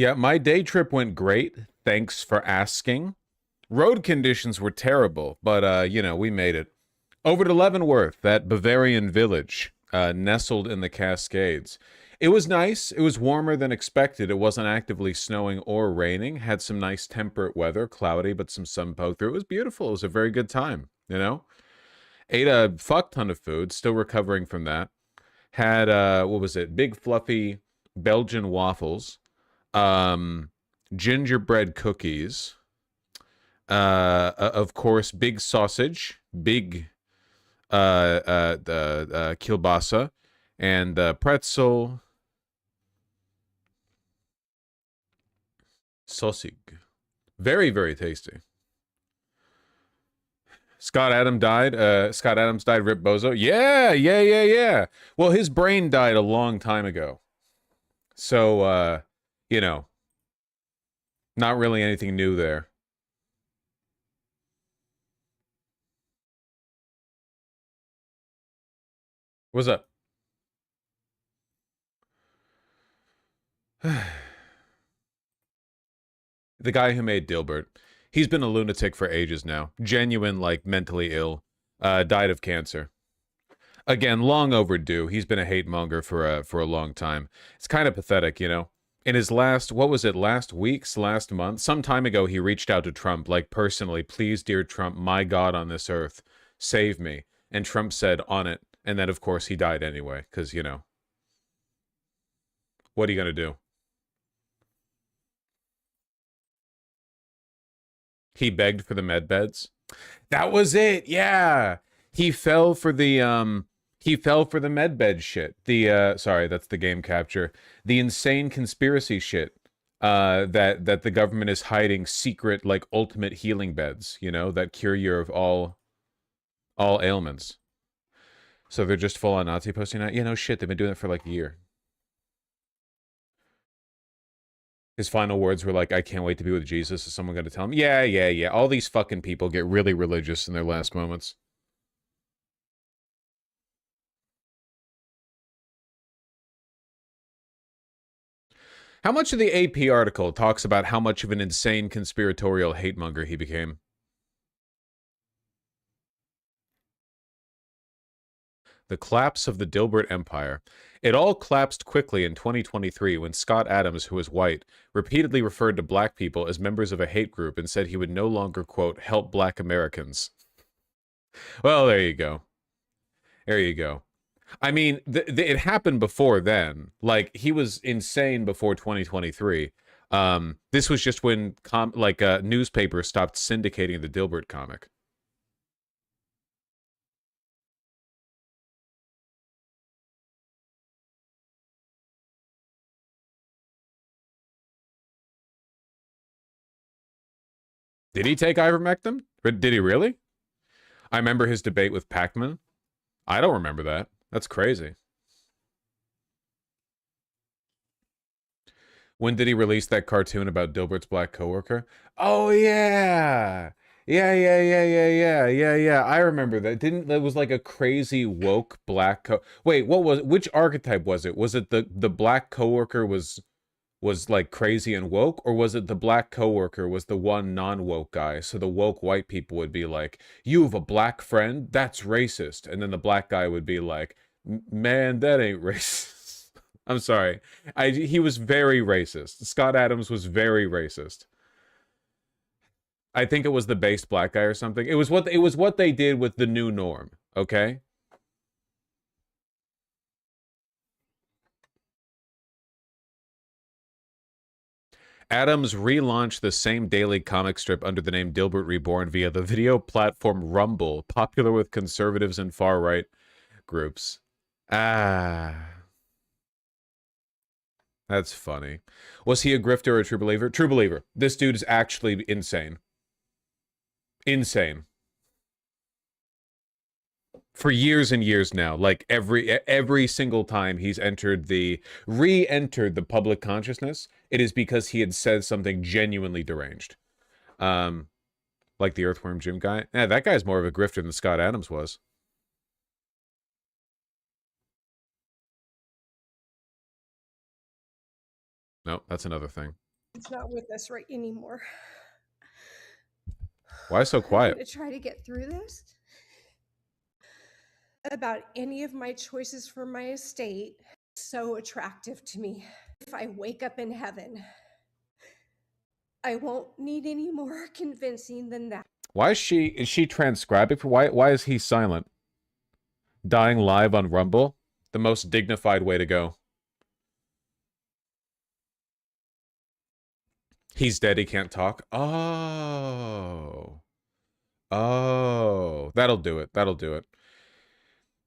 Yeah, my day trip went great. Thanks for asking. Road conditions were terrible, but you know, we made it. Over to Leavenworth, that Bavarian village, nestled in the Cascades. It was nice. It was warmer than expected. It wasn't actively snowing or raining. Had some nice temperate weather, cloudy, but some sun poked through. It was beautiful. It was a very good time, you know? Ate a fuck ton of food, still recovering from that. Had what was it? Big fluffy Belgian waffles, um gingerbread cookies, of course, big sausage, big kielbasa, and pretzel, sausage. Very, very tasty. Scott Adams died. Rip Bozo. Yeah, yeah, yeah, yeah. Well, his brain died a long time ago. So, you know, not really anything new there. What's up? The guy who made Dilbert. He's been a lunatic for ages now. Genuine, like, mentally ill. Died of cancer. Again, long overdue. He's been a hate monger for a long time. It's kind of pathetic, you know. In his last, what was it, last month? Some time ago, he reached out to Trump, like, personally, please, dear Trump, my God on this earth, save me. And Trump said, on it. And then, of course, he died anyway, because, you know, what are you going to do? He begged for the med beds. That was it. Yeah. He fell for the med bed shit. The sorry, that's the game capture. The insane conspiracy shit. That the government is hiding secret, like, ultimate healing beds, you know, that cure you of all ailments. So they're just full on Nazi posting that. You know, shit, they've been doing it for like a year. His final words were like, I can't wait to be with Jesus. Is someone going to tell him? Yeah, yeah, yeah. All these fucking people get really religious in their last moments. How much of the AP article talks about how much of an insane conspiratorial hate monger he became? The collapse of the Dilbert Empire. It all collapsed quickly in 2023 when Scott Adams, who was white, repeatedly referred to black people as members of a hate group and said he would no longer, quote, help black Americans. Well, there you go. There you go. I mean, it happened before then. Like, he was insane before 2023. This was just when newspapers stopped syndicating the Dilbert comic. Did he take ivermectin? But did he really? I remember his debate with Pacman. I don't remember that. That's crazy. When did he release that cartoon about Dilbert's black coworker? Oh yeah. Yeah, yeah, yeah, yeah, yeah, yeah, yeah. I remember that. Didn't that was like a crazy woke black Wait, what was which archetype was it? Was it the black coworker was like crazy and woke, or was it the black coworker was the one non-woke guy? So the woke white people would be like, "You have a black friend? That's racist." And then the black guy would be like, "Man, that ain't racist." I'm sorry. He was very racist. Scott Adams was very racist. I think it was the based black guy or something. It was what they did with the new norm, okay? Adams relaunched the same daily comic strip under the name Dilbert Reborn via the video platform Rumble, popular with conservatives and far-right groups. Ah, that's funny. Was he a grifter or a true believer? True believer. This dude is actually insane. Insane. For years and years now, like every single time he's re-entered the public consciousness, it is because he had said something genuinely deranged. Um, like the Earthworm Jim guy. Yeah, that guy's more of a grifter than Scott Adams was. No, that's another thing. He's not with us right anymore. Why so I'm quiet? gonna try to get through this. About any of my choices for my estate, so attractive to me. If I wake up in heaven, I won't need any more convincing than that. Why is she transcribing? Why is he silent? Dying live on Rumble? The most dignified way to go. He's dead, he can't talk. Oh. Oh. That'll do it. That'll do it.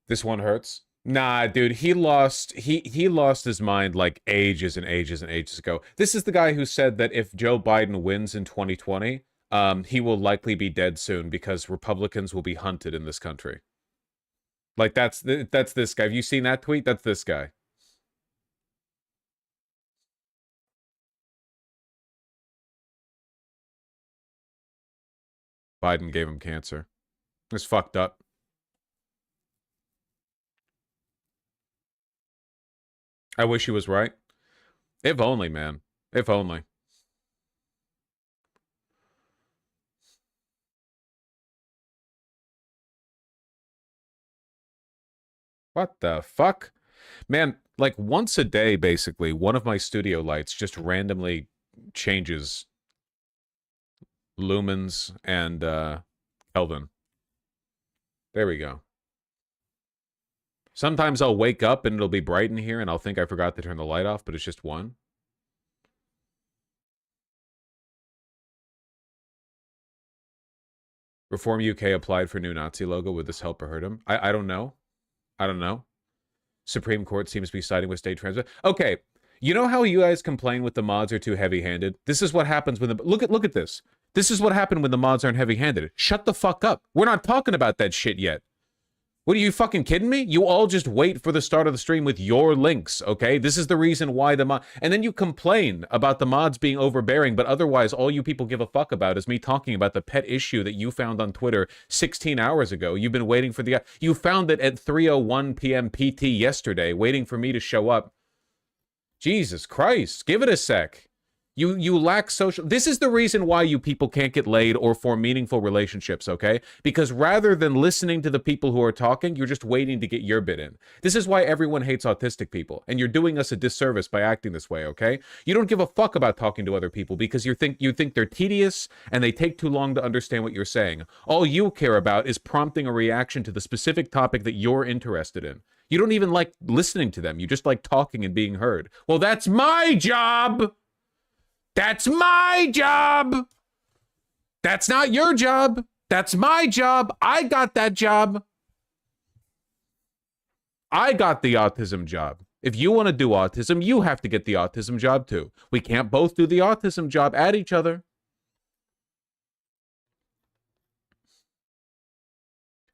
This one hurts. Nah, dude, he lost his mind like ages and ages and ages ago. This is the guy who said that if Joe Biden wins in 2020, he will likely be dead soon because Republicans will be hunted in this country. Like that's this guy. Have you seen that tweet? That's this guy. Biden gave him cancer. It's fucked up. I wish he was right. If only, man. If only. What the fuck? Man, like once a day, basically, one of my studio lights just randomly changes lumens and Kelvin. There we go. Sometimes I'll wake up and it'll be bright in here and I'll think I forgot to turn the light off, but it's just one. Reform UK applied for new Nazi logo. Would this help or hurt him? I don't know. I don't know. Supreme Court seems to be siding with state transit. Okay, you know how you guys complain with the mods are too heavy-handed? This is what happens when the look at this. This is what happened when the mods aren't heavy-handed. Shut the fuck up. We're not talking about that shit yet. What, are you fucking kidding me? You all just wait for the start of the stream with your links, okay? This is the reason why the mod... And then you complain about the mods being overbearing, but otherwise all you people give a fuck about is me talking about the pet issue that you found on Twitter 16 hours ago. You've been waiting for the... You found it at 3:01 p.m. PT yesterday, waiting for me to show up. Jesus Christ, give it a sec. You lack social... This is the reason why you people can't get laid or form meaningful relationships, okay? Because rather than listening to the people who are talking, you're just waiting to get your bit in. This is why everyone hates autistic people, and you're doing us a disservice by acting this way, okay? You don't give a fuck about talking to other people because you think they're tedious and they take too long to understand what you're saying. All you care about is prompting a reaction to the specific topic that you're interested in. You don't even like listening to them. You just like talking and being heard. Well, that's my job! That's my job! That's not your job. That's my job. I got that job. I got the autism job. If you want to do autism, you have to get the autism job too. We can't both do the autism job at each other.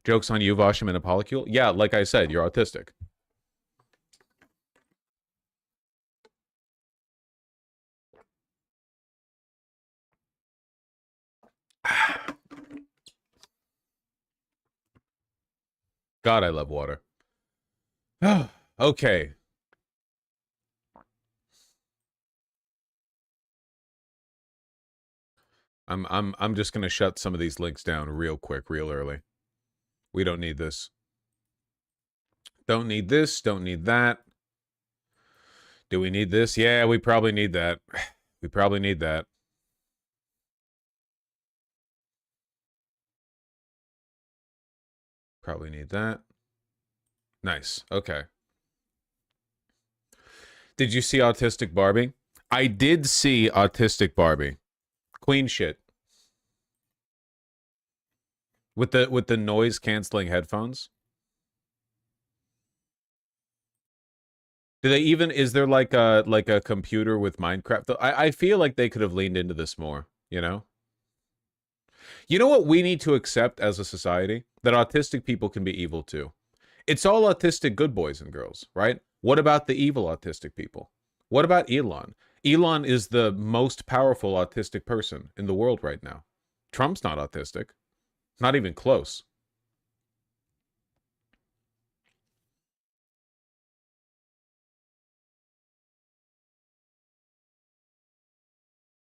Joke's on you, Vashim and a polycule? Yeah, like I said, you're autistic. God, I love water. Okay. I'm just gonna shut some of these links down real quick, real early. We don't need this. Don't need this, don't need that. Do we need this? Yeah, we probably need that. We probably need that. Probably need that. Nice. Okay. Did you see Autistic Barbie? I did see Autistic Barbie. Queen shit. With the noise canceling headphones? Do they even, is there like a computer with Minecraft? I feel like they could have leaned into this more, you know? You know what we need to accept as a society? That autistic people can be evil too. It's all autistic good boys and girls, right? What about the evil autistic people? What about Elon? Elon is the most powerful autistic person in the world right now. Trump's not autistic. Not even close.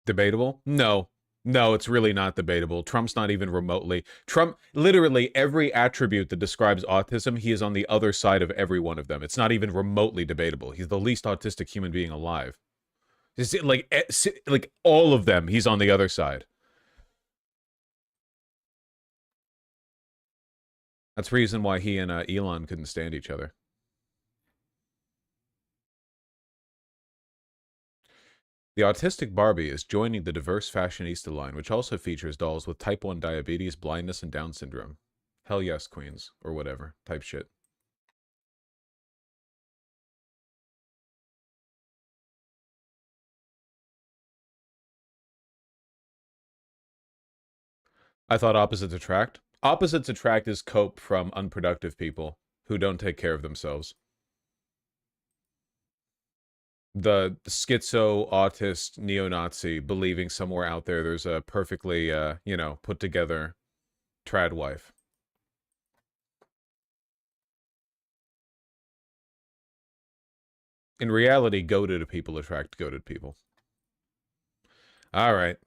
Debatable? No. No, it's really not debatable. Trump's not even remotely. Trump, literally every attribute that describes autism, he is on the other side of every one of them. It's not even remotely debatable. He's the least autistic human being alive. It's like all of them, he's on the other side. That's the reason why he and Elon couldn't stand each other. The autistic Barbie is joining the diverse fashionista line, which also features dolls with type 1 diabetes, blindness, and Down syndrome. Hell yes, queens. Or whatever. Type shit. I thought opposites attract. Opposites attract is cope from unproductive people who don't take care of themselves. The schizo, autist, neo-Nazi believing somewhere out there there's a perfectly, you know, put together trad wife. In reality, goated people attract goated people. All right.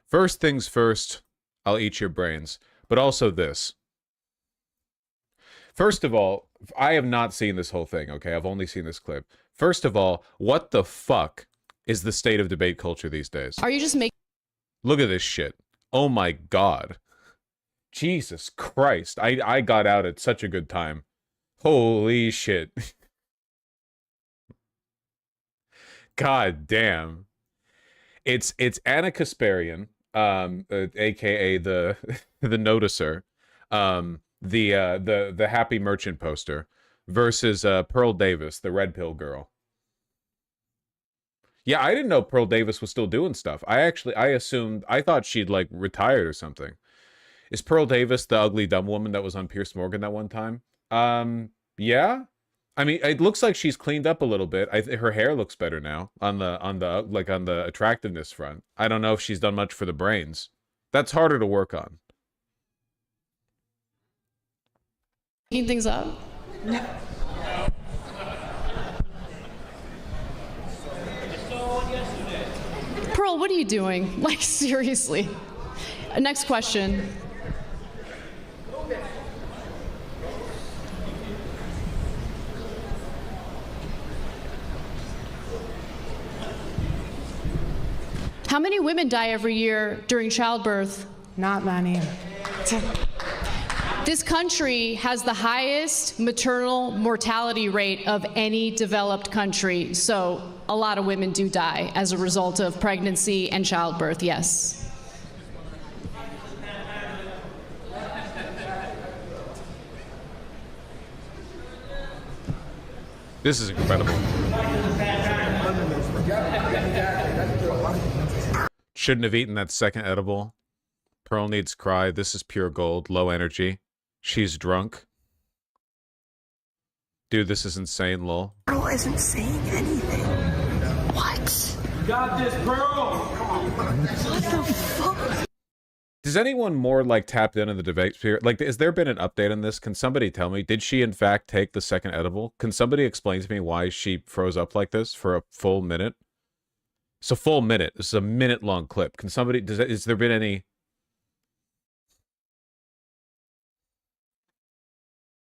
First things first, I'll eat your brains. But also this. First of all, I have not seen this whole thing, okay? I've only seen this clip. First of all, what the fuck is the state of debate culture these days? Are you just making... Look at this shit. Oh my god. Jesus Christ. I got out at such a good time. Holy shit. God damn. It's Anna Kasparian, aka the the noticer, the happy merchant poster, versus Pearl Davis, the red pill girl. Yeah, I didn't know Pearl Davis was still doing stuff. I thought she'd like retired or something. Is Pearl Davis the ugly dumb woman that was on Piers Morgan that one time? Yeah. I mean, it looks like she's cleaned up a little bit. Her hair looks better now on the attractiveness front. I don't know if she's done much for the brains. That's harder to work on. Making things up? Pearl, what are you doing? Like, seriously. Next question. How many women die every year during childbirth? Not many. This country has the highest maternal mortality rate of any developed country, so a lot of women do die as a result of pregnancy and childbirth, yes. This is incredible. Shouldn't have eaten that second edible. Pearl needs cry. This is pure gold. Low energy. She's drunk. Dude, this is insane, lol. Pearl isn't saying anything. What? You got this, Pearl! What the fuck? Is anyone more, like, tapped into the debate sphere? Like, has there been an update on this? Can somebody tell me? Did she, in fact, take the second edible? Can somebody explain to me why she froze up like this for a full minute? It's a full minute. This is a minute-long clip. Can somebody... Has there been any...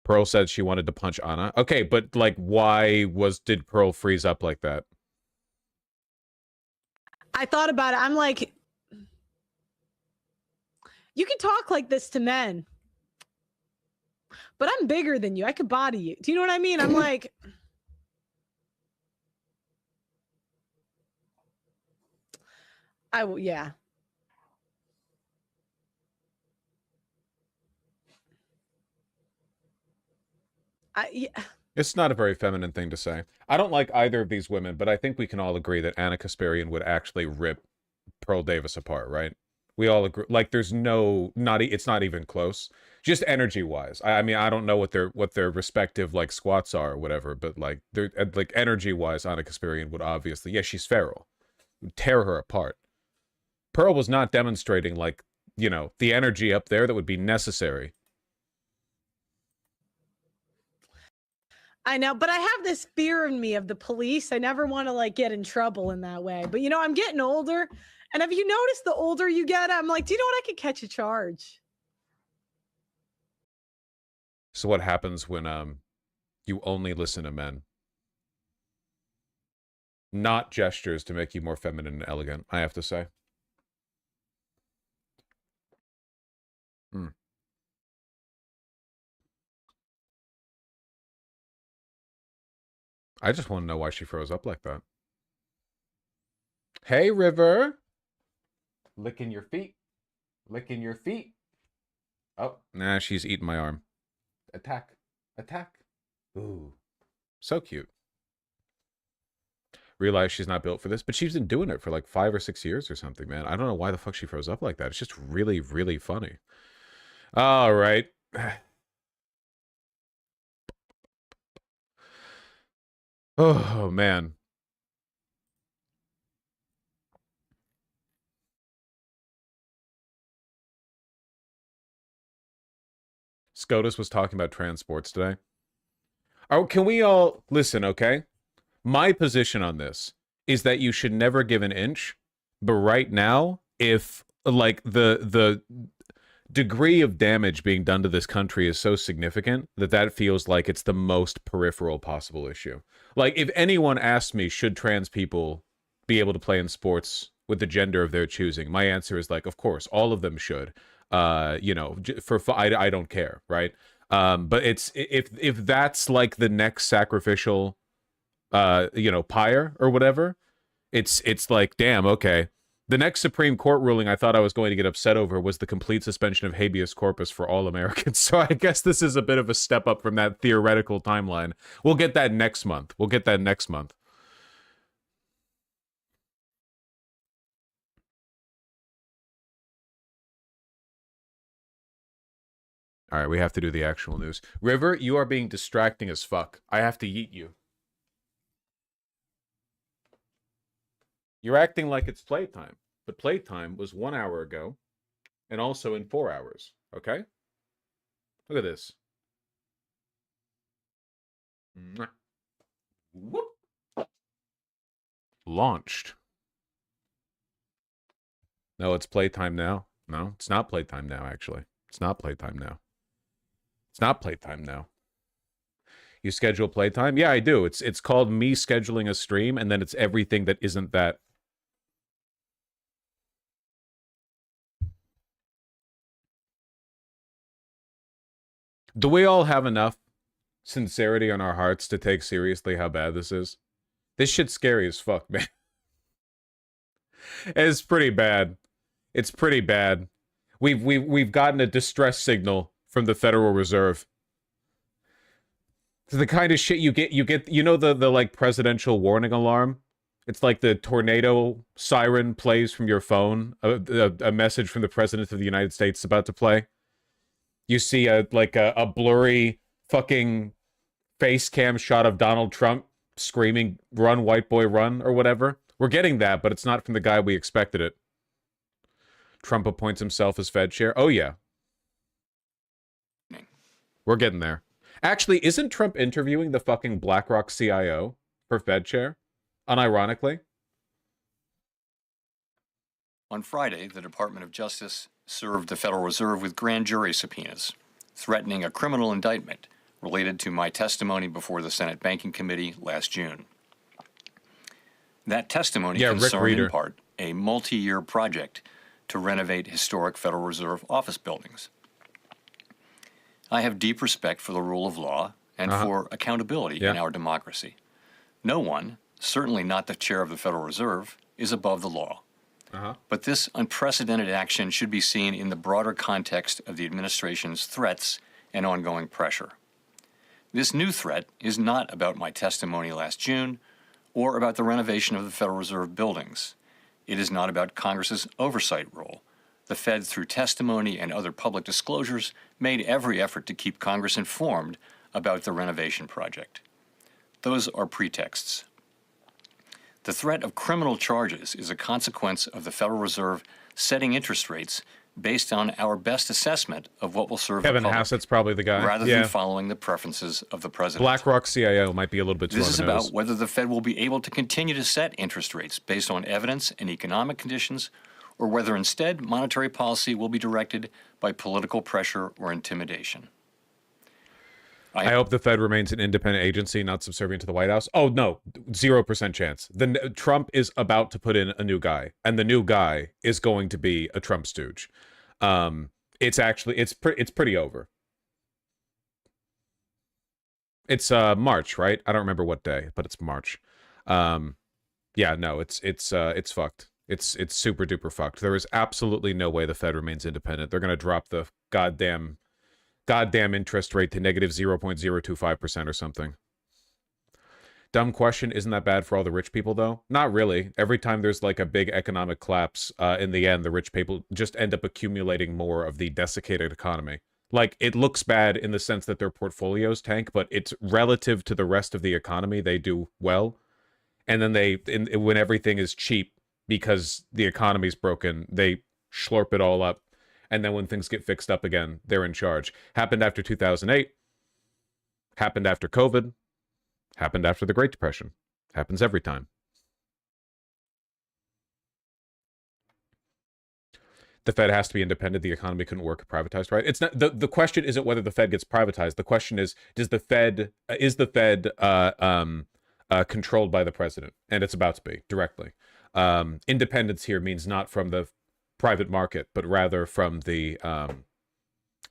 Pearl said she wanted to punch Anna. Okay, but, like, why did Pearl freeze up like that? I thought about it. I'm like, you can talk like this to men, but I'm bigger than you. I could body you. Do you know what I mean? I'm like, I will, yeah. Yeah. It's not a very feminine thing to say. I don't like either of these women, but I think we can all agree that Anna Kasparian would actually rip Pearl Davis apart, right? We all agree. Like, there's no, it's not even close. Just energy-wise. I mean, I don't know what their respective, like, squats are or whatever, but, like, they're, like, energy-wise, Anna Kasparian would obviously, yeah, she's feral. Would tear her apart. Pearl was not demonstrating, like, you know, the energy up there that would be necessary. I know, but I have this fear in me of the police. I never want to like get in trouble in that way. But you know, I'm getting older. And have you noticed the older you get, I'm like, do you know what? I could catch a charge. So what happens when you only listen to men? Not gestures to make you more feminine and elegant, I have to say. I just want to know why she froze up like that. Hey, River. Licking your feet. Licking your feet. Oh, nah, she's eating my arm. Attack. Attack. Ooh. So cute. Realize she's not built for this, but she's been doing it for like 5 or 6 years or something, man. I don't know why the fuck she froze up like that. It's just really, really funny. All right. Oh, man. SCOTUS was talking about trans sports today. Oh, can we all listen, okay? My position on this is that you should never give an inch, but right now, if like the degree of damage being done to this country is so significant that feels like it's the most peripheral possible issue. Like, if anyone asked me, should trans people be able to play in sports with the gender of their choosing, my answer is like, of course, all of them should. You know, I don't care, right? But it's if that's like the next sacrificial, you know, pyre or whatever, it's like, damn, okay. The next Supreme Court ruling I thought I was going to get upset over was the complete suspension of habeas corpus for all Americans. So I guess this is a bit of a step up from that theoretical timeline. We'll get that next month. We'll get that next month. All right, we have to do the actual news. River, you are being distracting as fuck. I have to yeet you. You're acting like it's playtime. But playtime was 1 hour ago, and also in 4 hours, okay? Look at this. Mwah. Whoop. Launched. No, it's playtime now. No, it's not playtime now, actually. It's not playtime now. It's not playtime now. You schedule playtime? Yeah, I do. It's called me scheduling a stream, and then it's everything that isn't that. Do we all have enough sincerity on our hearts to take seriously how bad this is? This shit's scary as fuck, man. It's pretty bad. It's pretty bad. We've gotten a distress signal from the Federal Reserve. It's the kind of shit you get, you know, the like presidential warning alarm? It's like the tornado siren plays from your phone, a message from the President of the United States about to play. You see a blurry fucking face cam shot of Donald Trump screaming, "Run, white boy, run," or whatever. We're getting that, but it's not from the guy we expected it. Trump appoints himself as Fed chair. Oh, yeah. We're getting there. Actually, isn't Trump interviewing the fucking BlackRock CIO for Fed chair? Unironically. On Friday, the Department of Justice served the Federal Reserve with grand jury subpoenas, threatening a criminal indictment related to my testimony before the Senate Banking Committee last June. That testimony concerned in part a multi-year project to renovate historic Federal Reserve office buildings. I have deep respect for the rule of law and for accountability in our democracy. No one, certainly not the chair of the Federal Reserve, is above the law. But this unprecedented action should be seen in the broader context of the administration's threats and ongoing pressure. This new threat is not about my testimony last June or about the renovation of the Federal Reserve buildings. It is not about Congress's oversight role. The Fed, through testimony and other public disclosures, made every effort to keep Congress informed about the renovation project. Those are pretexts. The threat of criminal charges is a consequence of the Federal Reserve setting interest rates based on our best assessment of what will serve Kevin the public, Hassett's probably the guy. rather Yeah. than following the preferences of the president. BlackRock CIO might be a little bit too This on is the about nose. whether the Fed will be able to continue to set interest rates based on evidence and economic conditions, or whether instead monetary policy will be directed by political pressure or intimidation. I hope the Fed remains an independent agency, not subservient to the White House. Oh, no, 0% chance. Trump is about to put in a new guy, and the new guy is going to be a Trump stooge. It's pretty over. It's March, right? I don't remember what day, but it's March. Yeah, no, it's fucked. It's super duper fucked. There is absolutely no way the Fed remains independent. They're gonna drop the goddamn interest rate to negative 0.025% or something. Dumb question. Isn't that bad for all the rich people, though? Not really. Every time there's like a big economic collapse, in the end, the rich people just end up accumulating more of the desiccated economy. Like, it looks bad in the sense that their portfolios tank, but it's relative to the rest of the economy, they do well. And then when everything is cheap because the economy's broken, they slurp it all up. And then when things get fixed up again, they're in charge. Happened after 2008. Happened after COVID. Happened after the Great Depression. Happens every time. The Fed has to be independent. The economy couldn't work privatized, right? It's not the question isn't whether the Fed gets privatized. The question is the Fed controlled by the president? And it's about to be directly. Independence here means not from the private market, but rather from the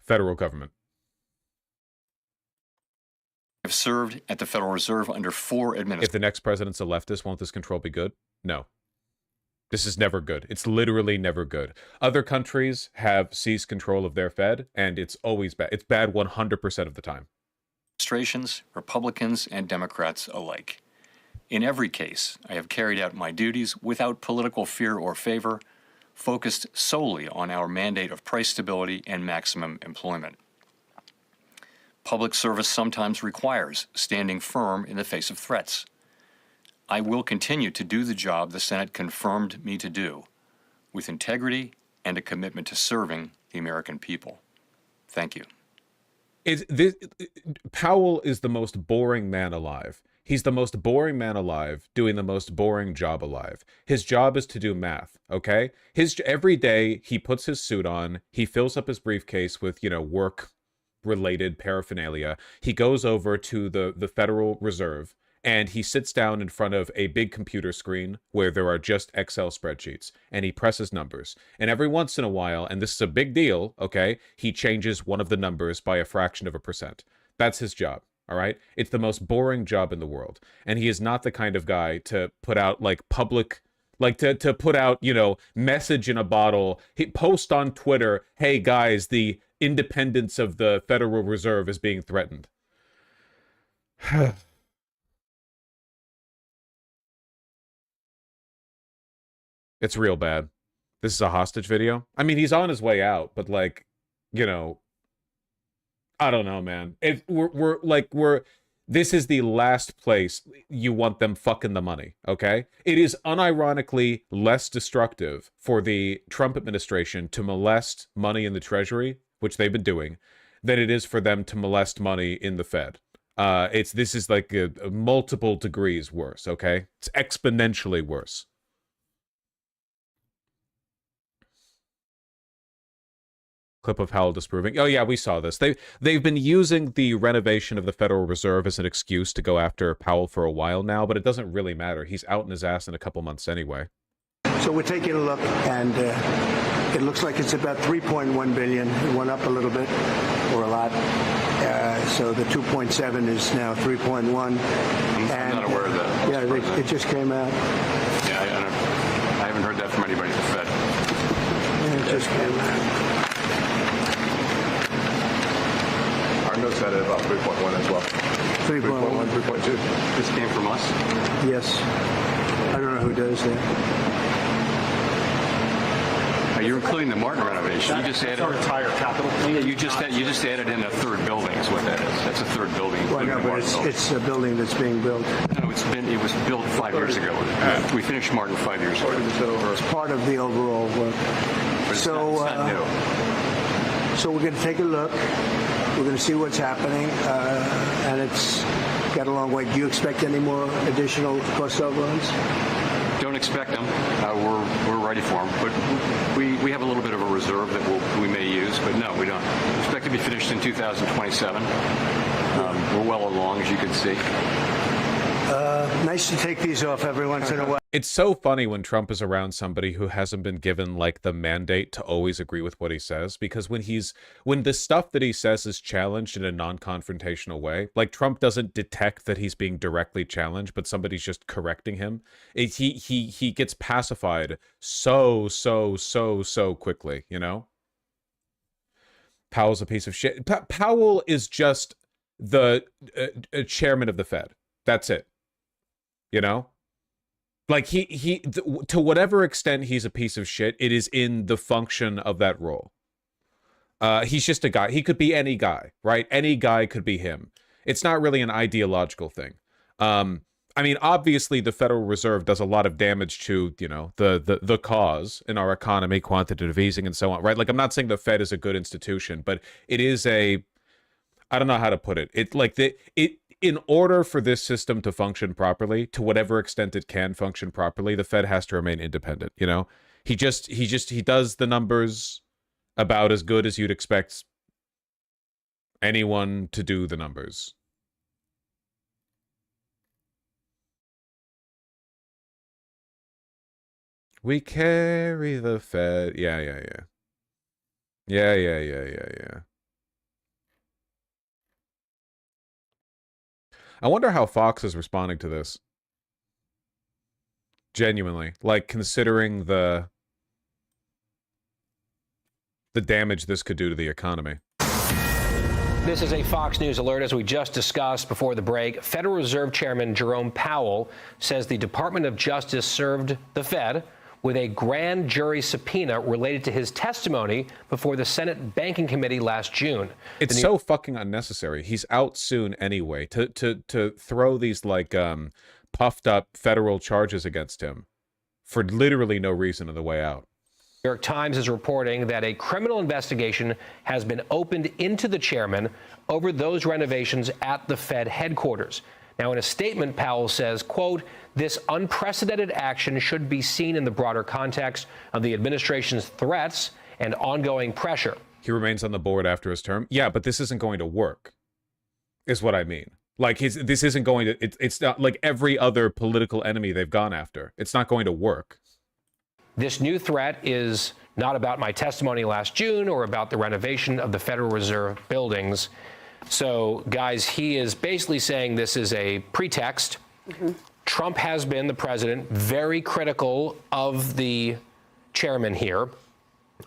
federal government. Have served at the Federal Reserve under 4 administrations. If the next president's a leftist, won't this control be good? No. This is never good. It's literally never good. Other countries have seized control of their Fed, and it's always bad. It's bad 100% of the time. Administrations, Republicans and Democrats alike. In every case, I have carried out my duties without political fear or favor, focused solely on our mandate of price stability and maximum employment. Public service sometimes requires standing firm in the face of threats. I will continue to do the job the Senate confirmed me to do, with integrity and a commitment to serving the American people. Thank you. Powell is the most boring man alive. He's the most boring man alive doing the most boring job alive. His job is to do math, okay? Every day he puts his suit on, he fills up his briefcase with, work-related paraphernalia. He goes over to the Federal Reserve, and he sits down in front of a big computer screen where there are just Excel spreadsheets, and he presses numbers. And every once in a while, and this is a big deal, okay, he changes one of the numbers by a fraction of a percent. That's his job, all right? It's the most boring job in the world. And he is not the kind of guy to put out, to put out, message in a bottle, post on Twitter, hey guys, the independence of the Federal Reserve is being threatened. It's real bad. This is a hostage video. I mean, he's on his way out, but I don't know, man. This is the last place you want them fucking the money, okay? It is unironically less destructive for the Trump administration to molest money in the Treasury, which they've been doing, than it is for them to molest money in the Fed. This is like a multiple degrees worse, okay? It's exponentially worse. Clip of Howell disproving. Oh yeah, we saw this. They've been using the renovation of the Federal Reserve as an excuse to go after Powell for a while now, but it doesn't really matter. He's out in his ass in a couple months anyway. So we're taking a look, and it looks like it's about 3.1 billion. It went up a little bit, or a lot. So the 2.7 is now 3.1. I'm not aware of that. Yeah, it just came out. Yeah, I haven't heard that from anybody at the Fed. Yeah, it just came out. Our notes had it about 3.1 as well. 3.1, 3.2. This came from us? Yes. I don't know who does that. You're including the Martin renovation. You just added our entire capital. Yeah, you just added in a third building. Is what that is. That's a third building. Well, no, but it's a building that's being built. No, it was built 5 years ago. We finished Martin 5 years ago. It's part of the overall work. it's not new. So we're going to take a look. We're going to see what's happening, and it's got a long way. Do you expect any more additional cost overruns? Don't expect them. We're ready for them. But we have a little bit of a reserve that we may use. But no, we don't. Expect to be finished in 2027. We're well along, as you can see. Nice to take these off every once in a while. It's so funny when Trump is around somebody who hasn't been given like the mandate to always agree with what he says, because when the stuff that he says is challenged in a non-confrontational way, like Trump doesn't detect that he's being directly challenged, but somebody's just correcting him. He gets pacified so quickly, you know? Powell's a piece of shit. Powell is just the chairman of the Fed. That's it. You know? Like, to whatever extent he's a piece of shit, it is in the function of that role. He's just a guy. He could be any guy, right? Any guy could be him. It's not really an ideological thing. I mean, obviously, the Federal Reserve does a lot of damage to, you know, the cause in our economy, quantitative easing and so on, right? Like, I'm not saying the Fed is a good institution, but it is I don't know how to put it. In order for this system to function properly, to whatever extent it can function properly, the Fed has to remain independent, you know? He does the numbers about as good as you'd expect anyone to do the numbers. We carry the Fed. Yeah. I wonder how Fox is responding to this. Genuinely. Like, considering the damage this could do to the economy. This is a Fox News alert. As we just discussed before the break, Federal Reserve Chairman Jerome Powell says the Department of Justice served the Fed with a grand jury subpoena related to his testimony before the Senate Banking Committee last June. It's so fucking unnecessary. He's out soon anyway. To throw these, like, puffed up federal charges against him for literally no reason on the way out. New York Times is reporting that a criminal investigation has been opened into the chairman over those renovations at the Fed headquarters. Now, in a statement, Powell says, quote, "This unprecedented action should be seen in the broader context of the administration's threats and ongoing pressure." He remains on the board after his term. Yeah, but this isn't going to work, is what I mean. Like, this isn't going to, it's not like every other political enemy they've gone after. It's not going to work. This new threat is not about my testimony last June or about the renovation of the Federal Reserve buildings. So, guys, he is basically saying this is a pretext. Trump has been, the president, very critical of the chairman here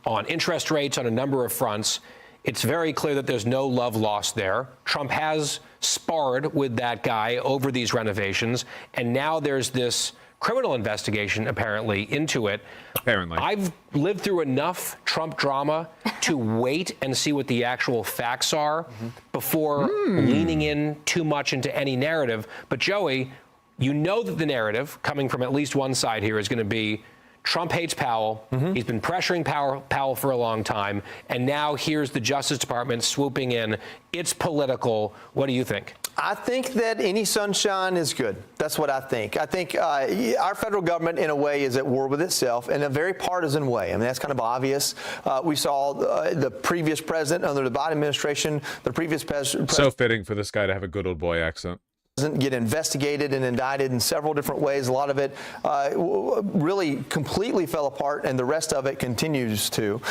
on interest rates on a number of fronts. It's very clear that there's no love lost there. Trump has sparred with that guy over these renovations, and now there's this criminal investigation, apparently, into it. Apparently. I've lived through enough Trump drama to wait and see what the actual facts are before leaning in too much into any narrative. But, Joey, you know that the narrative, coming from at least one side here, is going to be Trump hates Powell. He's been pressuring Powell for a long time. And now here's the Justice Department swooping in. It's political. What do you think? I think that any sunshine is good. That's what I think. I think our federal government, in a way, is at war with itself in a very partisan way. I mean, that's kind of obvious. We saw the previous president under the Biden administration, the previous president. So fitting for this guy to have a good old boy accent. Get investigated and indicted in several different ways. A lot of it really completely fell apart, and the rest of it continues to.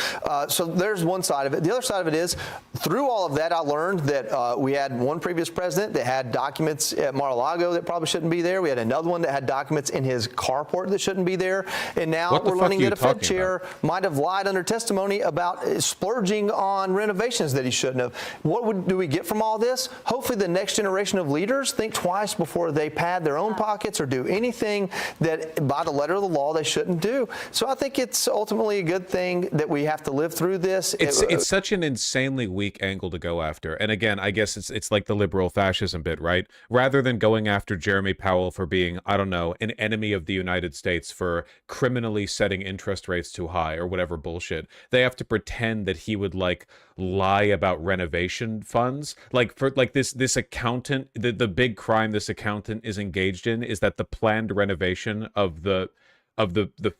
So there's one side of it. The other side of it is, through all of that, I learned that we had one previous president that had documents at Mar-a-Lago that probably shouldn't be there. We had another one that had documents in his carport that shouldn't be there. And now we're learning that a Fed chair might have lied under testimony about splurging on renovations that he shouldn't have. What do we get from all this? Hopefully the next generation of leaders think twice before they pad their own pockets or do anything that by the letter of the law they shouldn't do. So I think it's ultimately a good thing that we have to live through this. It's such an insanely weak angle to go after. And again, I guess it's like the liberal fascism bit, right? Rather than going after Jeremy Powell for being, I don't know, an enemy of the United States for criminally setting interest rates too high or whatever bullshit, they have to pretend that he would like lie about renovation funds. Like for like this accountant, the big crime this accountant is engaged in is that the planned renovation of the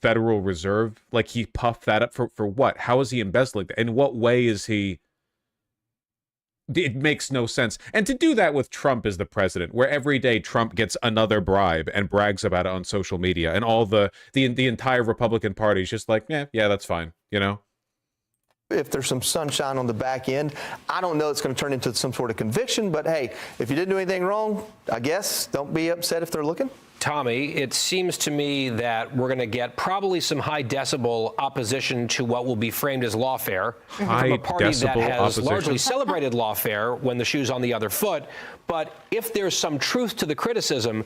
Federal Reserve, like he puffed that up for what? How is he embezzling? In what way is he? It makes no sense. And to do that with Trump as the president, where every day Trump gets another bribe and brags about it on social media, and all the entire Republican Party is just like, yeah, that's fine, you know? If there's some sunshine on the back end, I don't know it's going to turn into some sort of conviction, but hey, if you didn't do anything wrong, I guess don't be upset if they're looking. Tommy, it seems to me that we're going to get probably some high decibel opposition to what will be framed as lawfare from a party that has largely celebrated lawfare when the shoe's on the other foot. But if there's some truth to the criticism,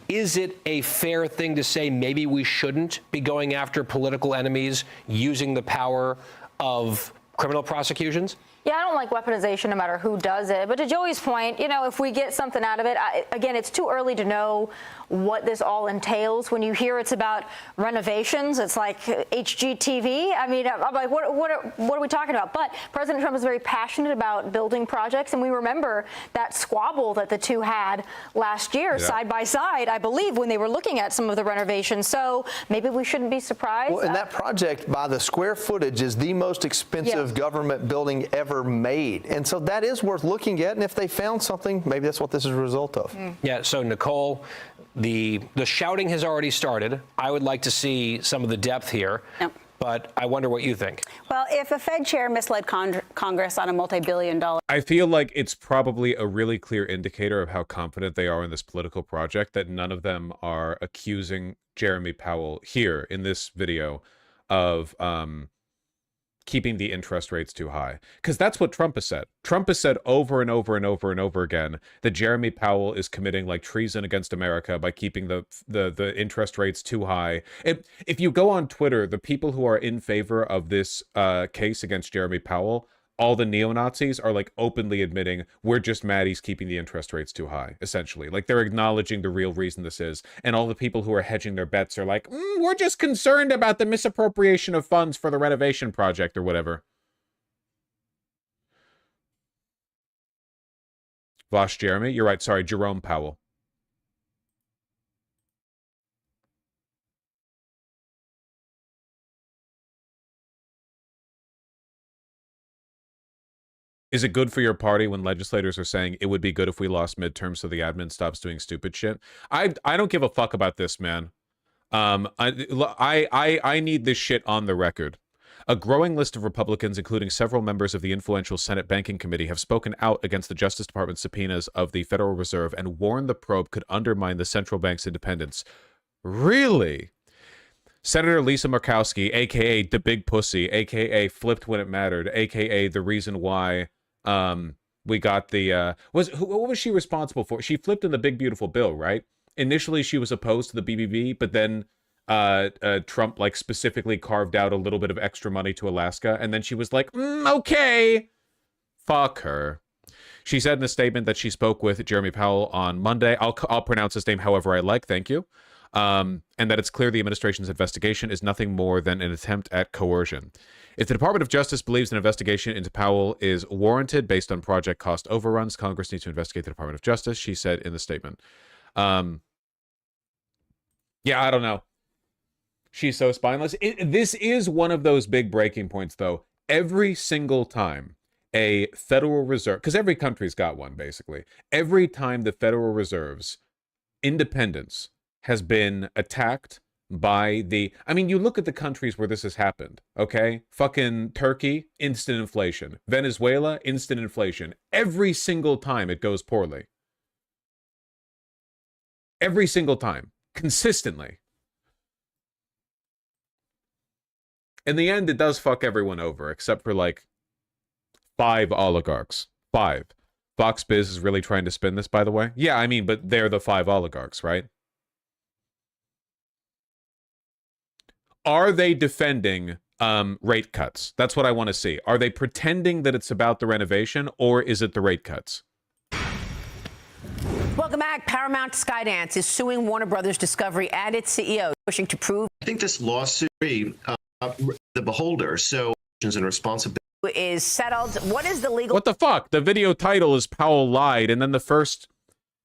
is it a fair thing to say maybe we shouldn't be going after political enemies using the power of criminal prosecutions? Yeah, I don't like weaponization no matter who does it. But to Joey's point, you know, if we get something out of it, again, it's too early to know what this all entails. When you hear it's about renovations, it's like HGTV. I mean, I'm like, what are we talking about? But President Trump is very passionate about building projects. And we remember that squabble that the two had last year, side by side, I believe, when they were looking at some of the renovations. So maybe we shouldn't be surprised. Well, and that project, by the square footage, is the most expensive government building ever made. And so that is worth looking at. And if they found something, maybe that's what this is a result of. Yeah. So, Nicole, the shouting has already started. I would like to see some of the depth here. Yep. But I wonder what you think. Well, if a Fed chair misled Congress on a multi-billion-dollar... I feel like it's probably a really clear indicator of how confident they are in this political project that none of them are accusing Jeremy Powell here in this video of keeping the interest rates too high. Because that's what Trump has said. Trump has said over and over and over and over again that Jeremy Powell is committing like treason against America by keeping the interest rates too high. If you go on Twitter, the people who are in favor of this case against Jeremy Powell, all the neo-Nazis are like openly admitting we're just mad he's keeping the interest rates too high, essentially. Like they're acknowledging the real reason this is. And all the people who are hedging their bets are like, we're just concerned about the misappropriation of funds for the renovation project or whatever. Vosh Jeremy, you're right, sorry, Jerome Powell. Is it good for your party when legislators are saying it would be good if we lost midterms so the admin stops doing stupid shit? I don't give a fuck about this, man. I need this shit on the record. A growing list of Republicans, including several members of the influential Senate Banking Committee, have spoken out against the Justice Department's subpoenas of the Federal Reserve and warned the probe could undermine the central bank's independence. Really? Senator Lisa Murkowski, a.k.a. the Big Pussy, a.k.a. flipped when it mattered, a.k.a. the reason why we got the... what was she responsible for? She flipped in the Big Beautiful Bill, right? Initially, she was opposed to the BBB, but then Trump like specifically carved out a little bit of extra money to Alaska, and then she was like, okay. Fuck her. She said in a statement that she spoke with Jeremy Powell on Monday. I'll pronounce his name however I like, thank you. And that it's clear the administration's investigation is nothing more than an attempt at coercion. If the Department of Justice believes an investigation into Powell is warranted based on project cost overruns, Congress needs to investigate the Department of Justice, she said in the statement. Yeah, I don't know. She's so spineless. This is one of those big breaking points, though. Every single time a Federal Reserve, because every country's got one, basically. Every time the Federal Reserve's independence has been attacked by the... I mean, you look at the countries where this has happened, okay? Fucking Turkey, instant inflation. Venezuela, instant inflation. Every single time it goes poorly. Every single time. Consistently. In the end, it does fuck everyone over, except for, like, 5 oligarchs. 5. Fox Biz is really trying to spin this, by the way. Yeah, I mean, but they're the 5 oligarchs, right? Are they defending rate cuts? That's what I want to see. Are they pretending that it's about the renovation, or is it the rate cuts? Welcome back. Paramount Skydance is suing Warner Brothers Discovery and its CEO, pushing to prove. I think this lawsuit, the beholder, so and responsibility is settled. What is the legal? What the fuck? The video title is Powell lied, and then the first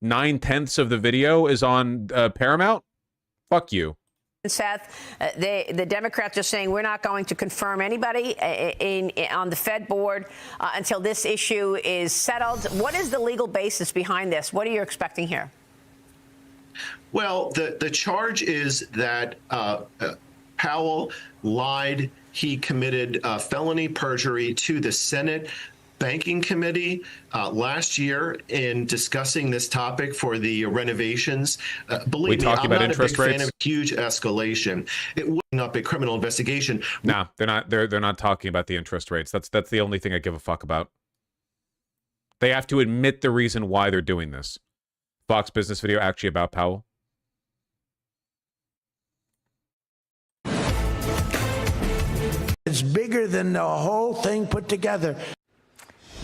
9/10 of the video is on Paramount? Fuck you. Seth, the Democrats are saying we're not going to confirm anybody on the Fed board until this issue is settled. What is the legal basis behind this? What are you expecting here? Well, the charge is that Powell lied. He committed felony perjury to the Senate Banking Committee last year in discussing this topic for the renovations. Believe me, I'm not a big fan of huge escalation. It would up a criminal investigation. No, they're not. They're not talking about the interest rates. That's the only thing I give a fuck about. They have to admit the reason why they're doing this. Fox Business video actually about Powell. It's bigger than the whole thing put together.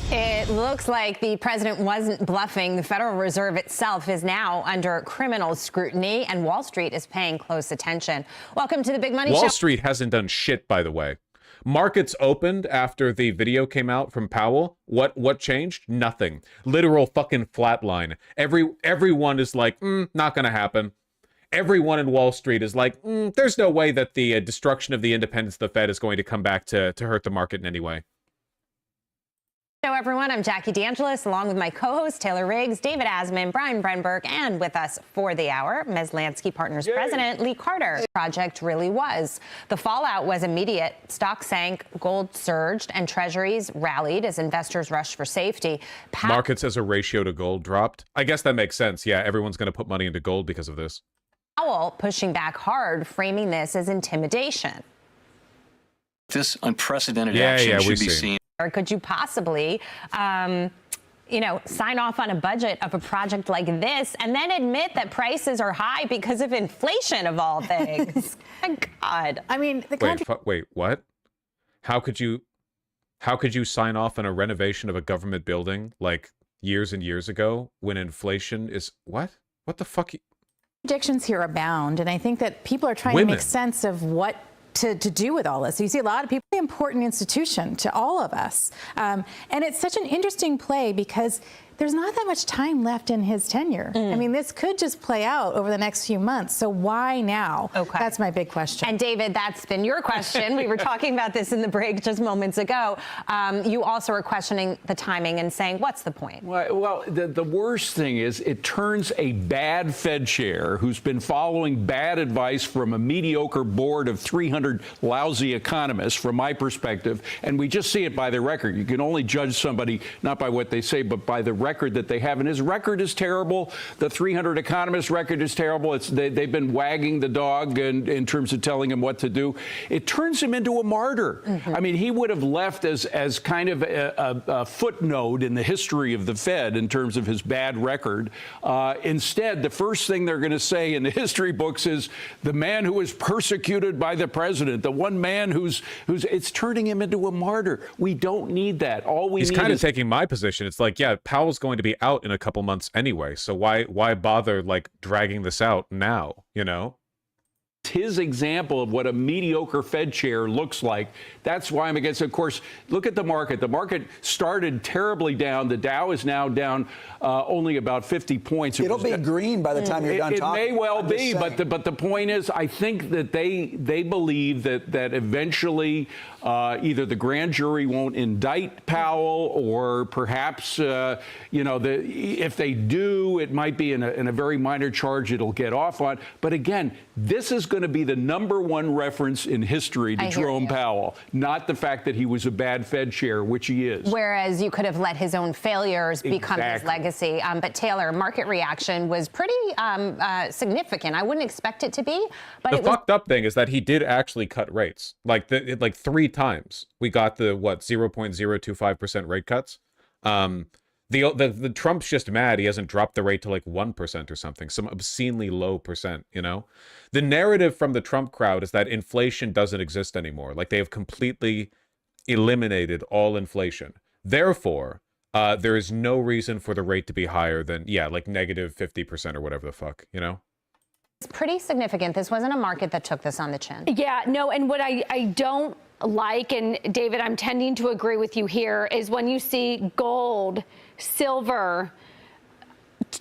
It looks like the president wasn't bluffing. The Federal Reserve itself is now under criminal scrutiny, and Wall Street is paying close attention. Welcome to the Big Money Show. Wall Street hasn't done shit, by the way. Markets opened after the video came out from Powell. What changed? Nothing. Literal fucking flatline. Everyone is like, not gonna happen. Everyone in Wall Street is like, there's no way that the destruction of the independence of the Fed is going to come back to hurt the market in any way. Hello, everyone. I'm Jackie DeAngelis, along with my co-host Taylor Riggs, David Asman, Brian Brenberg, and with us for the hour, Ms. Lansky Partners President Lee Carter. Project really was. The fallout was immediate. Stocks sank, gold surged, and treasuries rallied as investors rushed for safety. Markets as a ratio to gold dropped. I guess that makes sense. Yeah, everyone's going to put money into gold because of this. Powell pushing back hard, framing this as intimidation. This unprecedented action should be seen. Or could you possibly, sign off on a budget of a project like this and then admit that prices are high because of inflation, of all things? My God. I mean, the country. Wait, what? How could you sign off on a renovation of a government building like years and years ago when inflation is what? What the fuck? Contradictions here abound, and I think that people are trying to make sense of what to do with all this. So you see a lot of people, important institution to all of us. And it's such an interesting play because there's not that much time left in his tenure. I mean, this could just play out over the next few months. So why now? Okay. That's my big question. And David, that's been your question. We were talking about this in the break just moments ago. You also are questioning the timing and saying, what's the point? Well, the worst thing is it turns a bad Fed chair who's been following bad advice from a mediocre board of 300 lousy economists, from my perspective, and we just see it by their record. You can only judge somebody not by what they say, but by the record that they have, and his record is terrible. The 300 economists' record is terrible. They've been wagging the dog in terms of telling him what to do. It turns him into a martyr. I mean, he would have left as kind of a footnote in the history of the Fed in terms of his bad record. Instead, the first thing they're going to say in the history books is the man who was persecuted by the president, the one man who's it's turning him into a martyr. We don't need that. All we need is... He's kind of taking my position. It's like, yeah, Powell's going to be out in a couple months anyway, so why bother like dragging this out now, you know? His example of what a mediocre Fed chair looks like. That's why I'm against it. Of course, look at the market. The market started terribly down. The Dow is now down only about 50 points. It'll be green by the time you're done talking. It may well be, but the point is, I think that they believe that eventually either the grand jury won't indict Powell, or perhaps if they do, it might be in a very minor charge it'll get off on. But again, this is going to be the #1 reference in history to Jerome Powell, not the fact that he was a bad Fed chair, which he is. Whereas you could have let his own failures become his legacy. But Taylor, market reaction was pretty significant. I wouldn't expect it to be, but the fucked up thing is that he did actually cut rates, like 3 times. We got the 0.025% rate cuts. The Trump's just mad he hasn't dropped the rate to like 1% or something, some obscenely low percent, you know? The narrative from the Trump crowd is that inflation doesn't exist anymore. Like they have completely eliminated all inflation. Therefore, there is no reason for the rate to be higher than, yeah, like negative 50% or whatever the fuck, you know? It's pretty significant. This wasn't a market that took this on the chin. Yeah, no, and what I don't like, and David, I'm tending to agree with you here, is when you see gold, silver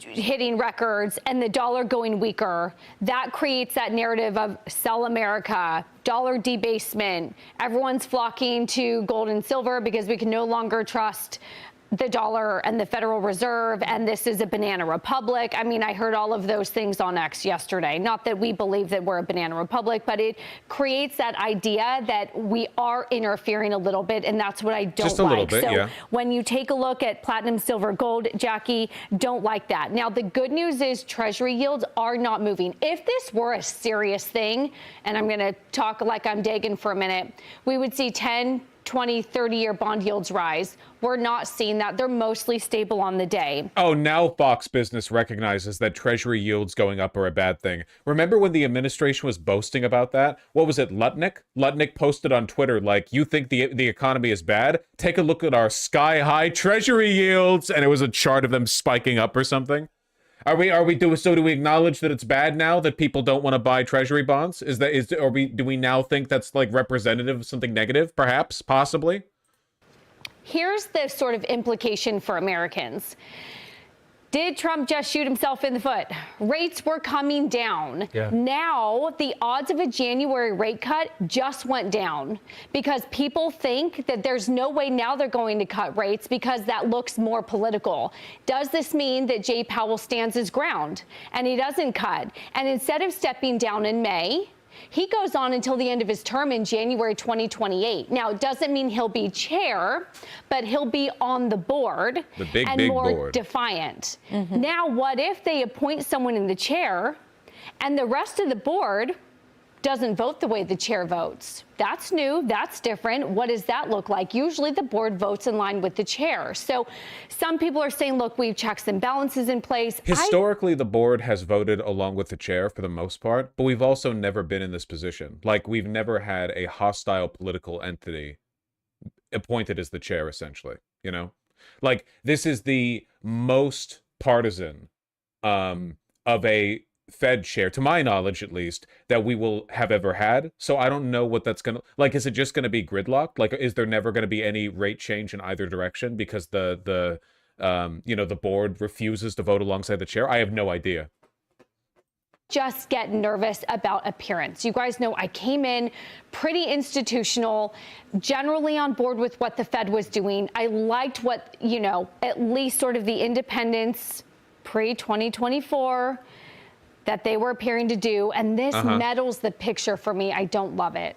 hitting records and the dollar going weaker, that creates that narrative of sell America, dollar debasement. Everyone's flocking to gold and silver because we can no longer trust the dollar and the Federal Reserve, and this is a banana republic. I mean, I heard all of those things on X yesterday. Not that we believe that we're a banana republic, but it creates that idea that we are interfering a little bit, and that's what I don't like. Just a little bit, so yeah. when you take a look at platinum, silver, gold, Jackie, don't like that. Now, the good news is Treasury yields are not moving. If this were a serious thing, and I'm going to talk like I'm Dagan for a minute, we would see 10, 20, 30-year bond yields rise. We're not seeing that. They're mostly stable on the day. Oh, now Fox Business recognizes that Treasury yields going up are a bad thing. Remember when the administration was boasting about that? What was it, Lutnick? Lutnick posted on Twitter, like, you think the economy is bad? Take a look at our sky-high Treasury yields. And it was a chart of them spiking up or something. Do we acknowledge that it's bad now that people don't want to buy Treasury bonds? Do we now think that's like representative of something negative? Perhaps, possibly. Here's the sort of implication for Americans. Did Trump just shoot himself in the foot? Rates were coming down. Yeah. Now, the odds of a January rate cut just went down because people think that there's no way now they're going to cut rates because that looks more political. Does this mean that Jay Powell stands his ground and he doesn't cut? And instead of stepping down in May, he goes on until the end of his term in January 2028. Now, it doesn't mean he'll be chair, but he'll be on the board and more board. Defiant. Now, what if they appoint someone in the chair and the rest of the board doesn't vote the way the chair votes? That's new. That's different. What does that look like? Usually the board votes in line with the chair. So some people are saying, look, we have checks and balances in place. Historically, the board has voted along with the chair for the most part, but we've also never been in this position. Like, we've never had a hostile political entity appointed as the chair, essentially, you know? Like, this is the most partisan of a Fed chair, to my knowledge at least, that we will have ever had. So I don't know what that's gonna like. Is it just gonna be gridlocked? Like, is there never gonna be any rate change in either direction because the board refuses to vote alongside the chair? I have no idea. Just get nervous about appearance. You guys know I came in pretty institutional, generally on board with what the Fed was doing. I liked what, at least sort of the independents pre-2024 that they were appearing to do, and this meddles the picture for me. I don't love it.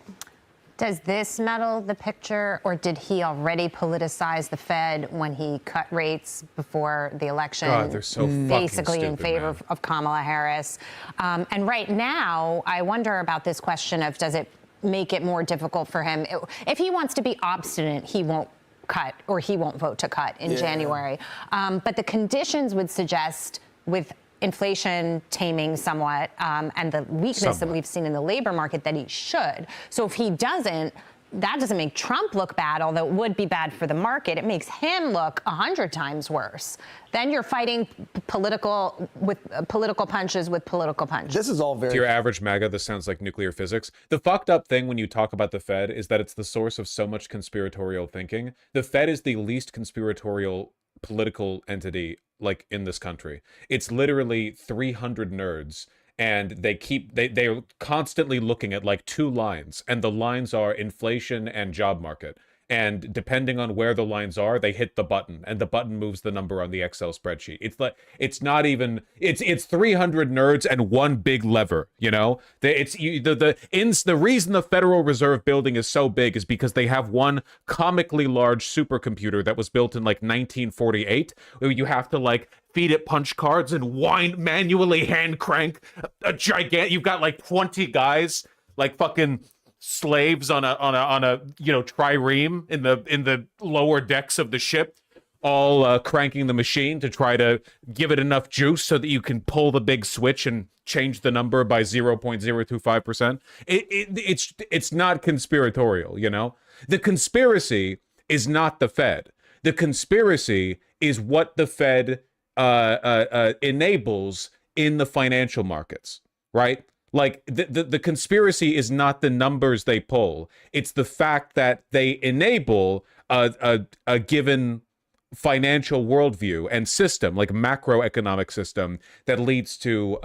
Does this meddle the picture, or did he already politicize the Fed when he cut rates before the election? God, they're so basically fucking in favor stupid, of Kamala Harris. And right now, I wonder about this question of, does it make it more difficult for him? If he wants to be obstinate, he won't cut, or he won't vote to cut in January. But the conditions would suggest, with inflation taming somewhat, and the weakness that we've seen in the labor market, that he should. So if he doesn't, that doesn't make Trump look bad, although it would be bad for the market. It makes him look 100 times worse. Then you're fighting political punches with political punches. This is all very... To your average MAGA, this sounds like nuclear physics. The fucked up thing when you talk about the Fed is that it's the source of so much conspiratorial thinking. The Fed is the least conspiratorial political entity like in this country. It's literally 300 nerds, and they're constantly looking at like two lines, and the lines are inflation and job market. And depending on where the lines are, they hit the button, and the button moves the number on the Excel spreadsheet. It's like, it's 300 nerds and one big lever, you know? The reason the Federal Reserve building is so big is because they have one comically large supercomputer that was built in like 1948, where you have to like feed it punch cards and manually hand crank a gigantic, you've got like 20 guys, like fucking slaves on a trireme in the lower decks of the ship, all cranking the machine to try to give it enough juice so that you can pull the big switch and change the number by 0.025%. It's not conspiratorial, you know? The conspiracy is not the Fed. The conspiracy is what the Fed enables in the financial markets, right? Like the conspiracy is not the numbers they pull. It's the fact that they enable a given financial worldview and system, like macroeconomic system, that leads to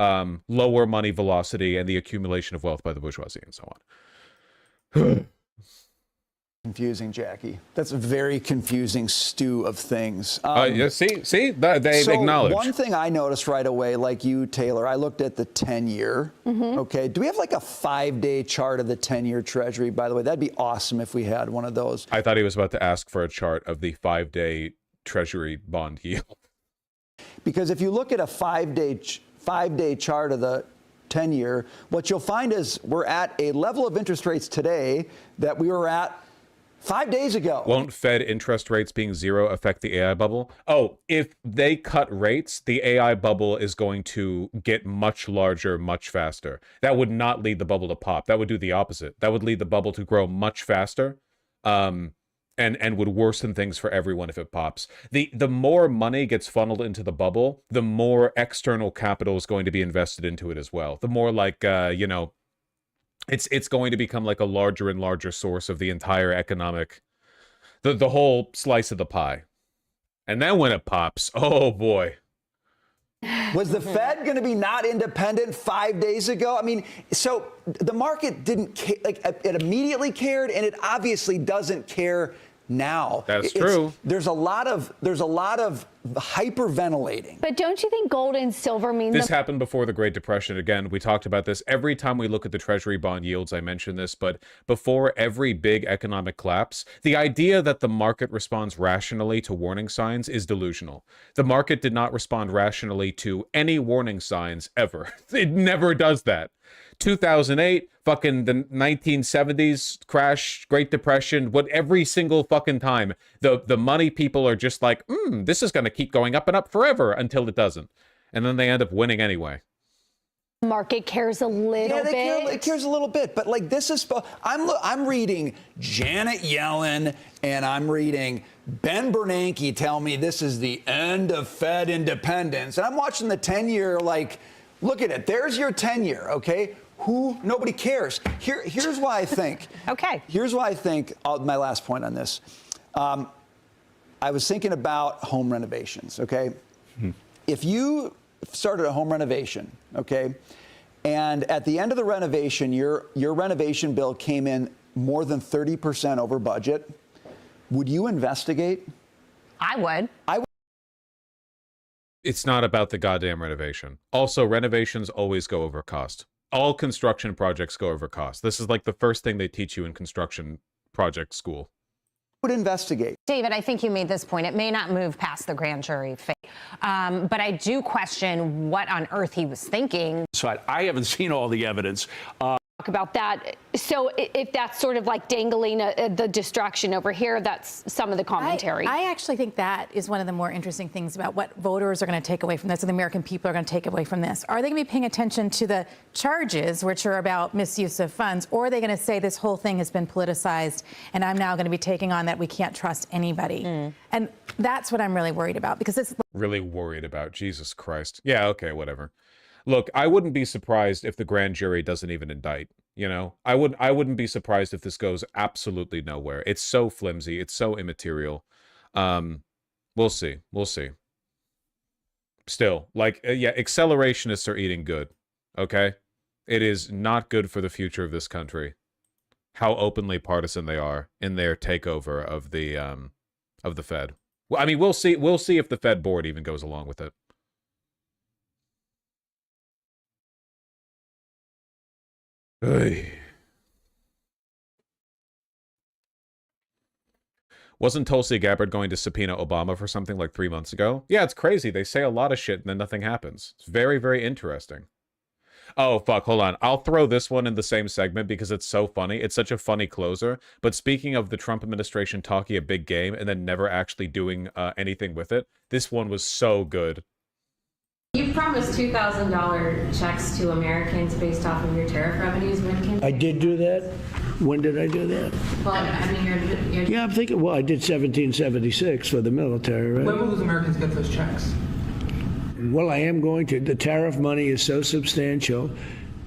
lower money velocity and the accumulation of wealth by the bourgeoisie and so on. Confusing, Jackie. That's a very confusing stew of things. Yeah, see, they acknowledge. One thing I noticed right away, like you, Taylor, I looked at the 10-year. Okay, do we have like a 5-day chart of the 10-year Treasury? By the way, that'd be awesome if we had one of those. I thought he was about to ask for a chart of the 5-day Treasury bond yield. Because if you look at a 5-day chart of the 10-year, what you'll find is we're at a level of interest rates today that we were at 5 days ago. Won't Fed interest rates being zero affect the AI bubble? Oh, if they cut rates, the AI bubble is going to get much larger, much faster. That would not lead the bubble to pop. That would do the opposite. That would lead the bubble to grow much faster, and would worsen things for everyone if it pops. The more money gets funneled into the bubble, the more external capital is going to be invested into it as well. The more like you know, it's going to become like a larger and larger source of the entire economic, the whole slice of the pie. And then when it pops, oh boy. Was the Fed going to be not independent 5 days ago? I mean, so the market didn't care, like it immediately cared, and it obviously doesn't care now. That's true. There's a lot of hyperventilating. But don't you think gold and silver mean this happened before the Great Depression? Again, we talked about this every time we look at the Treasury bond yields. I mention this, but before every big economic collapse, the idea that the market responds rationally to warning signs is delusional. The market did not respond rationally to any warning signs ever. It never does that. 2008, fucking the 1970s crash, Great Depression, what every single fucking time the money people are just like, this is going to keep going up and up forever until it doesn't. And then they end up winning anyway. Market cares a little bit. It cares a little bit, but like this is, I'm reading Janet Yellen and I'm reading Ben Bernanke tell me this is the end of Fed independence. And I'm watching the 10-year like, look at it. There's your 10-year, okay? Nobody cares. Here's why I think. Okay. Here's why I think, my last point on this. I was thinking about home renovations, okay? If you started a home renovation, okay, and at the end of the renovation, your renovation bill came in more than 30% over budget, would you investigate? I would. It's not about the goddamn renovation. Also, renovations always go over cost. All construction projects go over cost. This is like the first thing they teach you in construction project school. Would investigate. David, I think you made this point. It may not move past the grand jury phase, but I do question what on earth he was thinking. So I haven't seen all the evidence. Talk about that. So if that's sort of like dangling the distraction over here, that's some of the commentary. I actually think that is one of the more interesting things about what voters are going to take away from this, or the American people are going to take away from this. Are they going to be paying attention to the charges, which are about misuse of funds, or are they going to say this whole thing has been politicized and I'm now going to be taking on that we can't trust anybody? And that's what I'm really worried about, because it's really worried about. Jesus Christ. Yeah, okay, whatever. Look, I wouldn't be surprised if the grand jury doesn't even indict, you know? I wouldn't be surprised if this goes absolutely nowhere. It's so flimsy, it's so immaterial. We'll see. We'll see. Still, like, yeah, accelerationists are eating good, okay? It is not good for the future of this country how openly partisan they are in their takeover of the Fed. Well, I mean, we'll see if the Fed board even goes along with it. Wasn't Tulsi Gabbard going to subpoena Obama for something like 3 months ago? Yeah, it's crazy. They say a lot of shit and then nothing happens. It's very, very interesting. Oh, fuck, hold on. I'll throw this one in the same segment because it's so funny. It's such a funny closer. But speaking of the Trump administration talking a big game and then never actually doing anything with it, this one was so good. You promised $2,000 checks to Americans based off of your tariff revenues. When can I did do that. When did I do that? Well, I mean, you're Yeah, I'm thinking, well, I did 1776 for the military, right? When will those Americans get those checks? Well, I am going to. The tariff money is so substantial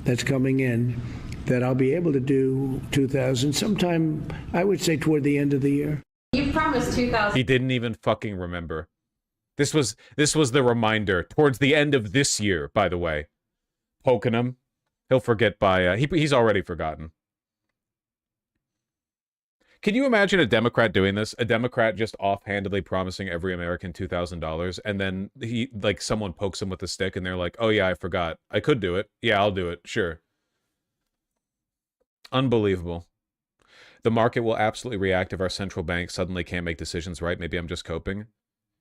that's coming in that I'll be able to do 2,000 sometime, I would say, toward the end of the year. You promised 2,000. He didn't even fucking remember. This was the reminder towards the end of this year, by the way. Poking him. He'll forget by he's already forgotten. Can you imagine a Democrat doing this? A Democrat just offhandedly promising every American $2,000, and then he, like, someone pokes him with a stick, and they're like, "Oh yeah, I forgot. I could do it. Yeah, I'll do it. Sure." Unbelievable. The market will absolutely react if our central bank suddenly can't make decisions right. Maybe I'm just coping.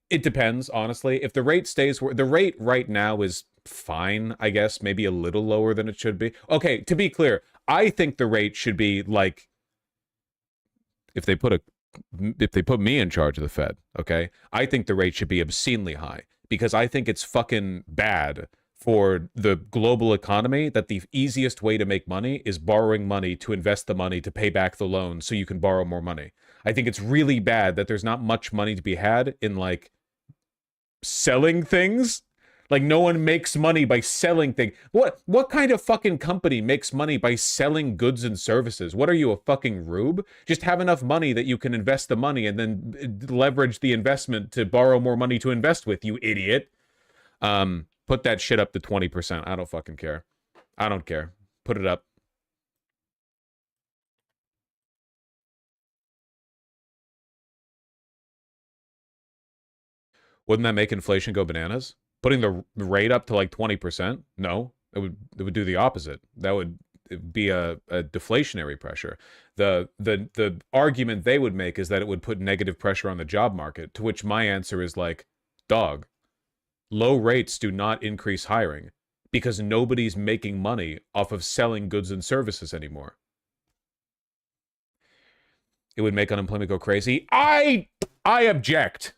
It depends, honestly. If the rate stays where the rate right now is fine, I guess, maybe a little lower than it should be. Okay, to be clear, I think the rate should be like, if they put me in charge of the Fed, okay, I think the rate should be obscenely high, because I think it's fucking bad for the global economy that the easiest way to make money is borrowing money to invest the money to pay back the loan so you can borrow more money. I think it's really bad that there's not much money to be had in, like, selling things. Like, no one makes money by selling things. What kind of fucking company makes money by selling goods and services? What are you, a fucking rube? Just have enough money that you can invest the money and then leverage the investment to borrow more money to invest with, you idiot. Put that shit up to 20%. I don't fucking care. I don't care. Put it up. Wouldn't that make inflation go bananas? Putting the rate up to like 20%? No, it would do the opposite. That would be a deflationary pressure. The argument they would make is that it would put negative pressure on the job market, to which my answer is like, dog, low rates do not increase hiring because nobody's making money off of selling goods and services anymore. It would make unemployment go crazy. I object.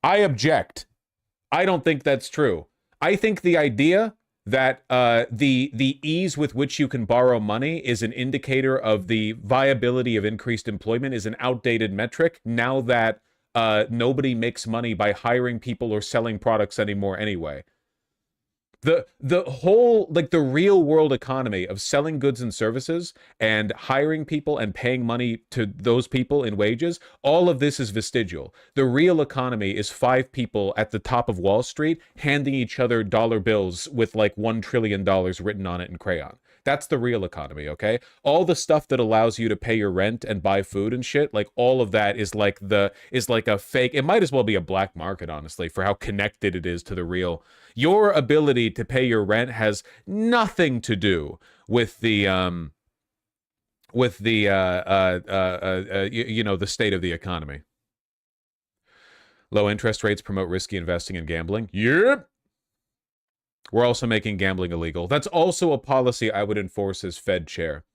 I object. I don't think that's true. I think the idea that the ease with which you can borrow money is an indicator of the viability of increased employment is an outdated metric now that nobody makes money by hiring people or selling products anymore anyway. The whole, like, the real world economy of selling goods and services and hiring people and paying money to those people in wages, all of this is vestigial. The real economy is 5 people at the top of Wall Street handing each other dollar bills with like $1 trillion written on it in crayon. That's the real economy, okay? All the stuff that allows you to pay your rent and buy food and shit, like, all of that is like a fake. It might as well be a black market, honestly, for how connected it is to the real. Your ability to pay your rent has nothing to do with the the state of the economy. Low interest rates promote risky investing and gambling. Yep. We're also making gambling illegal. That's also a policy I would enforce as Fed chair.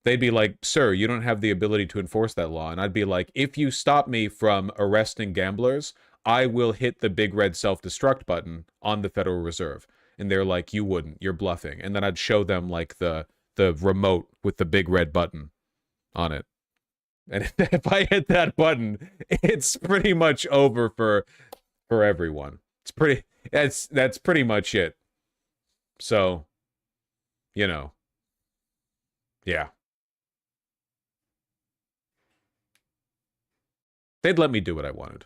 They'd be like, "Sir, you don't have the ability to enforce that law." And I'd be like, "If you stop me from arresting gamblers, I will hit the big red self-destruct button on the Federal Reserve." And they're like, "You wouldn't. You're bluffing." And then I'd show them like the remote with the big red button on it. And if I hit that button, it's pretty much over for everyone. That's pretty much it. So, yeah. They'd let me do what I wanted.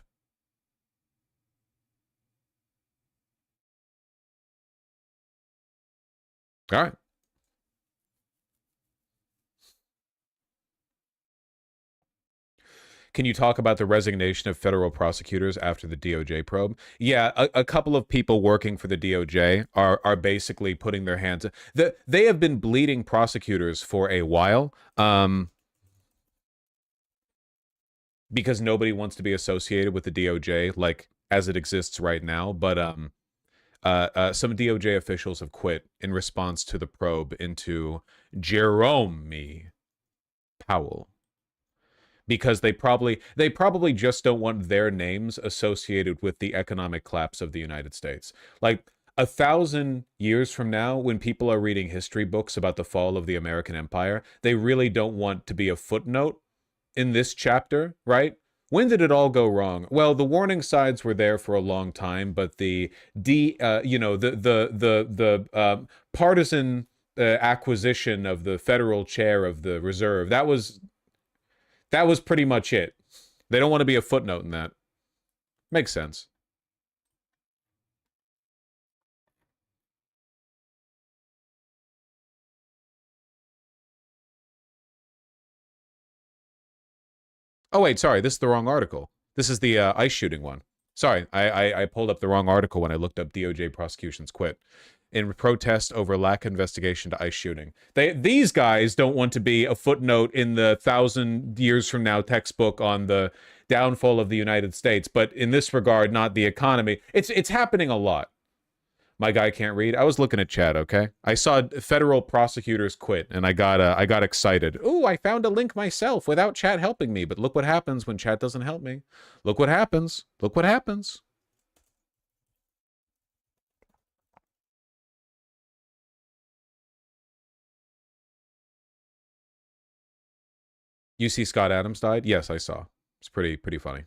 All right. Can you talk about the resignation of federal prosecutors after the DOJ probe? Yeah, a couple of people working for the DOJ are basically putting their hands. They have been bleeding prosecutors for a while, because nobody wants to be associated with the DOJ like as it exists right now. But some DOJ officials have quit in response to the probe into Jerome Powell, because they probably just don't want their names associated with the economic collapse of the United States. Like 1,000 years from now, when people are reading history books about the fall of the American empire, they really don't want to be a footnote in this chapter, right? When did it all go wrong? Well, the warning signs were there for a long time, but the partisan acquisition of the federal chair of the Reserve, that was pretty much it. They don't want to be a footnote in that. Makes sense. Oh, wait, sorry. This is the wrong article. This is the ICE shooting one. Sorry, I pulled up the wrong article when I looked up DOJ prosecutions quit in protest over lack of investigation to ICE shooting. These guys don't want to be a footnote in the 1,000 years from now textbook on the downfall of the United States, but in this regard, not the economy. It's happening a lot. My guy can't read. I was looking at chat, okay? I saw federal prosecutors quit, and I got excited. Ooh, I found a link myself without chat helping me, but look what happens when chat doesn't help me. Look what happens. Look what happens. You see Scott Adams died? Yes, I saw. It's pretty funny.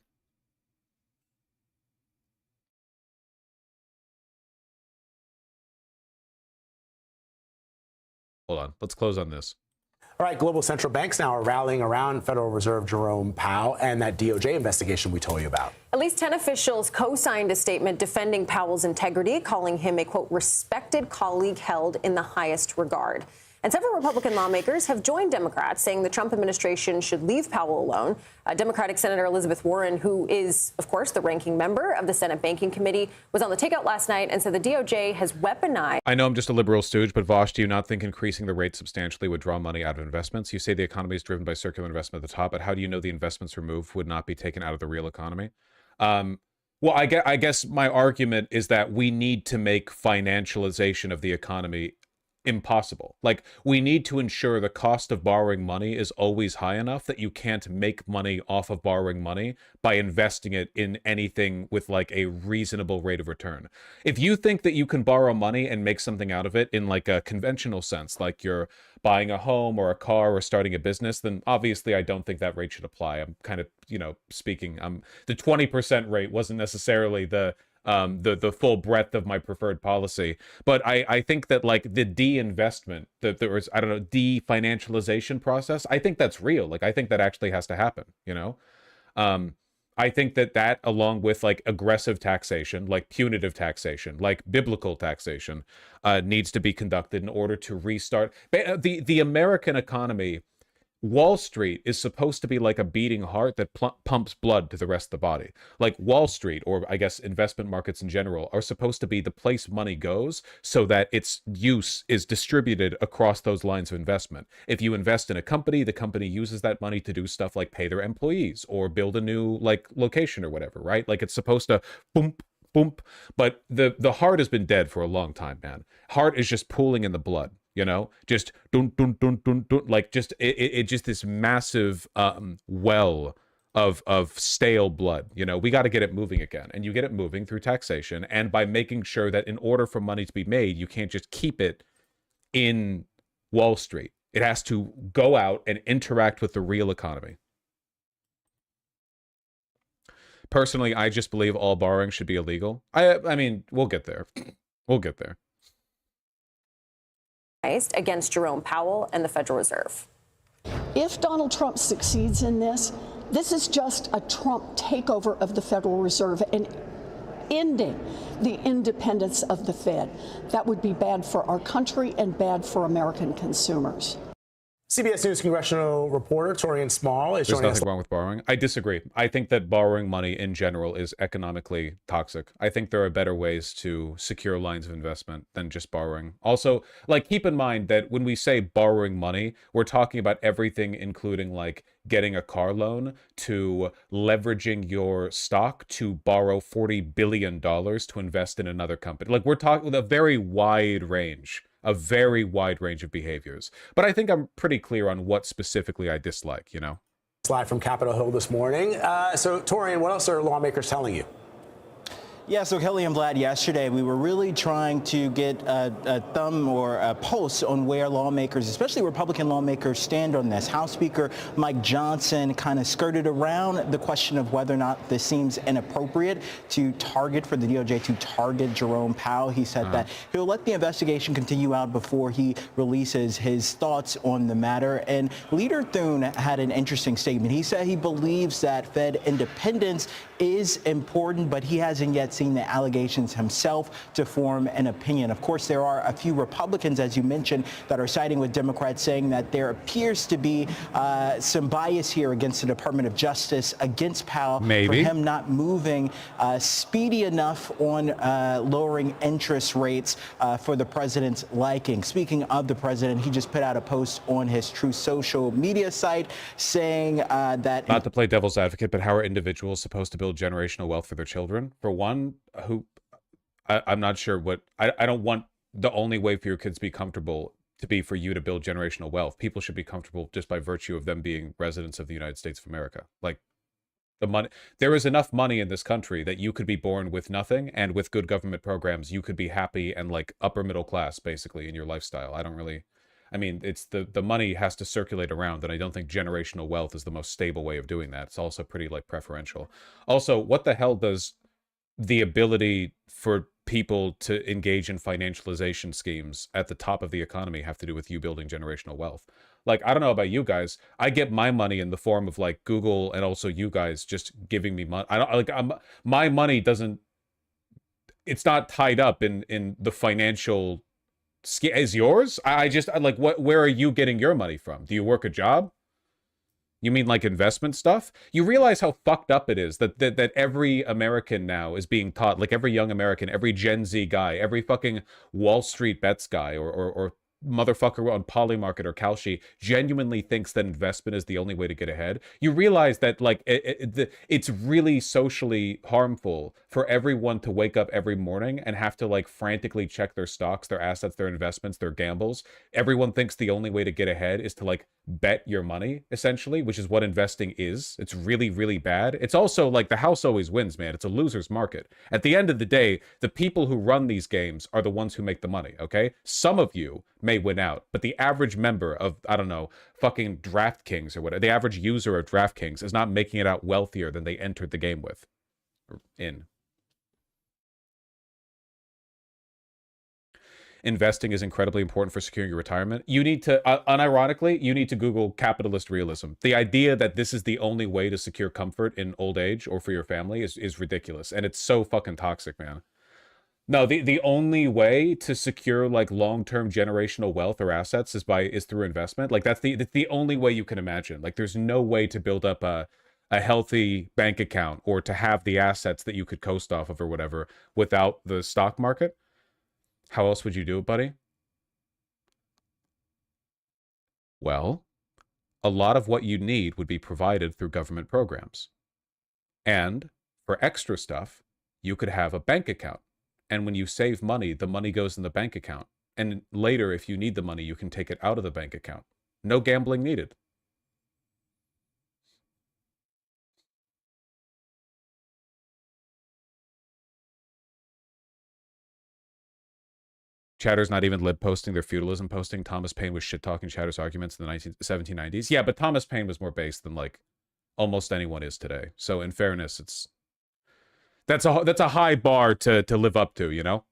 Hold on. Let's close on this. All right, global central banks now are rallying around Federal Reserve Jerome Powell and that DOJ investigation we told you about. At least 10 officials co-signed a statement defending Powell's integrity, calling him a, quote, respected colleague held in the highest regard. And several Republican lawmakers have joined Democrats, saying the Trump administration should leave Powell alone. Democratic Senator Elizabeth Warren, who is, of course, the ranking member of the Senate Banking Committee, was on the takeout last night and said the DOJ has weaponized. I know I'm just a liberal stooge, but Vosh, do you not think increasing the rate substantially would draw money out of investments? You say the economy is driven by circular investment at the top, but how do you know the investments removed would not be taken out of the real economy? Well, I guess my argument is that we need to make financialization of the economy impossible. Like, we need to ensure the cost of borrowing money is always high enough that you can't make money off of borrowing money by investing it in anything with like a reasonable rate of return. If you think that you can borrow money and make something out of it in like a conventional sense, like you're buying a home or a car or starting a business, then obviously I don't think that rate should apply. I'm kind of, speaking, the 20% rate wasn't necessarily the full breadth of my preferred policy, but I think that like the de-investment, that there was, I don't know, de-financialization process, I think that's real. Like, I think that actually has to happen, I think that along with like aggressive taxation, like punitive taxation, like biblical taxation, needs to be conducted in order to restart the American economy. Wall Street is supposed to be like a beating heart that pumps blood to the rest of the body. Like Wall Street, or I guess investment markets in general, are supposed to be the place money goes so that its use is distributed across those lines of investment. If you invest in a company, the company uses that money to do stuff like pay their employees or build a new like location or whatever, right? Like, it's supposed to boom, boom. But the heart has been dead for a long time, man. Heart is just pooling in the blood. Just dun dun dun dun dun, like just it just this massive well of stale blood. We got to get it moving again, and you get it moving through taxation and by making sure that in order for money to be made, you can't just keep it in Wall Street. It has to go out and interact with the real economy. Personally, I just believe all borrowing should be illegal. I mean, we'll get there. We'll get there. Against Jerome Powell and the Federal Reserve. If Donald Trump succeeds in this, this is just a Trump takeover of the Federal Reserve and ending the independence of the Fed. That would be bad for our country and bad for American consumers. CBS News congressional reporter Torian Small is There's joining us. nothing wrong with borrowing. I disagree. I think that borrowing money in general is economically toxic. I think there are better ways to secure lines of investment than just borrowing. Also, like, keep in mind that when we say borrowing money, we're talking about everything, including like getting a car loan to leveraging your stock to borrow $40 billion to invest in another company. Like, we're talking with a very wide range of behaviors. But I think I'm pretty clear on what specifically I dislike, you know? Live from Capitol Hill this morning. So, Torian, what else are lawmakers telling you? Yeah, so Kelly and Vlad, yesterday we were really trying to get a thumb or a pulse on where lawmakers, especially Republican lawmakers, stand on this. House Speaker Mike Johnson kind of skirted around the question of whether or not this seems inappropriate to target, for the DOJ to target Jerome Powell. He said that he'll let the investigation continue out before he releases his thoughts on the matter. And Leader Thune had an interesting statement. He said he believes that Fed independence is important, but he hasn't yet seen the allegations himself to form an opinion. Of course, there are a few Republicans, as you mentioned, that are siding with Democrats, saying that there appears to be some bias here against the Department of Justice, against Powell, for him not moving speedy enough on lowering interest rates for the president's liking. Speaking of the president, he just put out a post on his Truth social media site saying that... Not to play devil's advocate, but how are individuals supposed to build generational wealth for their children? For one, I'm not sure what... I don't want the only way for your kids to be comfortable to be for you to build generational wealth. People should be comfortable just by virtue of them being residents of the United States of America. Like, the money, there is enough money in this country that you could be born with nothing, and with good government programs, you could be happy and like upper middle class, basically, in your lifestyle. I don't really... I mean, it's the money has to circulate around, and I don't think generational wealth is the most stable way of doing that. It's also pretty, like, preferential. Also, what the hell does the ability for people to engage in financialization schemes at the top of the economy have to do with you building generational wealth? Like, I don't know about you guys. I get my money in the form of, like, Google and also you guys just giving me money. I don't, like, my money doesn't... It's not tied up in the financial... Is yours? I like, where are you getting your money from? Do you work a job? You mean like investment stuff? You realize how fucked up it is that every American now is being taught, like every young American, every Gen Z guy, every fucking Wall Street bets guy or motherfucker on Polymarket or Kalshi genuinely thinks that investment is the only way to get ahead. You realize that, like, it's really socially harmful for everyone to wake up every morning and have to, like, frantically check their stocks, their assets, their investments, their gambles. Everyone thinks the only way to get ahead is to, like, bet your money, essentially, which is what investing is. It's really, really bad. It's also, like, the house always wins, man. It's a loser's market. At the end of the day, the people who run these games are the ones who make the money, okay? Some of you may win out, but the average member of, I don't know, fucking DraftKings or whatever, the average user of DraftKings is not making it out wealthier than they entered the game with. Investing is incredibly important for securing your retirement. You need to, unironically, you need to Google capitalist realism. The idea that this is the only way to secure comfort in old age or for your family is ridiculous. And it's so fucking toxic, man. No, the only way to secure, like, long-term generational wealth or assets is through investment. Like, that's the only way you can imagine. Like, there's no way to build up a healthy bank account or to have the assets that you could coast off of or whatever without the stock market. How else would you do it, buddy? Well, a lot of what you need would be provided through government programs. And for extra stuff, you could have a bank account. And when you save money, the money goes in the bank account. And later, if you need the money, you can take it out of the bank account. No gambling needed. Chatter's not even lib posting, they're feudalism posting. Thomas Paine was shit-talking Chatter's arguments in the 1790s. Yeah, but Thomas Paine was more based than, like, almost anyone is today. So in fairness, it's... That's a high bar to live up to, you know?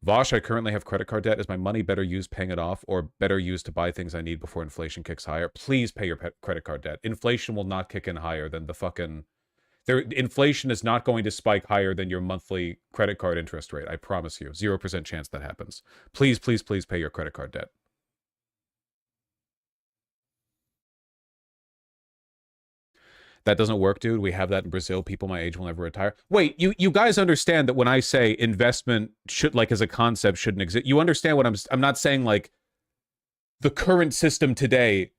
Vosh, I currently have credit card debt. Is my money better used paying it off or better used to buy things I need before inflation kicks higher? Please pay your credit card debt. Inflation will not kick in higher than the fucking... Inflation is not going to spike higher than your monthly credit card interest rate. I promise you. 0% chance that happens. Please, please, please pay your credit card debt. That doesn't work, dude. We have that in Brazil. People my age will never retire. Wait, you guys understand that when I say investment should, like, as a concept shouldn't exist, you understand what I'm not saying, like, the current system today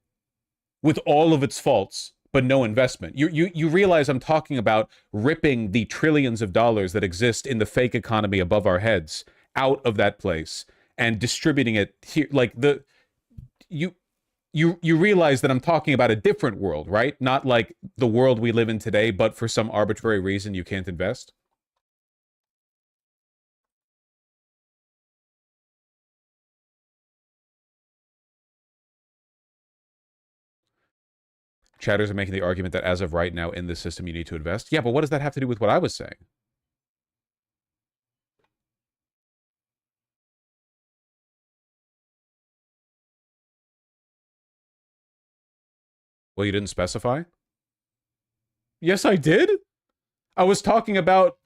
with all of its faults, but no investment. You realize I'm talking about ripping the trillions of dollars that exist in the fake economy above our heads out of that place and distributing it here. Like, you realize that I'm talking about a different world, right? Not like the world we live in today, but for some arbitrary reason you can't invest. Chatters are making the argument that as of right now in this system you need to invest. Yeah, but what does that have to do with what I was saying? Well, you didn't specify? Yes, I did. I was talking about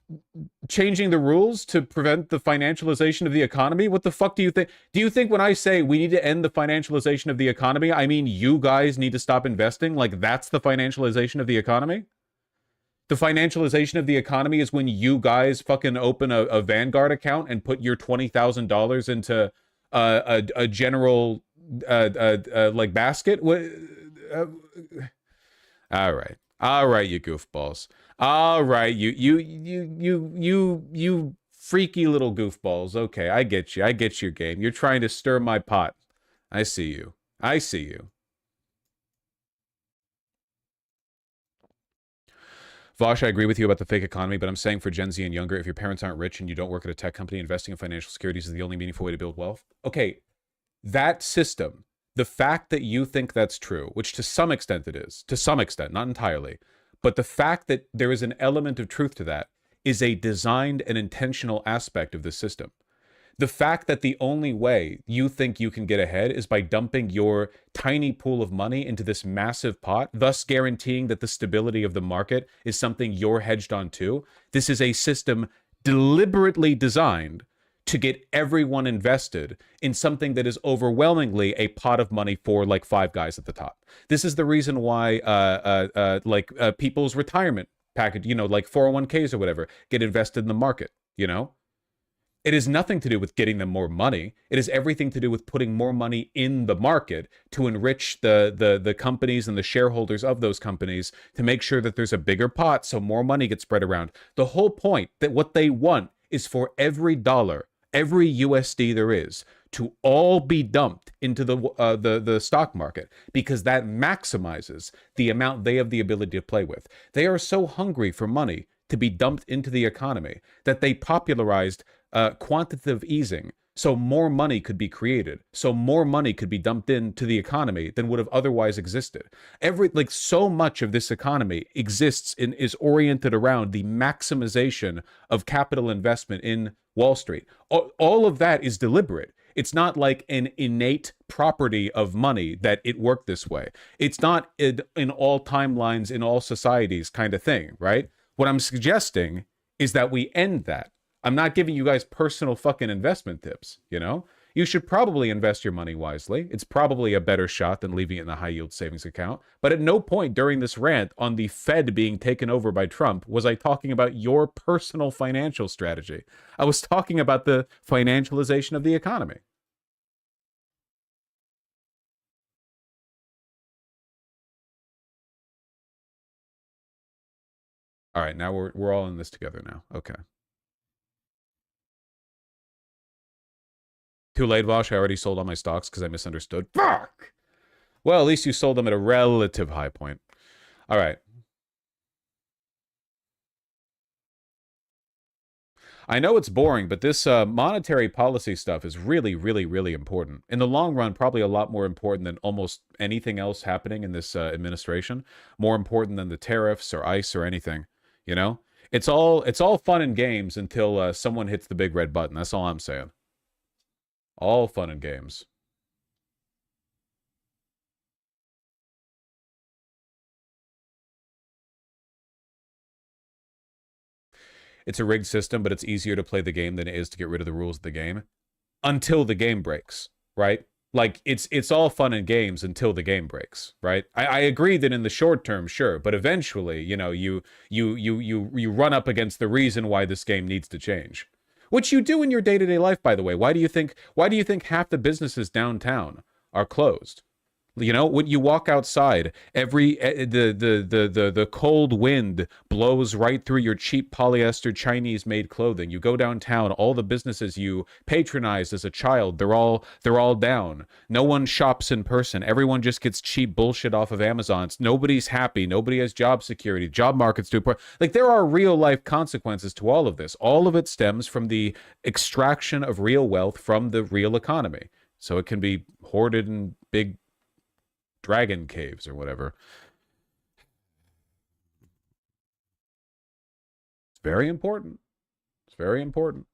changing the rules to prevent the financialization of the economy. What the fuck do you think? Do you think when I say we need to end the financialization of the economy, I mean you guys need to stop investing? Like, that's the financialization of the economy? The financialization of the economy is when you guys fucking open a Vanguard account and put your $20,000 into a general like basket. All right, you goofballs. All right, you freaky little goofballs. Okay, I get you. I get your game. You're trying to stir my pot. I see you. I see you. Vosh, I agree with you about the fake economy, but I'm saying for Gen Z and younger, if your parents aren't rich and you don't work at a tech company, investing in financial securities is the only meaningful way to build wealth. Okay, that system, the fact that you think that's true, which to some extent it is, to some extent, not entirely, but the fact that there is an element of truth to that is a designed and intentional aspect of the system. The fact that the only way you think you can get ahead is by dumping your tiny pool of money into this massive pot, thus guaranteeing that the stability of the market is something you're hedged on too. This is a system deliberately designed to get everyone invested in something that is overwhelmingly a pot of money for like five guys at the top. This is the reason why people's retirement package, like 401ks or whatever, get invested in the market, It has nothing to do with getting them more money. It has everything to do with putting more money in the market to enrich the companies and the shareholders of those companies to make sure that there's a bigger pot so more money gets spread around. The whole point that what they want is for every dollar, every USD there is, to all be dumped into the stock market, because that maximizes the amount they have the ability to play with. They are so hungry for money to be dumped into the economy that they popularized quantitative easing, so more money could be created, so more money could be dumped into the economy than would have otherwise existed. So much of this economy is oriented around the maximization of capital investment in Wall Street. All of that is deliberate. It's not like an innate property of money that it worked this way. It's not in all timelines, in all societies kind of thing, right? What I'm suggesting is that we end that. I'm not giving you guys personal fucking investment tips, You should probably invest your money wisely. It's probably a better shot than leaving it in a high-yield savings account. But at no point during this rant on the Fed being taken over by Trump was I talking about your personal financial strategy. I was talking about the financialization of the economy. All right, now we're all in this together now. Okay. Too late, Vosh. I already sold all my stocks because I misunderstood. Fuck! Well, at least you sold them at a relative high point. All right. I know it's boring, but this monetary policy stuff is really, really, really important. In the long run, probably a lot more important than almost anything else happening in this administration. More important than the tariffs or ICE or anything, It's all fun and games until someone hits the big red button. That's all I'm saying. All fun and games. it's a rigged system, but it's easier to play the game than it is to get rid of the rules of the game until the game breaks, right? Like it's all fun and games until the game breaks, right? I agree that in the short term, sure, but eventually, you know, you run up against the reason why this game needs to change, which you do in your day-to-day life, by the way. Why do you think half the businesses downtown are closed? You know, when you walk outside, the cold wind blows right through your cheap polyester Chinese-made clothing. You go downtown, all the businesses you patronized as a child, they're all down. No one shops in person. Everyone just gets cheap bullshit off of Amazon. Nobody's happy. Nobody has job security. Job market's too poor. Like, there are real-life consequences to all of this. All of it stems from the extraction of real wealth from the real economy. So it can be hoarded in big dragon caves or whatever. It's very important. It's very important.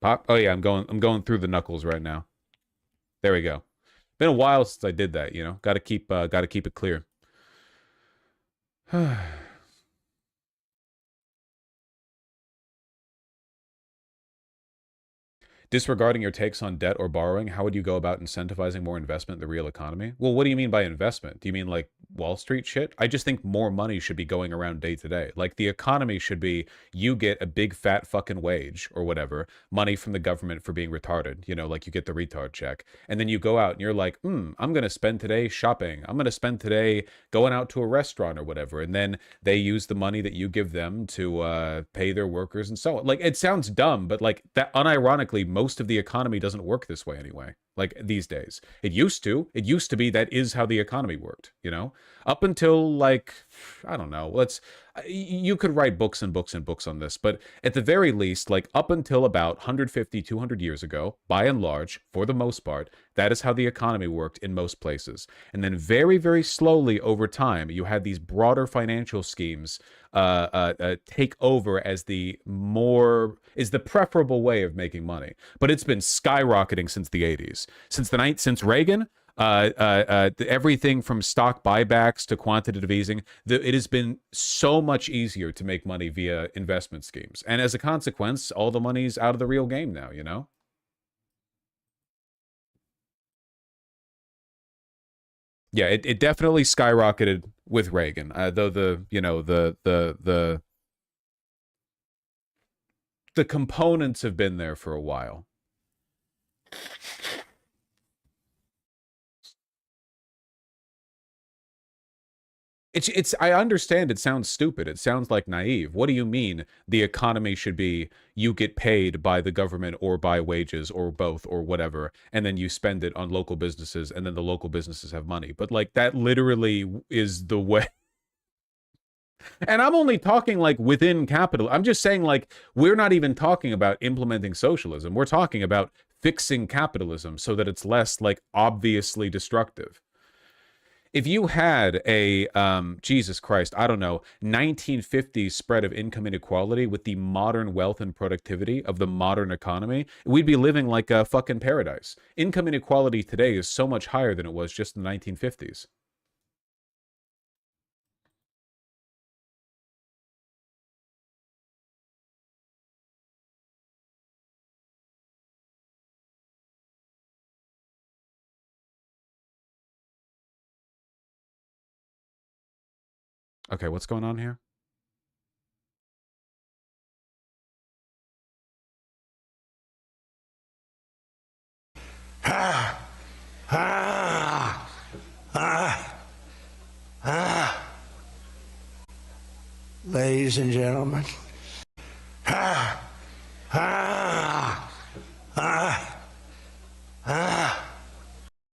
Pop. Oh yeah, I'm going through the knuckles right now. There we go. Been a while since I did that, you know. Got to keep it clear. Disregarding your takes on debt or borrowing, how would you go about incentivizing more investment in the real economy? Well, what do you mean by investment? Do you mean like Wall Street shit? I just think more money should be going around day to day. Like, the economy should be, you get a big fat fucking wage or whatever, money from the government for being retarded, you know, like you get the retard check. And then you go out and you're like, I'm going to spend today shopping. I'm going to spend today going out to a restaurant or whatever. And then they use the money that you give them to pay their workers and so on. Like, it sounds dumb, but like that, unironically, most of the economy doesn't work this way anyway. Like, these days. It used to be that is how the economy worked, you know? Up until, like, I don't know, you could write books and books and books on this, but at the very least, like, up until about 150, 200 years ago, by and large, for the most part, that is how the economy worked in most places. And then very, very slowly over time, you had these broader financial schemes take over as the preferable way of making money. But it's been skyrocketing since the 80s. Since Reagan, everything from stock buybacks to quantitative easing, it has been so much easier to make money via investment schemes. And as a consequence, all the money's out of the real game now, you know? Yeah, it definitely skyrocketed with Reagan, though the components have been there for a while. I understand it sounds stupid. It sounds like naive. What do you mean the economy should be you get paid by the government or by wages or both or whatever, and then you spend it on local businesses, and then the local businesses have money? But like, that literally is the way. And I'm only talking like within capital. I'm just saying, like, we're not even talking about implementing socialism. We're talking about fixing capitalism so that it's less like obviously destructive. If you had a, Jesus Christ, I don't know, 1950s spread of income inequality with the modern wealth and productivity of the modern economy, we'd be living like a fucking paradise. Income inequality today is so much higher than it was just in the 1950s. Okay, what's going on here? Ladies and gentlemen.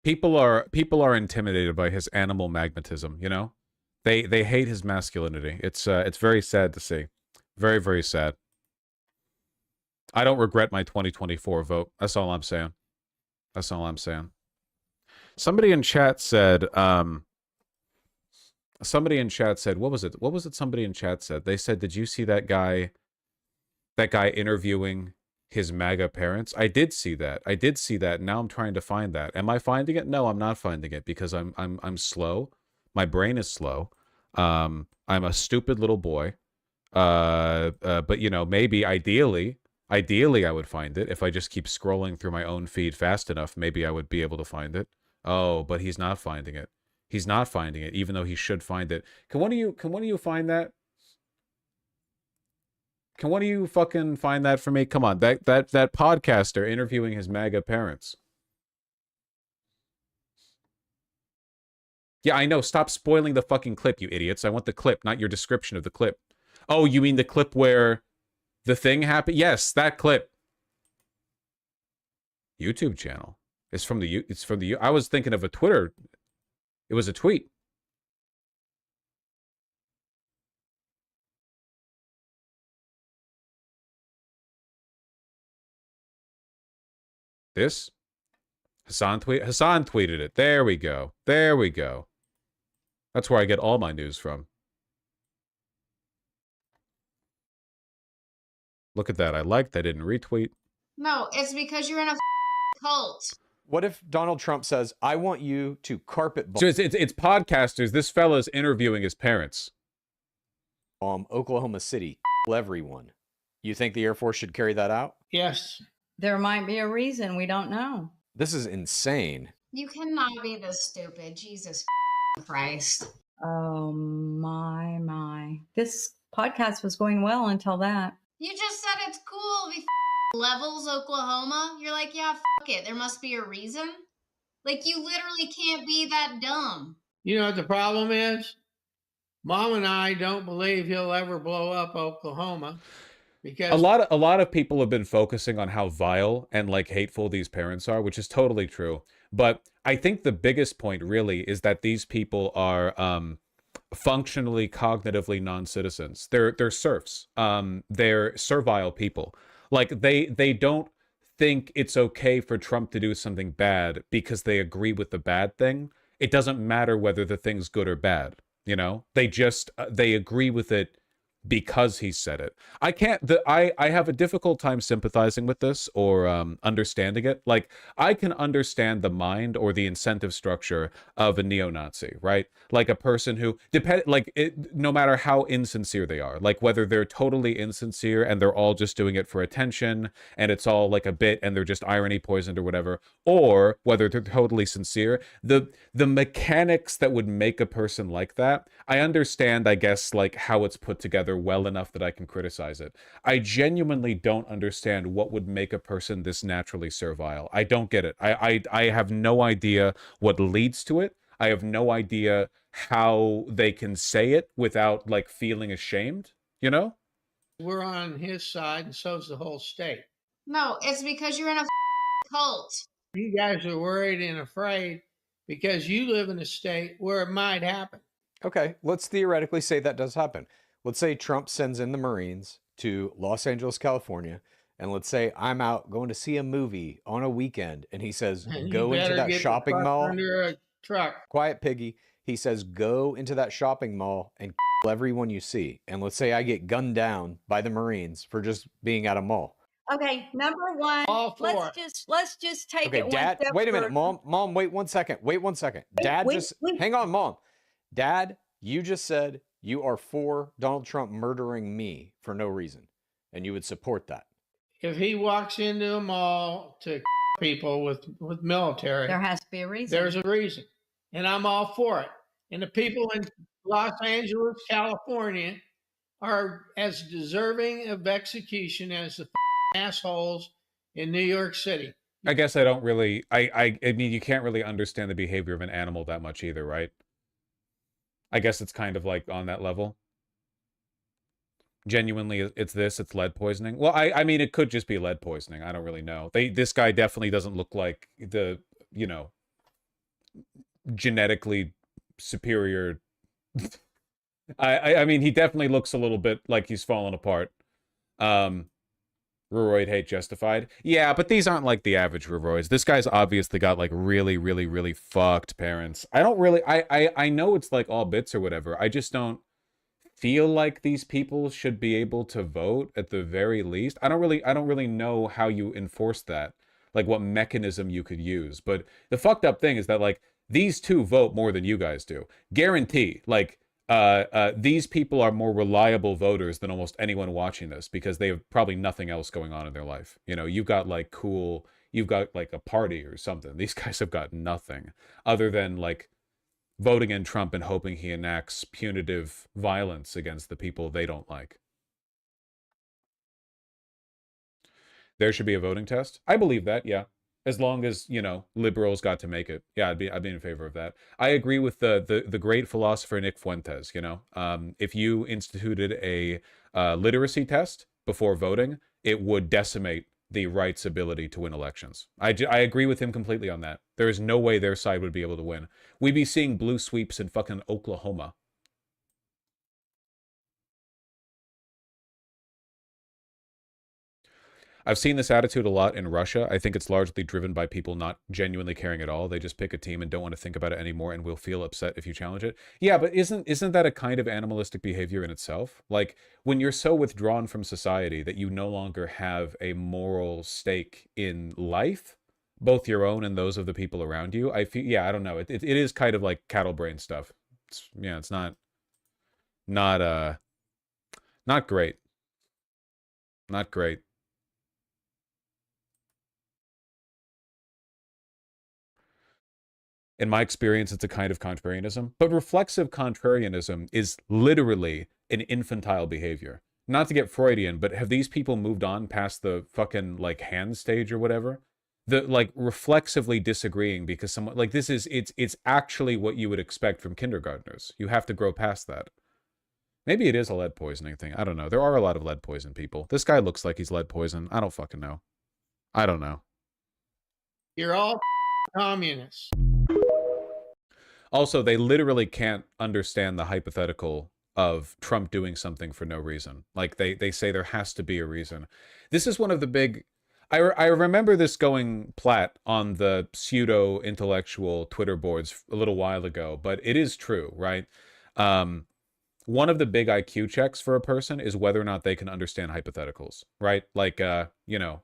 People are intimidated by his animal magnetism, you know? They hate his masculinity. It's very sad to see. Very, very sad. I don't regret my 2024 vote. That's all I'm saying. That's all I'm saying. Somebody in chat said, Somebody in chat said, what was it? What was it somebody in chat said? They said, did you see that guy interviewing his MAGA parents? I did see that. I did see that. Now I'm trying to find that. Am I finding it? No, I'm not finding it because I'm slow. My brain is slow. I'm a stupid little boy. But you know, maybe ideally I would find it if I just keep scrolling through my own feed fast enough. Maybe I would be able to find it. Oh, but he's not finding it. He's not finding it, even though he should find it. Can one of you find that? Can one of you fucking find that for me? Come on, that podcaster interviewing his MAGA parents. Yeah, I know. Stop spoiling the fucking clip, you idiots. I want the clip, not your description of the clip. Oh, you mean the clip where the thing happened? Yes, that clip. YouTube channel. It's from the I was thinking of a Twitter. It was a tweet. This? Hassan tweeted it. There we go. There we go. That's where I get all my news from. Look at that. I liked. I didn't retweet. No, it's because you're in a cult. What if Donald Trump says, I want you to carpet bomb? So it's podcasters. This fella's interviewing his parents. Oklahoma City, everyone. You think the Air Force should carry that out? Yes. There might be a reason. We don't know. This is insane. You cannot be this stupid. Jesus Christ. Oh, my. This podcast was going well until that. You just said it's cool. We levels Oklahoma. You're like, yeah, it. There must be a reason. Like, you literally can't be that dumb. You know what the problem is? Mom and I don't believe he'll ever blow up Oklahoma. Because a lot of people have been focusing on how vile and like hateful these parents are, which is totally true. But I think the biggest point really is that these people are functionally, cognitively non-citizens. They're serfs. They're servile people. Like they don't think it's okay for Trump to do something bad because they agree with the bad thing. It doesn't matter whether the thing's good or bad. You know, they just they agree with it because he said it. I have a difficult time sympathizing with this or understanding it. Like, I can understand the mind or the incentive structure of a neo-Nazi, right? Like a person who no matter how insincere they are, like whether they're totally insincere and they're all just doing it for attention and it's all like a bit and they're just irony poisoned or whatever, or whether they're totally sincere, the mechanics that would make a person like that, I understand, I guess, like how it's put together well enough that I can criticize it. I genuinely don't understand what would make a person this naturally servile. I don't get it. I have no idea what leads to it. I have no idea how they can say it without like feeling ashamed, you know? we're on his side and so's the whole state. No, it's because you're in a cult. You guys are worried and afraid because you live in a state where it might happen. Okay, let's theoretically say that does happen. Let's say Trump sends in the Marines to Los Angeles, California, and let's say I'm out going to see a movie on a weekend, and he says, go into that shopping mall. Under a truck. Quiet piggy. He says, go into that shopping mall and kill everyone you see. And let's say I get gunned down by the Marines for just being at a mall. Okay, number one, let's just take it one Dad, step wait a minute, further. Mom, wait 1 second. Wait 1 second. Dad, hang on, Mom. Dad, you just said you are for Donald Trump murdering me for no reason, and you would support that. If he walks into a mall to people with military, There has to be a reason. there's a reason, and I'm all for it. And the people in Los Angeles, California, are as deserving of execution as the assholes in New York City. I guess I don't really, I mean, you can't really understand the behavior of an animal that much either, right? I guess it's kind of like on that level. Genuinely, it's lead poisoning. Well, I mean, it could just be lead poisoning. I don't really know. This guy definitely doesn't look like the, you know, genetically superior. I mean, he definitely looks a little bit like he's fallen apart. Ruroid hate justified. Yeah, but these aren't like the average Ruroids. This guy's obviously got like really, really, really fucked parents. I don't really, I know it's like all bits or whatever. I just don't feel like these people should be able to vote at the very least. I don't really know how you enforce that. Like what mechanism you could use. But the fucked up thing is that like these two vote more than you guys do. Guarantee. Like these people are more reliable voters than almost anyone watching this because they have probably nothing else going on in their life. You know, you've got like you've got like a party or something. These guys have got nothing other than like voting in Trump and hoping he enacts punitive violence against the people they don't like. There should be a voting test. I believe that, yeah. As long as, you know, liberals got to make it. Yeah, I'd be in favor of that. I agree with the great philosopher Nick Fuentes, you know. If you instituted a literacy test before voting, it would decimate the right's ability to win elections. I agree with him completely on that. There is no way their side would be able to win. We'd be seeing blue sweeps in fucking Oklahoma. I've seen this attitude a lot in Russia. I think it's largely driven by people not genuinely caring at all. They just pick a team and don't want to think about it anymore and will feel upset if you challenge it. Yeah, but isn't that a kind of animalistic behavior in itself? Like, when you're so withdrawn from society that you no longer have a moral stake in life, both your own and those of the people around you, I feel, yeah, I don't know. It is kind of like cattle brain stuff. It's not great. Not great. In my experience, it's a kind of contrarianism. But reflexive contrarianism is literally an infantile behavior. Not to get Freudian, but have these people moved on past the fucking, like, hand stage or whatever? The, like, reflexively disagreeing because someone, like, it's actually what you would expect from kindergartners. You have to grow past that. Maybe it is a lead poisoning thing. I don't know. There are a lot of lead poison people. This guy looks like he's lead poison. I don't fucking know. I don't know. You're all communists. Also, they literally can't understand the hypothetical of Trump doing something for no reason. Like, they say there has to be a reason. This is one of the big... I remember this going plat on the pseudo-intellectual Twitter boards a little while ago, but it is true, right? One of the big IQ checks for a person is whether or not they can understand hypotheticals, right? Like, you know,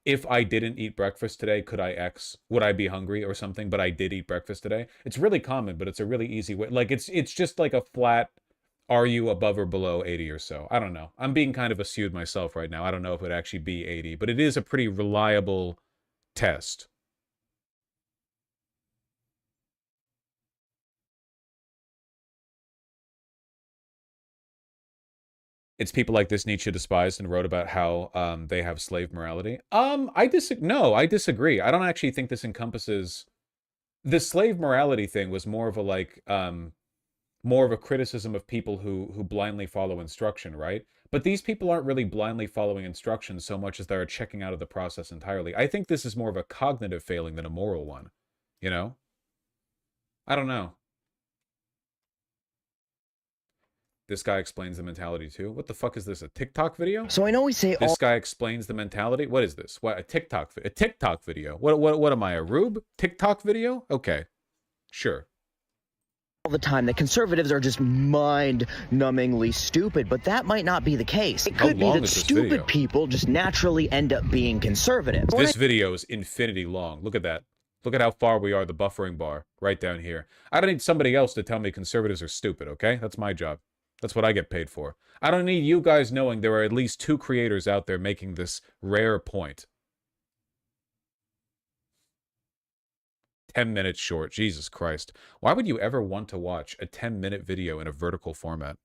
if I didn't eat breakfast today, could I X? Would I be hungry or something? But I did eat breakfast today. It's really common, but it's a really easy way. Like, it's just like a flat, are you above or below 80 or so? I don't know. I'm being kind of assued myself right now. I don't know if it would actually be 80, but it is a pretty reliable test. It's people like this Nietzsche despised and wrote about how they have slave morality. I disagree. I don't actually think this encompasses... The slave morality thing was more of a like more of a criticism of people who blindly follow instruction, right? But these people aren't really blindly following instruction so much as they're checking out of the process entirely. I think this is more of a cognitive failing than a moral one, you know? I don't know. This guy explains the mentality too. What the fuck is this? A TikTok video? So I know we say this guy explains the mentality. What is this? What, a TikTok video? What am I, a rube? TikTok video? Okay, sure. All the time that conservatives are just mind-numbingly stupid, but that might not be the case. It could be that stupid people just naturally end up being conservative. This video is infinity long. Look at that. Look at how far we are, the buffering bar, right down here. I don't need somebody else to tell me conservatives are stupid, okay? That's my job. That's what I get paid for. I don't need you guys knowing there are at least 2 creators out there making this rare point. 10 minutes short. Jesus Christ. Why would you ever want to watch a 10-minute video in a vertical format?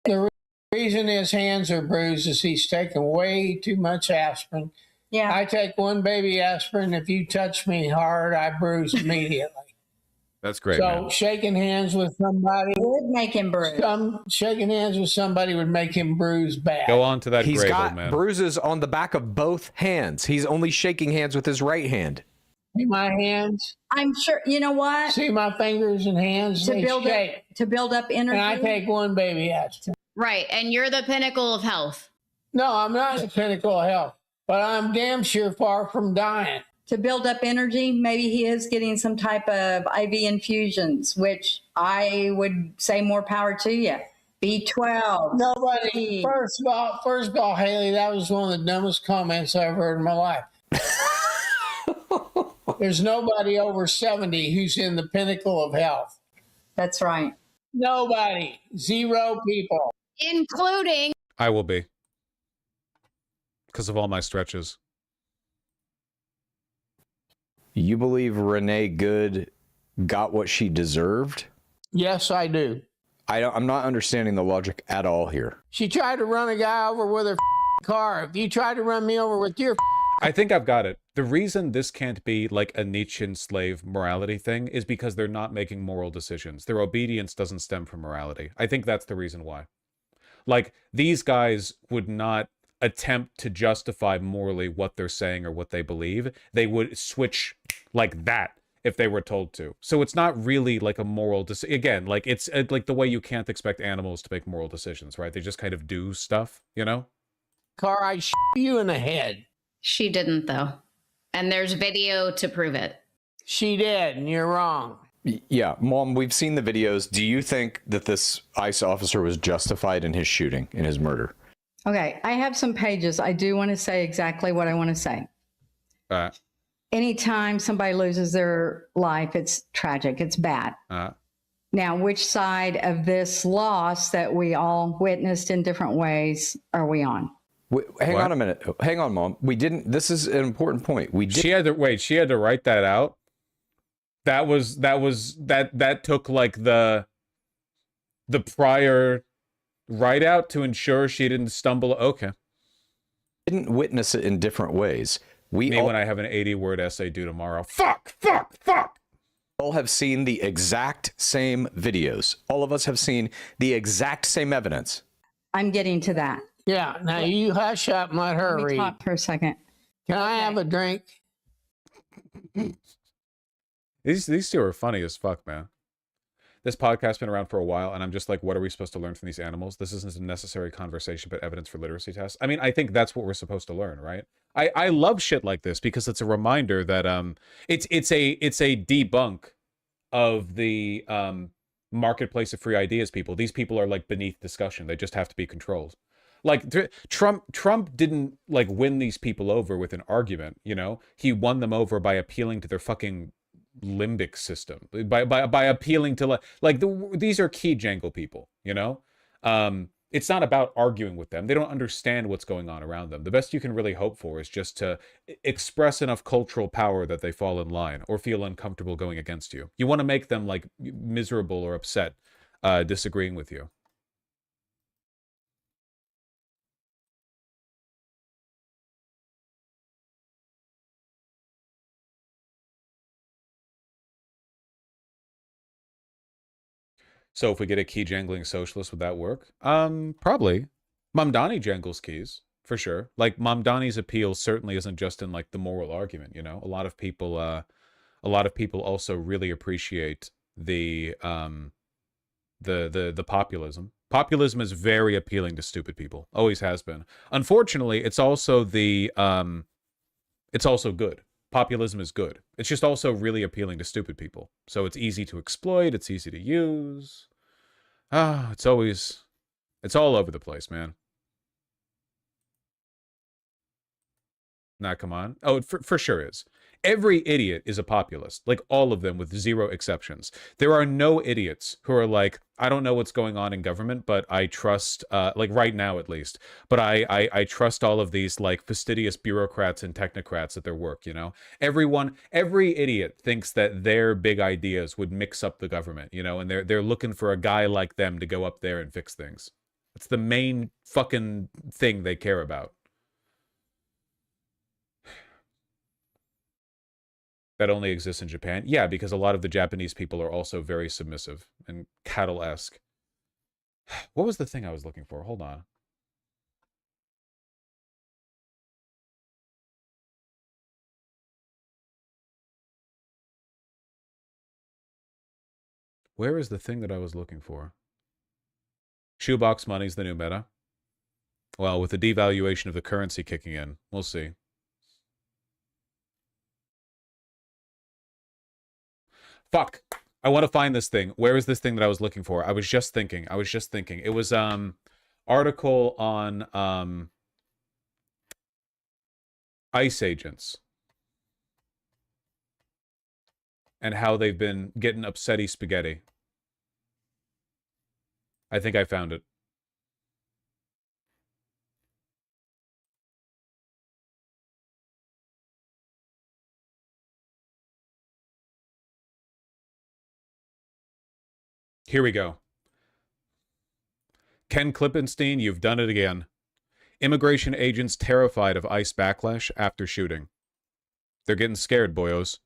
The reason his hands are bruised is he's taken way too much aspirin. Yeah. I take one baby aspirin. If you touch me hard, I bruise immediately. That's great, so man. shaking hands with somebody would make him bruise. Shaking hands with somebody would make him bruise bad. Go on to that He's grave, got old man. bruises on the back of both hands. He's only shaking hands with his right hand. See my hands? I'm sure, you know what? See my fingers and hands? To they build shake. up energy. And I take one baby aspirin. Right, and you're the pinnacle of health. No, I'm not in the pinnacle of health, but I'm damn sure far from dying. To build up energy, maybe he is getting some type of IV infusions, which I would say more power to you. B12. Nobody. First of all, Haley, that was one of the dumbest comments I ever heard in my life. There's nobody over 70 who's in the pinnacle of health. That's right. Nobody. 0 people. Including. I will be. Because of all my stretches. You believe Renee Good got what she deserved? Yes, I do. I'm not understanding the logic at all here. She tried to run a guy over with her car. If you tried to run me over with your I think I've got it. The reason this can't be like a Nietzschean slave morality thing is because they're not making moral decisions. Their obedience doesn't stem from morality. I think that's the reason why. Like, these guys would not attempt to justify morally what they're saying or what they believe. They would switch like that if they were told to. So it's not really like a moral decision. Again, like, it's like the way you can't expect animals to make moral decisions, right? They just kind of do stuff, you know? car, I'd you in the head. She didn't, though. And there's video to prove it. She did, and you're wrong. Yeah, Mom, we've seen the videos. Do you think that this ICE officer was justified in his shooting, in his murder? Okay, I have some pages. I do want to say exactly what I want to say. Anytime somebody loses their life, it's tragic. It's bad. Now, which side of this loss that we all witnessed in different ways are we on? Hang on a minute. Hang on, Mom. We didn't. This is an important point. We did. She had to wait. She had to write that out. That took like the prior write out to ensure she didn't stumble. Okay. Didn't witness it in different ways. Me when I have an 80-word essay due tomorrow. Fuck. All have seen the exact same videos. All of us have seen the exact same evidence. I'm getting to that. Yeah. Now you hush up and let her Let me read. talk for a second. Can I have a drink? These two are funny as fuck, man. This podcast's been around for a while, and I'm just like, what are we supposed to learn from these animals? This isn't a necessary conversation, but evidence for literacy tests. I mean, I think that's what we're supposed to learn, right? I love shit like this because it's a reminder that it's a debunk of the marketplace of free ideas people. These people are like beneath discussion. They just have to be controlled. Like Trump didn't like win these people over with an argument, you know? He won them over by appealing to their fucking limbic system, by appealing to these are key jangle people, you know? It's not about arguing with them. They don't understand what's going on around them. The best you can really hope for is just to express enough cultural power that they fall in line or feel uncomfortable going against you. You want to make them like miserable or upset disagreeing with you. So if we get a key jangling socialist, would that work? Probably. Mamdani jangles keys, for sure. Like, Mamdani's appeal certainly isn't just in like the moral argument, you know? A lot of people also really appreciate the populism. Populism is very appealing to stupid people. Always has been. Unfortunately, it's also it's also good. Populism is good. It's just also really appealing to stupid people. So it's easy to exploit. It's easy to use. It's all over the place, man. Nah, come on. Oh, it for sure is. Every idiot is a populist, like all of them with zero exceptions. There are no idiots who are like, I don't know what's going on in government, but I trust, like right now at least, but I trust all of these like fastidious bureaucrats and technocrats at their work, you know? Every idiot thinks that their big ideas would mix up the government, you know, and they're looking for a guy like them to go up there and fix things. It's the main fucking thing they care about. That only exists in Japan? Yeah, because a lot of the Japanese people are also very submissive and cattle-esque. What was the thing I was looking for? Hold on. Where is the thing that I was looking for? Shoebox money's the new meta. Well, with the devaluation of the currency kicking in, we'll see. Fuck. I want to find this thing. Where is this thing that I was looking for? I was just thinking. It was article on ICE agents and how they've been getting upsetty spaghetti. I think I found it. Here we go. Ken Klippenstein, you've done it again. Immigration agents terrified of ICE backlash after shooting. They're getting scared, boyos.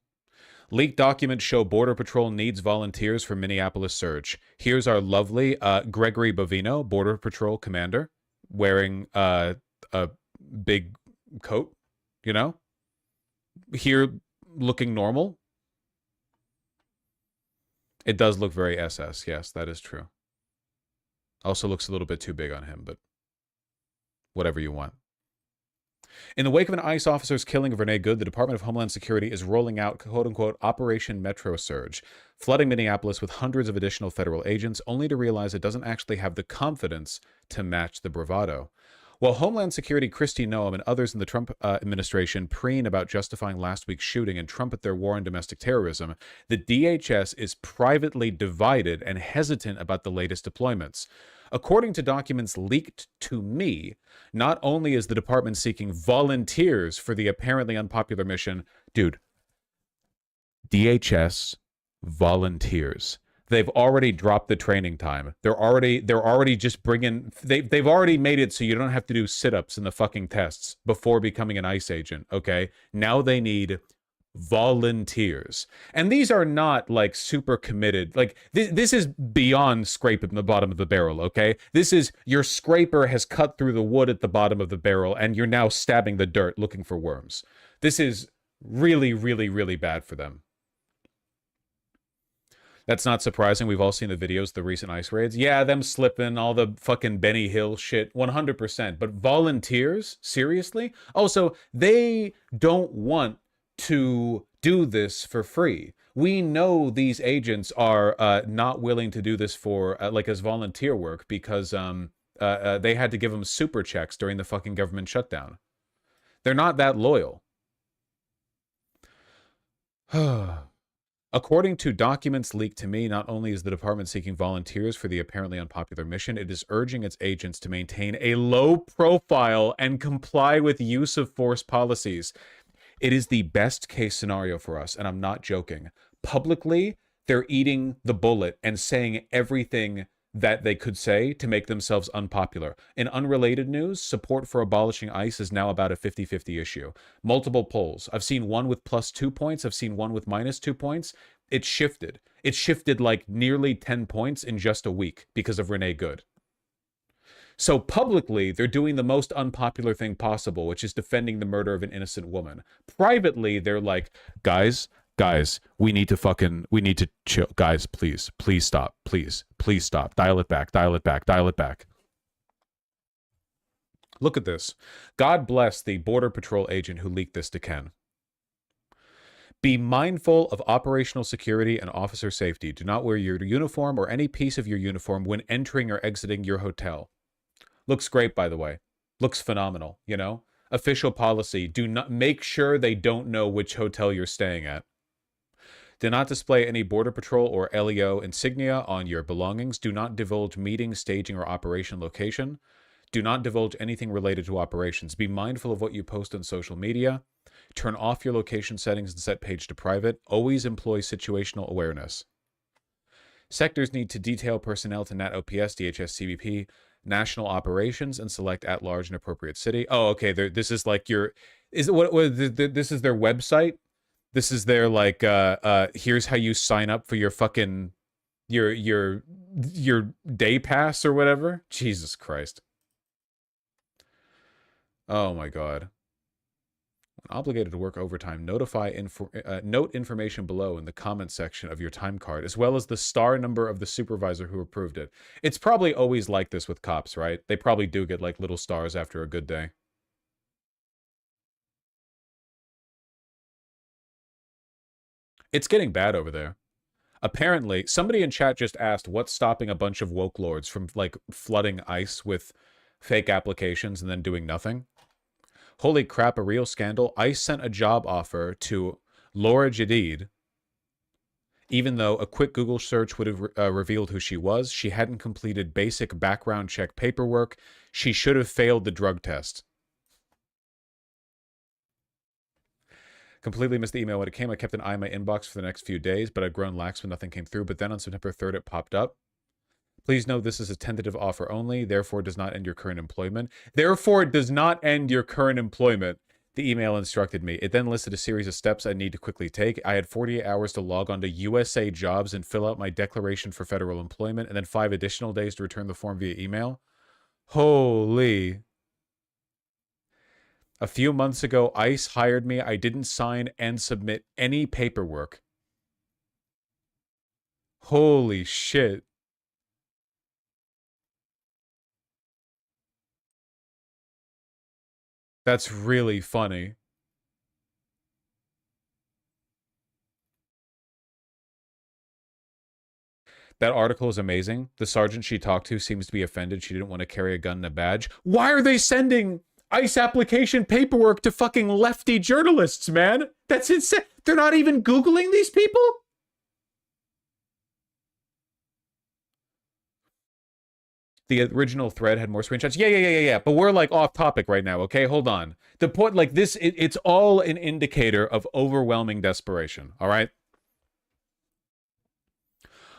Leaked documents show Border Patrol needs volunteers for Minneapolis surge. Here's our lovely Gregory Bovino, Border Patrol commander, wearing a big coat, you know? Here, looking normal. It does look very SS, yes, that is true. Also looks a little bit too big on him, but whatever you want. In the wake of an ICE officer's killing of Renee Good, the Department of Homeland Security is rolling out, quote-unquote, Operation Metro Surge, flooding Minneapolis with hundreds of additional federal agents, only to realize it doesn't actually have the confidence to match the bravado. While Homeland Security Kristi Noem and others in the Trump administration preen about justifying last week's shooting and trumpet their war on domestic terrorism, the DHS is privately divided and hesitant about the latest deployments. According to documents leaked to me, not only is the department seeking volunteers for the apparently unpopular mission, dude, DHS volunteers. They've already dropped the training time. They're already just bringing, they've already made it so you don't have to do sit-ups in the fucking tests before becoming an ICE agent, okay? Now they need volunteers. And these are not like super committed. Like this is beyond scraping the bottom of the barrel, okay? This is your scraper has cut through the wood at the bottom of the barrel and you're now stabbing the dirt looking for worms. This is really, really, really bad for them. That's not surprising. We've all seen the videos, the recent ICE raids. Yeah, them slipping, all the fucking Benny Hill shit, 100%. But volunteers? Seriously? Also, they don't want to do this for free. We know these agents are not willing to do this for, like, as volunteer work because they had to give them super checks during the fucking government shutdown. They're not that loyal. According to documents leaked to me, not only is the department seeking volunteers for the apparently unpopular mission, it is urging its agents to maintain a low profile and comply with use of force policies. It is the best case scenario for us, and I'm not joking. Publicly, they're eating the bullet and saying everything that they could say to make themselves unpopular. In unrelated news, support for abolishing ICE is now about a 50-50 issue. Multiple polls. I've seen one with +2 points. I've seen one with -2 points. It shifted. It shifted like nearly 10 points in just a week because of Renee Good. So publicly, they're doing the most unpopular thing possible, which is defending the murder of an innocent woman. Privately, they're like, guys, we need to chill. Guys, please stop. Please stop. Dial it back. Look at this. God bless the Border Patrol agent who leaked this to Ken. Be mindful of operational security and officer safety. Do not wear your uniform or any piece of your uniform when entering or exiting your hotel. Looks great, by the way. Looks phenomenal, you know? Official policy. Do not make sure they don't know which hotel you're staying at. Do not display any Border Patrol or LEO insignia on your belongings. Do not divulge meeting, staging, or operation location. Do not divulge anything related to operations. Be mindful of what you post on social media. Turn off your location settings and set page to private. Always employ situational awareness. Sectors need to detail personnel to NAT OPS, DHS, CBP, national operations, and select at-large and appropriate city. Oh, okay. This is like your... Is it what this is their website? This is their like here's how you sign up for your fucking your day pass or whatever. Jesus Christ. Oh my God. obligated to work overtime, note information below in the comment section of your time card, as well as the star number of the supervisor who approved it. It's probably always like this with cops, right? They probably do get like little stars after a good day. It's getting bad over there. Apparently, somebody in chat just asked what's stopping a bunch of woke lords from like flooding ICE with fake applications and then doing nothing. Holy crap, a real scandal. ICE sent a job offer to Laura Jadid. Even though a quick Google search would have revealed who she was, she hadn't completed basic background check paperwork. She should have failed the drug test. Completely missed the email when it came. I kept an eye on my inbox for the next few days, but I'd grown lax when nothing came through. But then on September 3rd, it popped up. Please know this is a tentative offer only, therefore does not end your current employment. Therefore it does not end your current employment, the email instructed me. It then listed a series of steps I need to quickly take. I had 48 hours to log on to USA Jobs and fill out my declaration for federal employment, and then 5 additional days to return the form via email. Holy. A few months ago, ICE hired me. I didn't sign and submit any paperwork. Holy shit. That's really funny. That article is amazing. The sergeant she talked to seems to be offended she didn't want to carry a gun and a badge. Why are they sending ICE application paperwork to fucking lefty journalists, man? That's insane. They're not even Googling these people? The original thread had more screenshots. Yeah. But we're like off topic right now, okay? Hold on. The point, like this, it's all an indicator of overwhelming desperation, all right?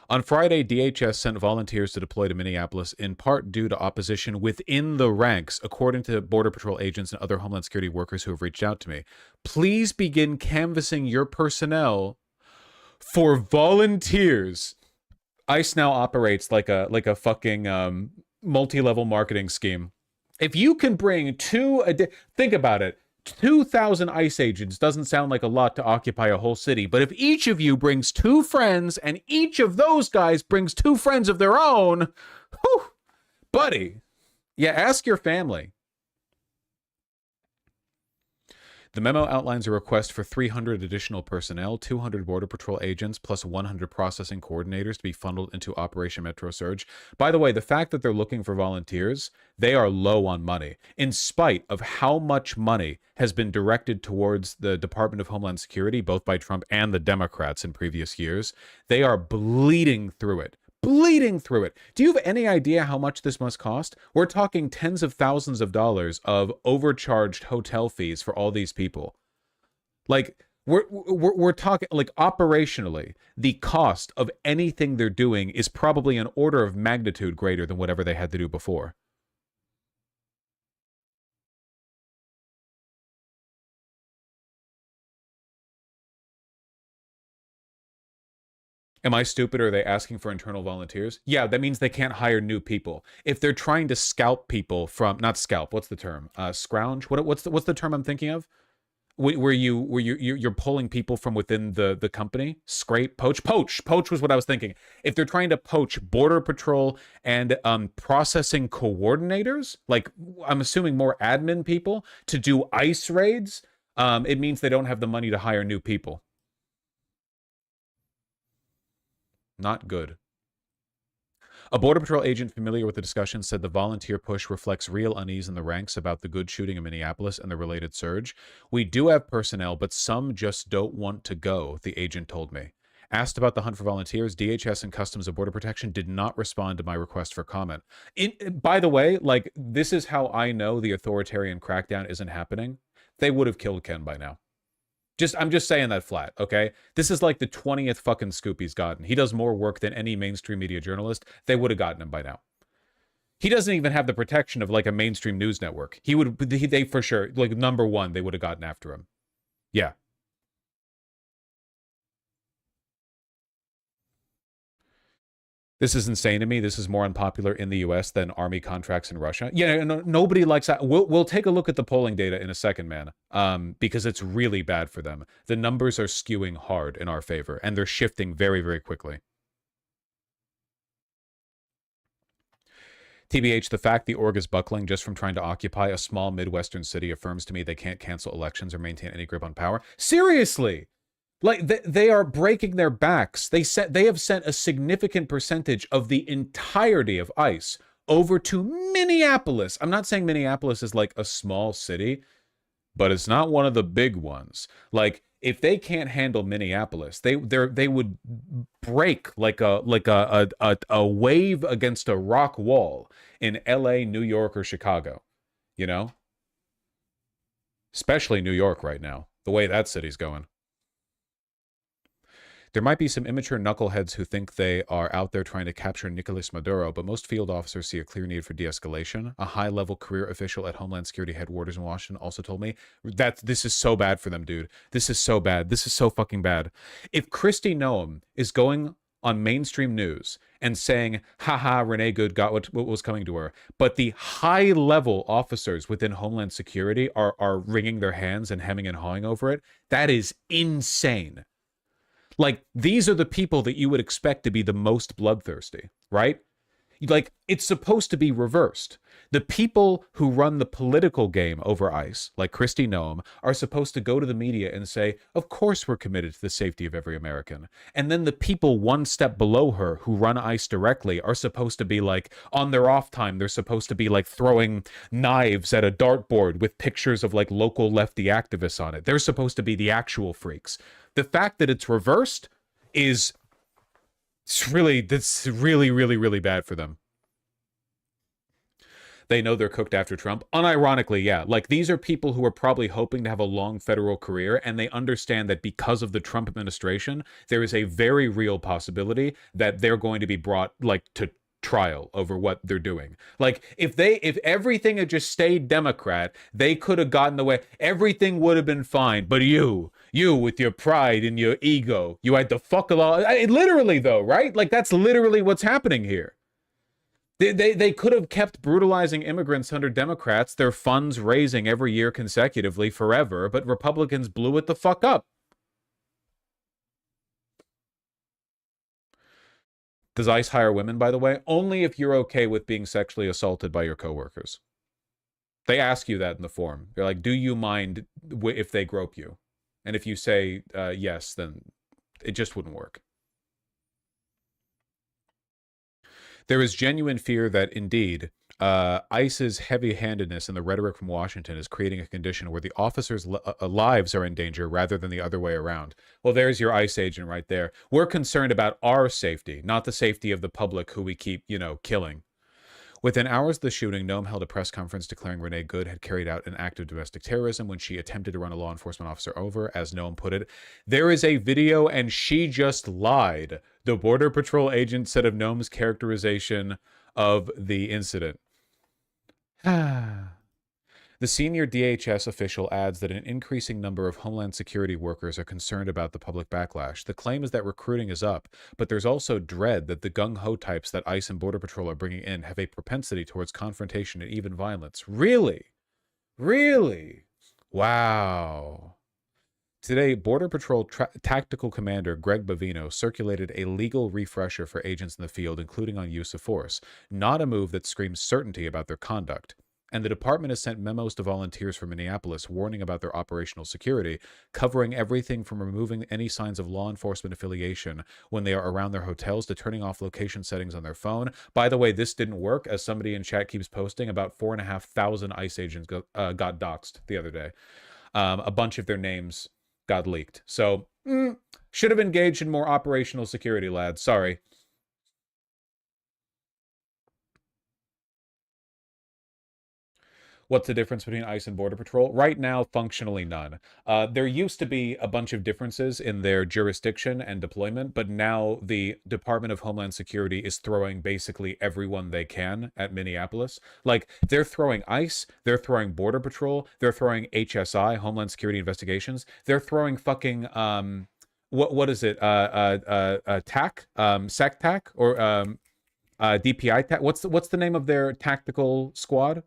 On Friday, DHS sent volunteers to deploy to Minneapolis in part due to opposition within the ranks, according to Border Patrol agents and other Homeland Security workers who have reached out to me. Please begin canvassing your personnel for volunteers. ICE now operates like a fucking multi-level marketing scheme. If you can bring think about it. 2,000 ICE agents doesn't sound like a lot to occupy a whole city, but if each of you brings 2 friends and each of those guys brings 2 friends of their own, whew, buddy, yeah, ask your family. The memo outlines a request for 300 additional personnel, 200 Border Patrol agents, plus 100 processing coordinators to be funneled into Operation Metro Surge. By the way, the fact that they're looking for volunteers, they are low on money. In spite of how much money has been directed towards the Department of Homeland Security, both by Trump and the Democrats in previous years, they are bleeding through it. Bleeding through it. Do you have any idea how much this must cost? We're talking tens of thousands of dollars of overcharged hotel fees for all these people. Like, we're talking, like, operationally, the cost of anything they're doing is probably an order of magnitude greater than whatever they had to do before. Am I stupid, or are they asking for internal volunteers? Yeah, that means they can't hire new people. If they're trying to scalp people from, not scalp, what's the term? Scrounge? What's the term I'm thinking of? Where you're pulling people from within the company? Scrape, poach was what I was thinking. If they're trying to poach Border Patrol and processing coordinators, like I'm assuming more admin people to do ICE raids, it means they don't have the money to hire new people. Not good. A Border Patrol agent familiar with the discussion said the volunteer push reflects real unease in the ranks about the good shooting in Minneapolis and the related surge. We do have personnel, but some just don't want to go, the agent told me. Asked about the hunt for volunteers, DHS and Customs and Border Protection did not respond to my request for comment. By the way, like, this is how I know the authoritarian crackdown isn't happening. They would have killed Ken by now. I'm just saying that flat, okay? This is like the 20th fucking scoop he's gotten. He does more work than any mainstream media journalist. They would have gotten him by now. He doesn't even have the protection of like a mainstream news network. They for sure, like #1, they would have gotten after him. Yeah. This is insane to me. This is more unpopular in the U.S. than army contracts in Russia. Yeah, nobody likes that. We'll take a look at the polling data in a second, man, because it's really bad for them. The numbers are skewing hard in our favor, and they're shifting very, very quickly. TBH, the fact the org is buckling just from trying to occupy a small Midwestern city affirms to me they can't cancel elections or maintain any grip on power. Seriously! Like, they are breaking their backs. They have sent a significant percentage of the entirety of ICE over to Minneapolis. I'm not saying Minneapolis is like a small city, but it's not one of the big ones. Like, if they can't handle Minneapolis, they would break like a wave against a rock wall in LA, New York, or Chicago. You know? Especially New York right now, the way that city's going. There might be some immature knuckleheads who think they are out there trying to capture Nicolas Maduro, but most field officers see a clear need for de-escalation. A high-level career official at Homeland Security headquarters in Washington also told me that this is so bad for them, dude. This is so bad. This is so fucking bad. If Kristi Noem is going on mainstream news and saying, haha, Renee Good got what was coming to her, but the high-level officers within Homeland Security are wringing their hands and hemming and hawing over it, that is insane. Like, these are the people that you would expect to be the most bloodthirsty, right? Like, it's supposed to be reversed. The people who run the political game over ICE, like Kristi Noem, are supposed to go to the media and say, of course we're committed to the safety of every American. And then the people one step below her who run ICE directly are supposed to be like, on their off time, they're supposed to be like throwing knives at a dartboard with pictures of like local lefty activists on it. They're supposed to be the actual freaks. The fact that it's reversed is really bad for them. They know they're cooked after Trump. Unironically, yeah. Like, these are people who are probably hoping to have a long federal career, and they understand that because of the Trump administration, there is a very real possibility that they're going to be brought, like, to trial over what they're doing. Like, if everything had just stayed Democrat, they could have gotten away. Everything would have been fine. But you with your pride and your ego, you had to fuck a lot. Literally, though, right? Like, that's literally what's happening here. They could have kept brutalizing immigrants under Democrats, their funds raising every year consecutively forever, but Republicans blew it the fuck up. Does ICE hire women, by the way? Only if you're okay with being sexually assaulted by your coworkers. They ask you that in the form. They're like, do you mind if they grope you? And if you say yes, then it just wouldn't work. There is genuine fear that, indeed, ICE's heavy-handedness and the rhetoric from Washington is creating a condition where the officers' lives are in danger rather than the other way around. Well, there's your ICE agent right there. We're concerned about our safety, not the safety of the public who we keep, killing. Within hours of the shooting, Noem held a press conference declaring Renee Good had carried out an act of domestic terrorism when she attempted to run a law enforcement officer over, as Noem put it. There is a video, and she just lied. The Border Patrol agent said of Noem's characterization of the incident. The senior DHS official adds that an increasing number of Homeland Security workers are concerned about the public backlash. The claim is that recruiting is up, but there's also dread that the gung-ho types that ICE and Border Patrol are bringing in have a propensity towards confrontation and even violence. Really? Really? Wow. Today, Border Patrol Tactical Commander Greg Bavino circulated a legal refresher for agents in the field, including on use of force, not a move that screams certainty about their conduct. And the department has sent memos to volunteers from Minneapolis warning about their operational security, covering everything from removing any signs of law enforcement affiliation when they are around their hotels to turning off location settings on their phone. By the way, this didn't work, as somebody in chat keeps posting. About 4,500 ICE agents got doxxed the other day. A bunch of their names got leaked. So, should have engaged in more operational security, lads. Sorry. What's the difference between ICE and Border Patrol? Right now, functionally none. There used to be a bunch of differences in their jurisdiction and deployment, but now the Department of Homeland Security is throwing basically everyone they can at Minneapolis. Like, they're throwing ICE, they're throwing Border Patrol, they're throwing HSI, Homeland Security Investigations, they're throwing fucking, what is it, TAC, SecTac, or DPI. What's the name of their tactical squad?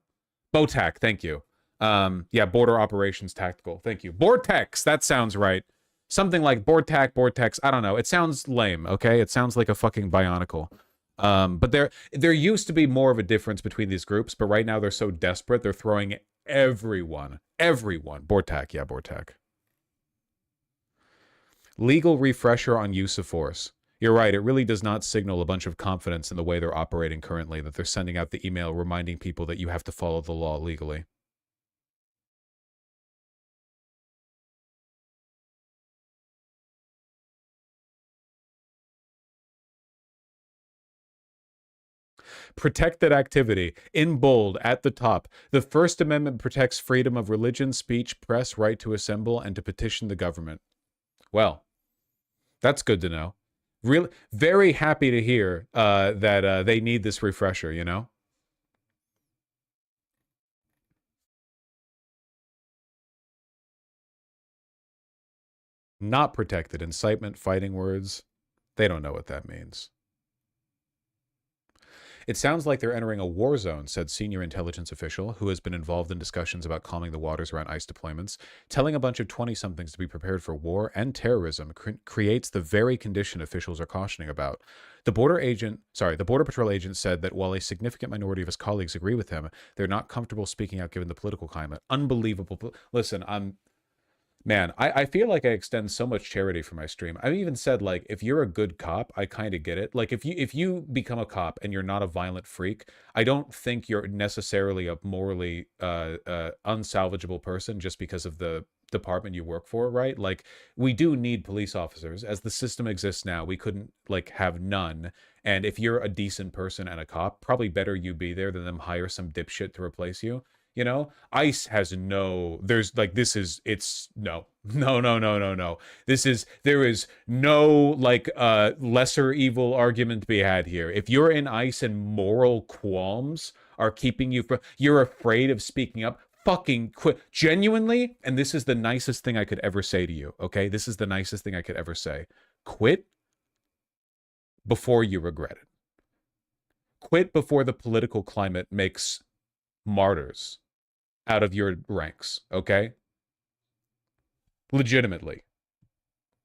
BOTAC. Thank you. Yeah, Border Operations Tactical. Thank you. Vortex. That sounds right. Something like Vortex. I don't know. It sounds lame. Okay, it sounds like a fucking Bionicle. But there used to be more of a difference between these groups, but right now they're so desperate they're throwing everyone. Bortak, yeah, Bortak. Legal refresher on use of force. You're right, it really does not signal a bunch of confidence in the way they're operating currently, that they're sending out the email reminding people that you have to follow the law legally. Protected activity, in bold, at the top. The First Amendment protects freedom of religion, speech, press, right to assemble, and to petition the government. Well, that's good to know. Really, very happy to hear that they need this refresher, you know? Not protected. Incitement, fighting words. They don't know what that means. It sounds like they're entering a war zone, said senior intelligence official who has been involved in discussions about calming the waters around ICE deployments. Telling a bunch of 20-somethings to be prepared for war and terrorism creates the very condition officials are cautioning about. The Border Patrol agent said that while a significant minority of his colleagues agree with him, they're not comfortable speaking out given the political climate. Unbelievable. Listen, Man, I feel like I extend so much charity for my stream. I've even said, like, if you're a good cop, I kind of get it. Like, if you become a cop and you're not a violent freak, I don't think you're necessarily a morally unsalvageable person just because of the department you work for, right? Like, we do need police officers. As the system exists now, we couldn't, like, have none. And if you're a decent person and a cop, probably better you be there than them hire some dipshit to replace you. You know, ICE has no, there is no. There is no, like, lesser evil argument to be had here. If you're in ICE and moral qualms are keeping you from, you're afraid of speaking up, fucking quit. Genuinely, and this is the nicest thing I could ever say to you, okay? This is the nicest thing I could ever say. Quit before you regret it. Quit before the political climate makes martyrs out of your ranks, okay? Legitimately.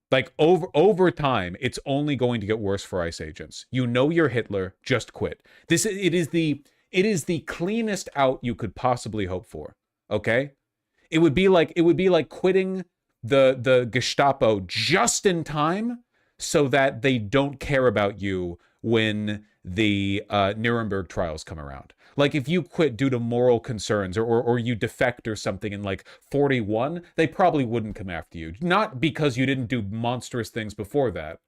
Like, over time, it's only going to get worse for ICE agents. You know you're Hitler, just quit. It is the cleanest out you could possibly hope for, okay? It would be like quitting the Gestapo just in time so that they don't care about you when the Nuremberg trials come around. Like, if you quit due to moral concerns or you defect or something in, like, 41, they probably wouldn't come after you. Not because you didn't do monstrous things before that,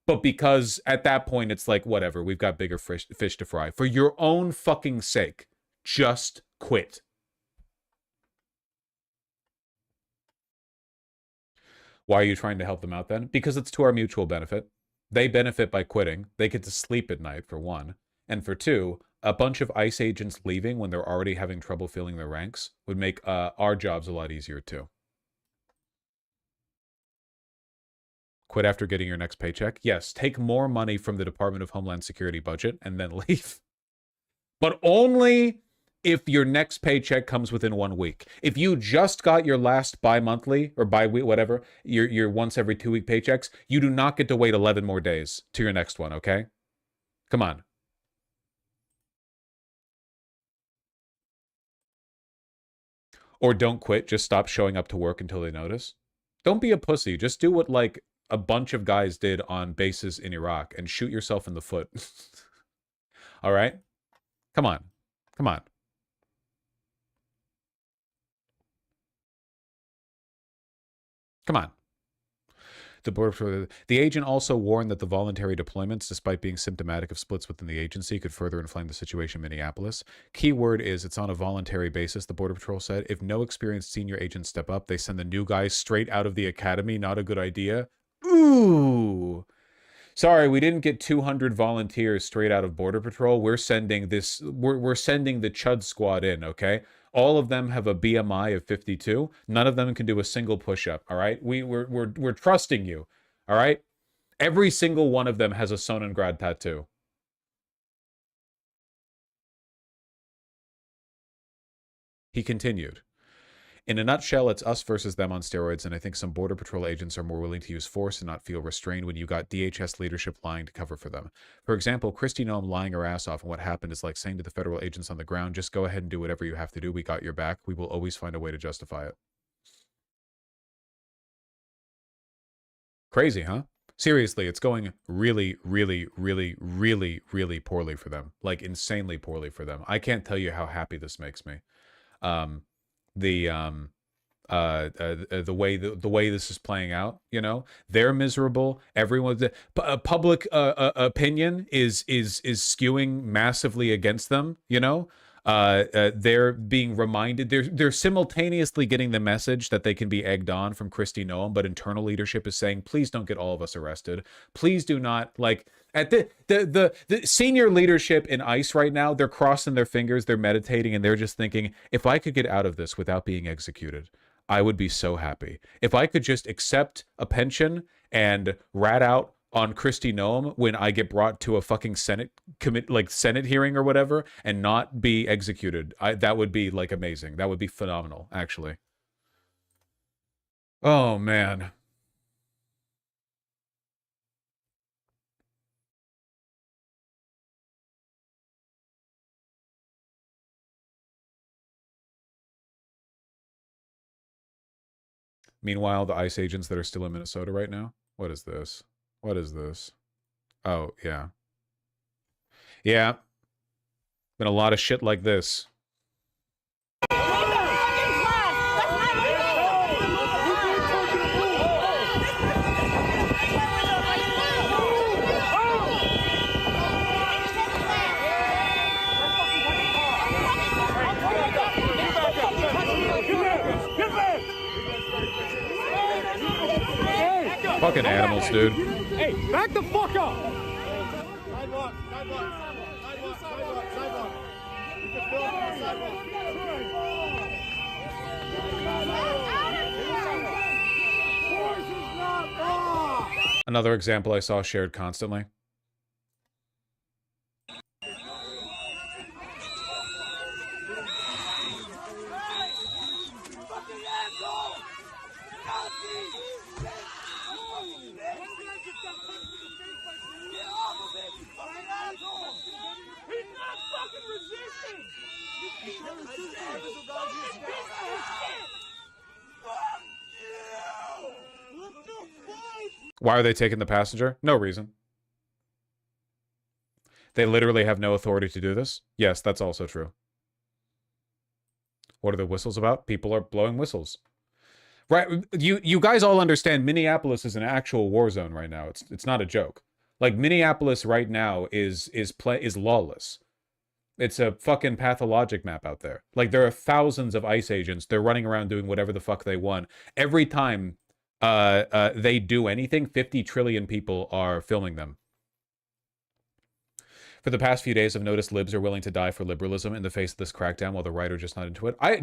but because at that point it's like, whatever, we've got bigger fish to fry. For your own fucking sake, just quit. Why are you trying to help them out then? Because it's to our mutual benefit. They benefit by quitting. They get to sleep at night, for one. And for two, a bunch of ICE agents leaving when they're already having trouble filling their ranks would make our jobs a lot easier too. Quit after getting your next paycheck? Yes, take more money from the Department of Homeland Security budget and then leave. But only if your next paycheck comes within 1 week. If you just got your last bi-monthly or bi-week, whatever, your once every 2 week paychecks, you do not get to wait 11 more days to your next one, okay? Come on. Or don't quit, just stop showing up to work until they notice. Don't be a pussy. Just do what, like, a bunch of guys did on bases in Iraq and shoot yourself in the foot. All right? Come on. Come on. Come on. The agent also warned that the voluntary deployments, despite being symptomatic of splits within the agency, could further inflame the situation in Minneapolis. Key word is it's on a voluntary basis, the Border Patrol said. If no experienced senior agents step up, they send the new guys straight out of the academy. Not a good idea. Ooh. Sorry, we didn't get 200 volunteers straight out of Border Patrol. We're sending this. We're sending the Chud Squad in, okay? All of them have a BMI of 52. None of them can do a single push-up, all right? We're trusting you, all right? Every single one of them has a Sonengrad tattoo. He continued, in a nutshell, it's us versus them on steroids, and I think some Border Patrol agents are more willing to use force and not feel restrained when you got DHS leadership lying to cover for them. For example, Kristi Noem lying her ass off, and what happened is like saying to the federal agents on the ground, just go ahead and do whatever you have to do. We got your back. We will always find a way to justify it. Crazy, huh? Seriously, it's going really, really, really, really, really poorly for them. Like, insanely poorly for them. I can't tell you how happy this makes me. The way this is playing out, you know, they're miserable. Everyone's public opinion is skewing massively against them. You know, they're being reminded. They're simultaneously getting the message that they can be egged on from Kristi Noem, but internal leadership is saying, please don't get all of us arrested. Please do not, like, at the senior leadership in ICE right now, they're crossing their fingers, they're meditating, and they're just thinking, if I could get out of this without being executed, I would be so happy. If I could just accept a pension and rat out on Kristi Noem when I get brought to a fucking Senate hearing or whatever and not be executed, that would be like amazing. That would be phenomenal, actually. Oh man. Meanwhile, the ICE agents that are still in Minnesota right now, what is this? What is this? Oh, yeah. Yeah. Been a lot of shit like this. Fucking animals, dude. Hey, back the fuck up! Sidewalk, sidewalk, sidewalk, sidewalk, sidewalk. You can fill it on the sidewalk. Force is not law. Another example I saw shared constantly. Why are they taking the passenger? No reason. They literally have no authority to do this? Yes, that's also true. What are the whistles about? People are blowing whistles. Right, you guys all understand Minneapolis is an actual war zone right now. It's not a joke. Like, Minneapolis right now is lawless. It's a fucking pathologic map out there. Like, there are thousands of ICE agents. They're running around doing whatever the fuck they want. Every time they do anything, 50 trillion people are filming them. For the past few days, I've noticed libs are willing to die for liberalism in the face of this crackdown while the right are just not into it. I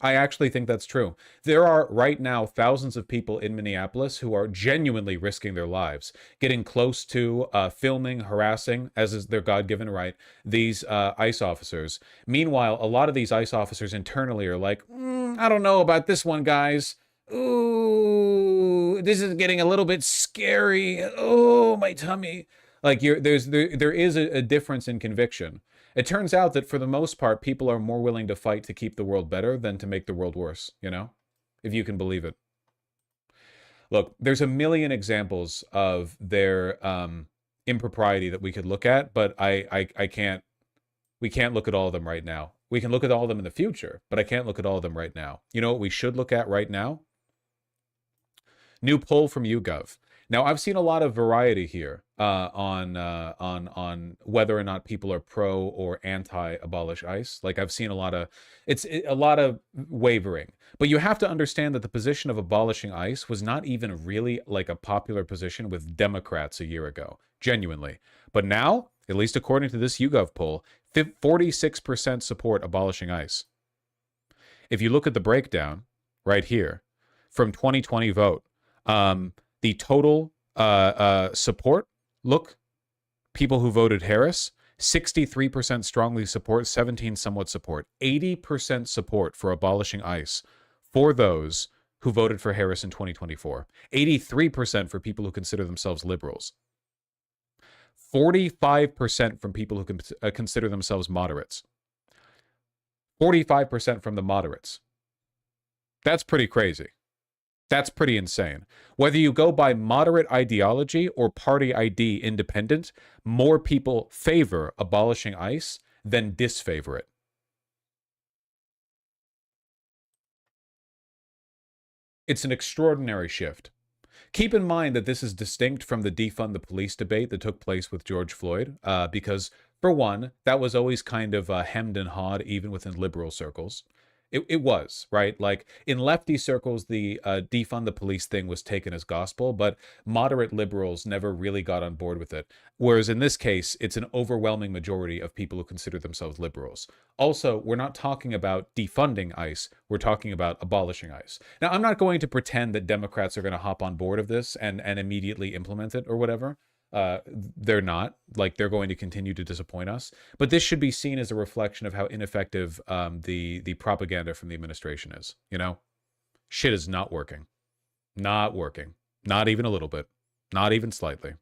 actually think that's true. There are right now thousands of people in Minneapolis who are genuinely risking their lives, getting close to filming, harassing, as is their God-given right, these ICE officers. Meanwhile, a lot of these ICE officers internally are like, I don't know about this one, guys. Ooh, this is getting a little bit scary. Oh, my tummy. Like, there is a difference in conviction. It turns out that for the most part, people are more willing to fight to keep the world better than to make the world worse, you know? If you can believe it. Look, there's a million examples of their impropriety that we could look at, but we can't look at all of them right now. We can look at all of them in the future, but I can't look at all of them right now. You know what we should look at right now? New poll from YouGov. Now, I've seen a lot of variety here on whether or not people are pro or anti-abolish ICE. Like, I've seen a lot of wavering. But you have to understand that the position of abolishing ICE was not even really like a popular position with Democrats a year ago, genuinely. But now, at least according to this YouGov poll, 46% support abolishing ICE. If you look at the breakdown right here from 2020 vote, the total support, look, people who voted Harris, 63% strongly support, 17 somewhat support. 80% support for abolishing ICE for those who voted for Harris in 2024. 83% for people who consider themselves liberals. 45% from people who consider themselves moderates. 45% from the moderates. That's pretty crazy. That's pretty insane. Whether you go by moderate ideology or party ID independent, more people favor abolishing ICE than disfavor it. It's an extraordinary shift. Keep in mind that this is distinct from the defund the police debate that took place with George Floyd, because, for one, that was always kind of hemmed and hawed even within liberal circles. It was, right? Like, in lefty circles, the defund the police thing was taken as gospel, but moderate liberals never really got on board with it. Whereas in this case, it's an overwhelming majority of people who consider themselves liberals. Also, we're not talking about defunding ICE. We're talking about abolishing ICE. Now, I'm not going to pretend that Democrats are going to hop on board of this and immediately implement it or whatever. They're not. Like, they're going to continue to disappoint us. But this should be seen as a reflection of how ineffective the propaganda from the administration is. You know? Shit is not working. Not working. Not even a little bit. Not even slightly.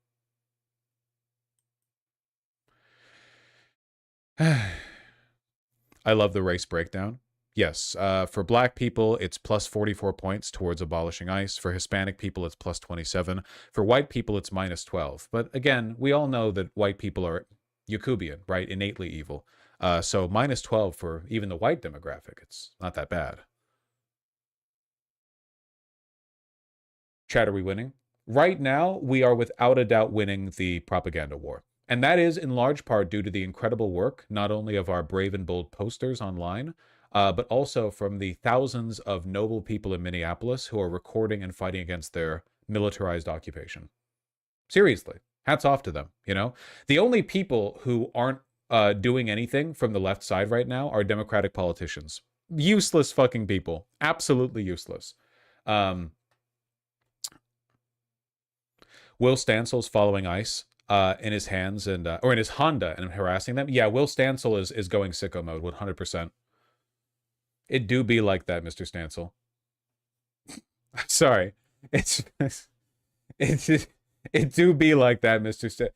I love the race breakdown. Yes, for black people, it's plus 44 points towards abolishing ICE. For Hispanic people, it's plus 27. For white people, it's minus 12. But again, we all know that white people are Yakubian, right? Innately evil. So minus 12 for even the white demographic. It's not that bad. Chat, are we winning? Right now, we are without a doubt winning the propaganda war. And that is in large part due to the incredible work, not only of our brave and bold posters online, but also from the thousands of noble people in Minneapolis who are recording and fighting against their militarized occupation. Seriously, hats off to them, you know? The only people who aren't doing anything from the left side right now are Democratic politicians. Useless fucking people. Absolutely useless. Will Stansel's following ICE in his hands and or in his Honda and harassing them. Yeah, Will Stansel is going sicko mode 100%. It do be like that, Mr. Stansel. Sorry. It do be like that, Mr.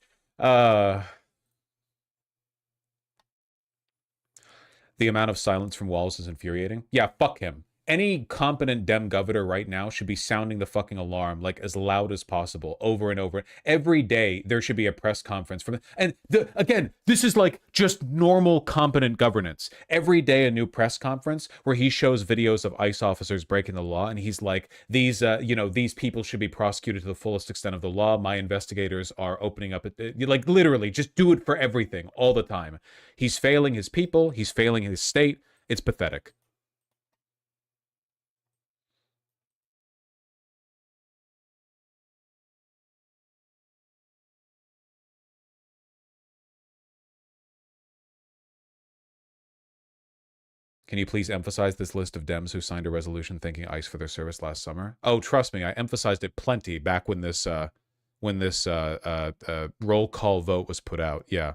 The amount of silence from Walz is infuriating. Yeah, fuck him. Any competent Dem governor right now should be sounding the fucking alarm like as loud as possible over and over. Every day there should be a press conference from, and again, this is like just normal competent governance. Every day a new press conference where he shows videos of ICE officers breaking the law and he's like, these these people should be prosecuted to the fullest extent of the law. My investigators are opening up like literally just do it for everything all the time. He's failing his people, he's failing his state. It's pathetic. Can you please emphasize this list of Dems who signed a resolution thanking ICE for their service last summer? Oh, trust me, I emphasized it plenty back when this roll call vote was put out. Yeah.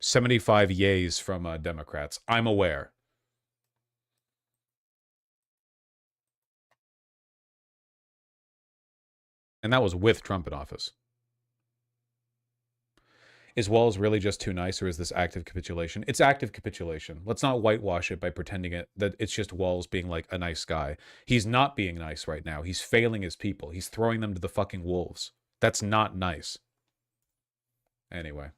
75 yays from Democrats. I'm aware. And that was with Trump in office. Is Walz really just too nice, or is this active capitulation? It's active capitulation. Let's not whitewash it by pretending that it's just Walz being like a nice guy. He's not being nice right now. He's failing his people. He's throwing them to the fucking wolves. That's not nice. Anyway.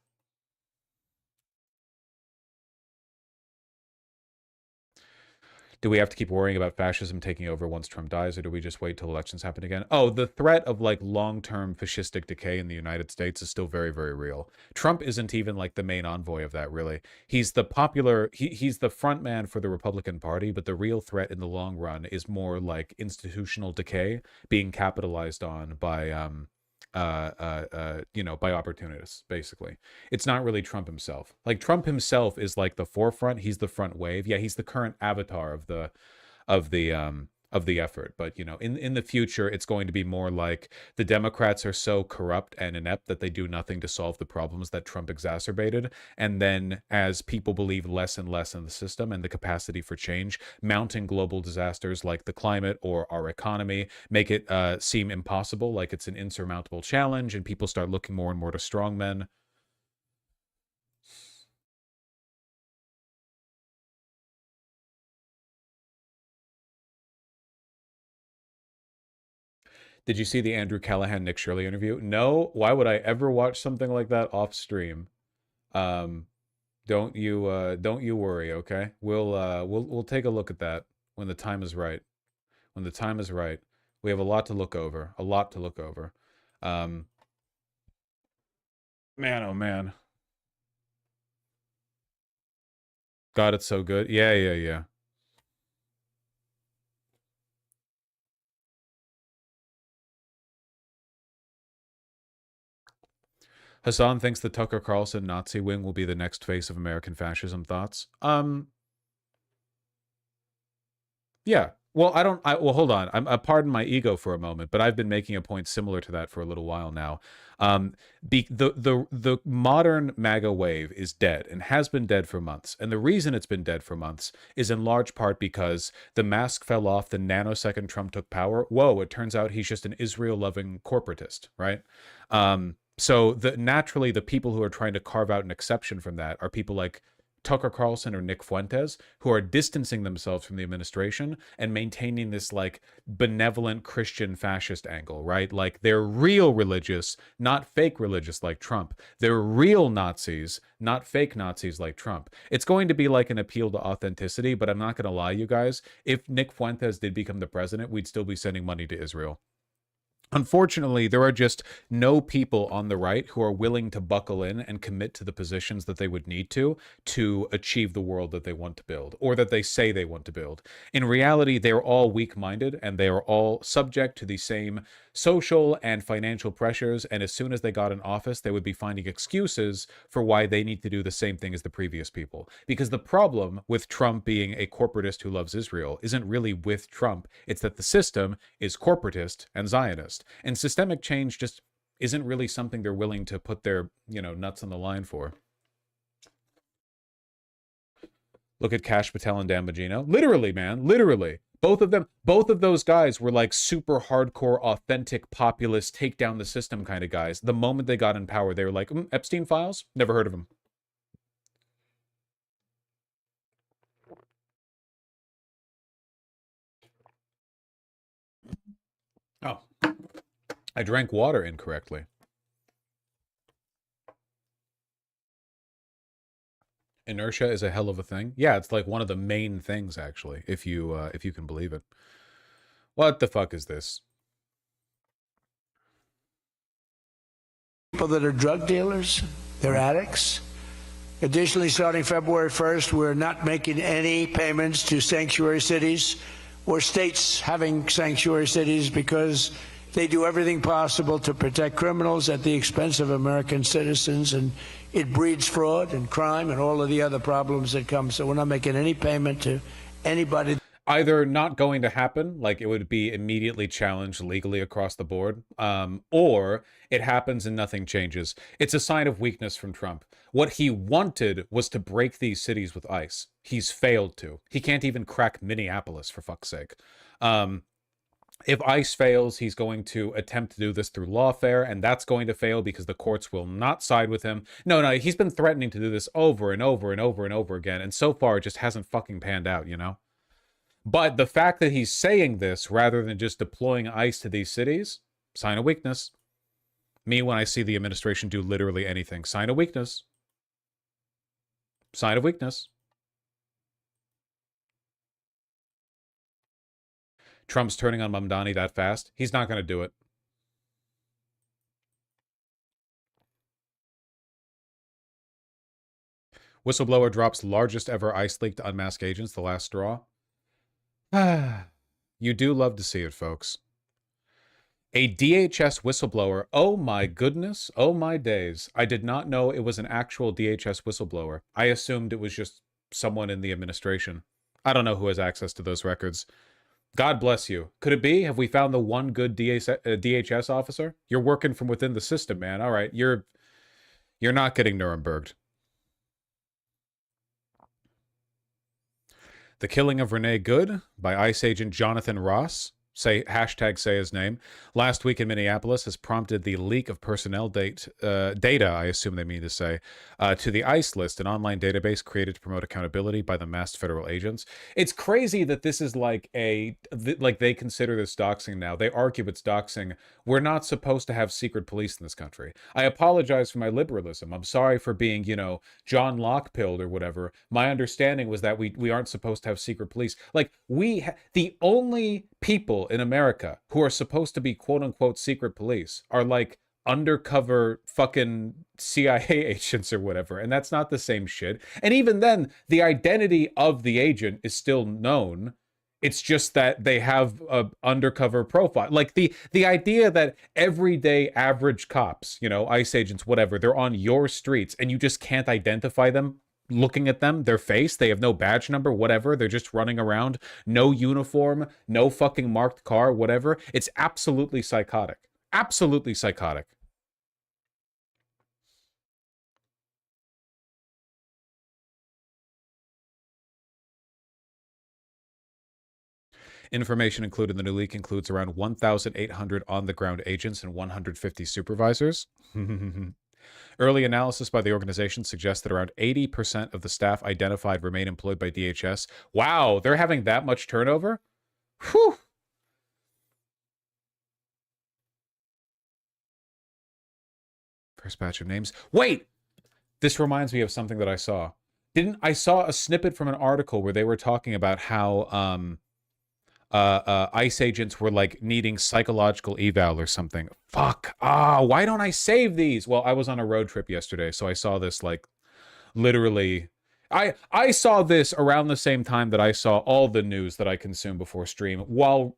Do we have to keep worrying about fascism taking over once Trump dies, or do we just wait till elections happen again? Oh, the threat of like long-term fascistic decay in the United States is still very, very real. Trump isn't even like the main envoy of that, really. He's the popular, he's the front man for the Republican Party, but the real threat in the long run is more like institutional decay being capitalized on by by opportunists, basically. It's not really Trump himself. Like, Trump himself is like the forefront. He's the front wave. Yeah, he's the current avatar of of the effort. But, you know, in the future, it's going to be more like the Democrats are so corrupt and inept that they do nothing to solve the problems that Trump exacerbated. And then as people believe less and less in the system and the capacity for change, mounting global disasters like the climate or our economy make it seem impossible, like it's an insurmountable challenge, and people start looking more and more to strongmen. Did you see the Andrew Callahan, Nick Shirley interview? No. Why would I ever watch something like that off stream? Don't you worry, okay? We'll take a look at that when the time is right. When the time is right. We have a lot to look over. A lot to look over. Man, oh man. God, it's so good. Yeah. Hassan thinks the Tucker Carlson Nazi wing will be the next face of American fascism. Thoughts? Yeah. Well, well, hold on. Pardon my ego for a moment, but I've been making a point similar to that for a little while now. The modern MAGA wave is dead and has been dead for months. And the reason it's been dead for months is in large part because the mask fell off the nanosecond Trump took power. Whoa, it turns out he's just an Israel-loving corporatist, right? So naturally, the people who are trying to carve out an exception from that are people like Tucker Carlson or Nick Fuentes, who are distancing themselves from the administration and maintaining this like benevolent Christian fascist angle, right? Like they're real religious, not fake religious like Trump. They're real Nazis, not fake Nazis like Trump. It's going to be like an appeal to authenticity, but I'm not going to lie, you guys. If Nick Fuentes did become the president, we'd still be sending money to Israel. Unfortunately, there are just no people on the right who are willing to buckle in and commit to the positions that they would need to achieve the world that they want to build, or that they say they want to build. In reality, they are all weak-minded, and they are all subject to the same social and financial pressures, and as soon as they got in office, they would be finding excuses for why they need to do the same thing as the previous people. Because the problem with Trump being a corporatist who loves Israel isn't really with Trump, it's that the system is corporatist and Zionist. And systemic change just isn't really something they're willing to put their, nuts on the line for. Look at Kash Patel and Dan Bongino. Literally, man. Literally. Both of those guys were like super hardcore, authentic, populist, take down the system kind of guys. The moment they got in power, they were like, Epstein files? Never heard of them. Oh. I drank water incorrectly. Inertia is a hell of a thing. Yeah, it's like one of the main things, actually, if you can believe it. What the fuck is this? People that are drug dealers, they're addicts. Additionally, starting February 1st, we're not making any payments to sanctuary cities or states having sanctuary cities because they do everything possible to protect criminals at the expense of American citizens, and it breeds fraud and crime and all of the other problems that come. So we're not making any payment to anybody. Either not going to happen, like it would be immediately challenged legally across the board, or it happens and nothing changes. It's a sign of weakness from Trump. What he wanted was to break these cities with ICE. He's failed to. He can't even crack Minneapolis, for fuck's sake. If ICE fails, he's going to attempt to do this through lawfare, and that's going to fail because the courts will not side with him. No, he's been threatening to do this over and over and over and over again, and so far it just hasn't fucking panned out, But the fact that he's saying this rather than just deploying ICE to these cities, sign of weakness. Me, when I see the administration do literally anything, sign of weakness. Sign of weakness. Trump's turning on Mamdani that fast. He's not going to do it. Whistleblower drops largest ever ICE leak to unmask agents, the last straw. You do love to see it, folks. A DHS whistleblower. Oh my goodness. Oh my days. I did not know it was an actual DHS whistleblower. I assumed it was just someone in the administration. I don't know who has access to those records. God bless you. Could it be? Have we found the one good DHS officer? You're working from within the system, man. All right, you're not getting Nuremberged. The killing of Renee Good by ICE agent Jonathan Ross. Say his name. Last week in Minneapolis has prompted the leak of personnel data, I assume they mean to say, to the ICE list, an online database created to promote accountability by the masked federal agents. It's crazy that this is like like they consider this doxing now. They argue it's doxing. We're not supposed to have secret police in this country. I apologize for my liberalism. I'm sorry for being, you know, John Locke-pilled or whatever. My understanding was that we aren't supposed to have secret police. Like, the only people in America who are supposed to be quote-unquote secret police are like undercover fucking CIA agents or whatever, and that's not the same shit. And even then, the identity of the agent is still known. It's just that they have a undercover profile. Like the idea that everyday average cops, you know, ICE agents, whatever, they're on your streets and you just can't identify them looking at them, their face, they have no badge number, whatever, they're just running around, no uniform, no fucking marked car, whatever. It's absolutely psychotic. Absolutely psychotic. Information included in the new leak includes around 1,800 on-the-ground agents and 150 supervisors. Early analysis by the organization suggests that around 80% of the staff identified remain employed by DHS. Wow, they're having that much turnover? Whew. First batch of names. Wait! This reminds me of something that I saw. I saw a snippet from an article where they were talking about how ICE agents were like needing psychological eval or something. Fuck. Why don't I save these? Well, I was on a road trip yesterday, so I saw this like literally. I saw this around the same time that I saw all the news that I consume before stream while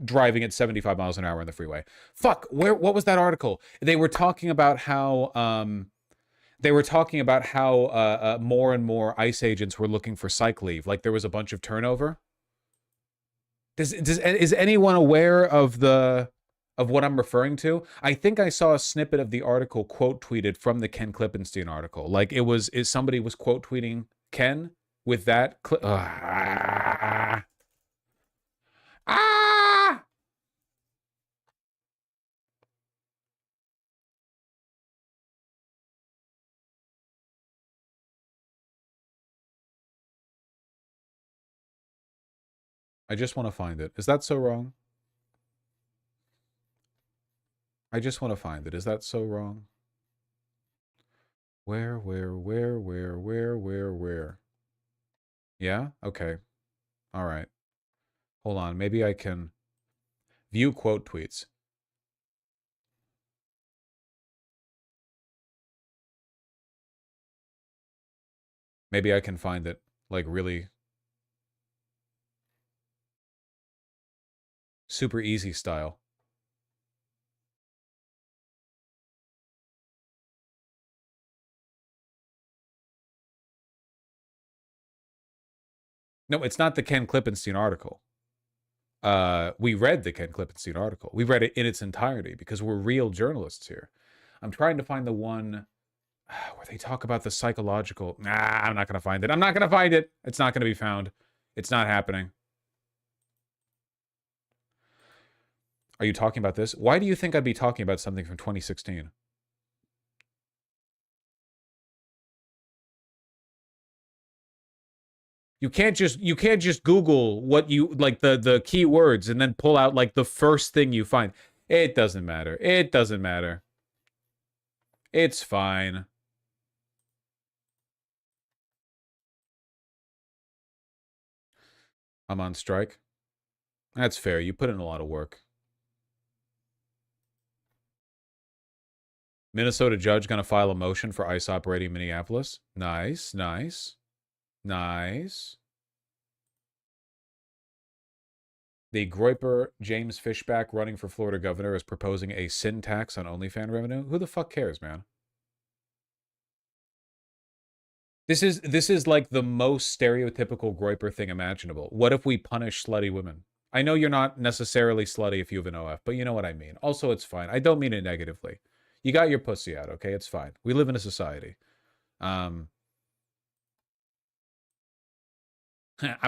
driving at 75 miles an hour on the freeway. Fuck. What was that article? They were talking about how more and more ICE agents were looking for psych leave. Like there was a bunch of turnover. Is anyone aware of what I'm referring to? I think I saw a snippet of the article quote tweeted from the Ken Klippenstein article. Like somebody was quote tweeting Ken with that clip. I just want to find it. Is that so wrong? I just want to find it. Is that so wrong? Where? Yeah? Okay. All right. Hold on. Maybe I can view quote tweets. Maybe I can find it, like, really super easy style. No, it's not the Ken Klippenstein article. We read the Ken Klippenstein article. We read it in its entirety because we're real journalists here. I'm trying to find the one where they talk about the psychological. I'm not going to find it. I'm not going to find it. It's not going to be found. It's not happening. Are you talking about this? Why do you think I'd be talking about something from 2016? You can't just Google what you like the keywords and then pull out like the first thing you find. It doesn't matter. It doesn't matter. It's fine. I'm on strike. That's fair. You put in a lot of work. Minnesota judge going to file a motion for ICE operating in Minneapolis. Nice, nice, nice. The Groyper James Fishback running for Florida governor is proposing a sin tax on OnlyFans revenue. Who the fuck cares, man? This is like the most stereotypical Groyper thing imaginable. What if we punish slutty women? I know you're not necessarily slutty if you have an OF, but you know what I mean. Also, it's fine. I don't mean it negatively. You got your pussy out, okay? It's fine. We live in a society. I've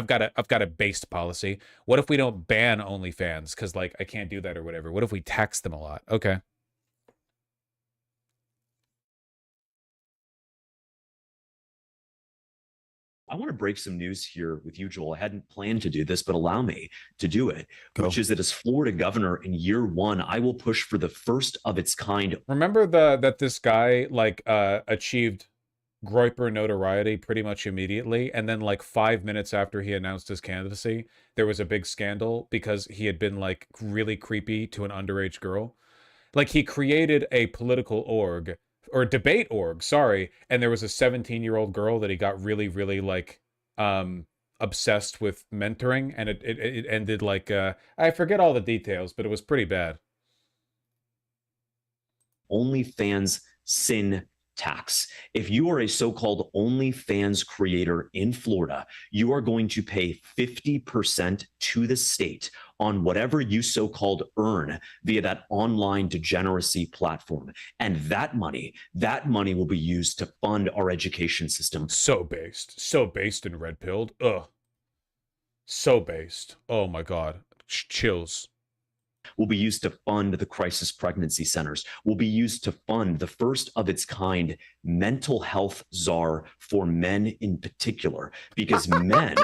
got a based policy. What if we don't ban OnlyFans because like I can't do that or whatever? What if we tax them a lot? Okay. I want to break some news here with you, Joel. I hadn't planned to do this, but allow me to do it, which is that as Florida governor in year 1, I will push for the first of its kind. Remember that this guy like achieved Groyper notoriety pretty much immediately, and then like 5 minutes after he announced his candidacy, there was a big scandal because he had been like really creepy to an underage girl. Like he created a political org or debate org, sorry, and there was a 17-year-old girl that he got really, really like obsessed with mentoring, and it ended like I forget all the details, but it was pretty bad. OnlyFans sin tax. If you are a so-called OnlyFans creator in Florida, you are going to pay 50% to the state on whatever you so-called earn via that online degeneracy platform. And that money will be used to fund our education system. So based and red-pilled. Ugh. So based. Oh my God. Chills. Will be used to fund the crisis pregnancy centers, will be used to fund the first of its kind mental health czar for men in particular, because men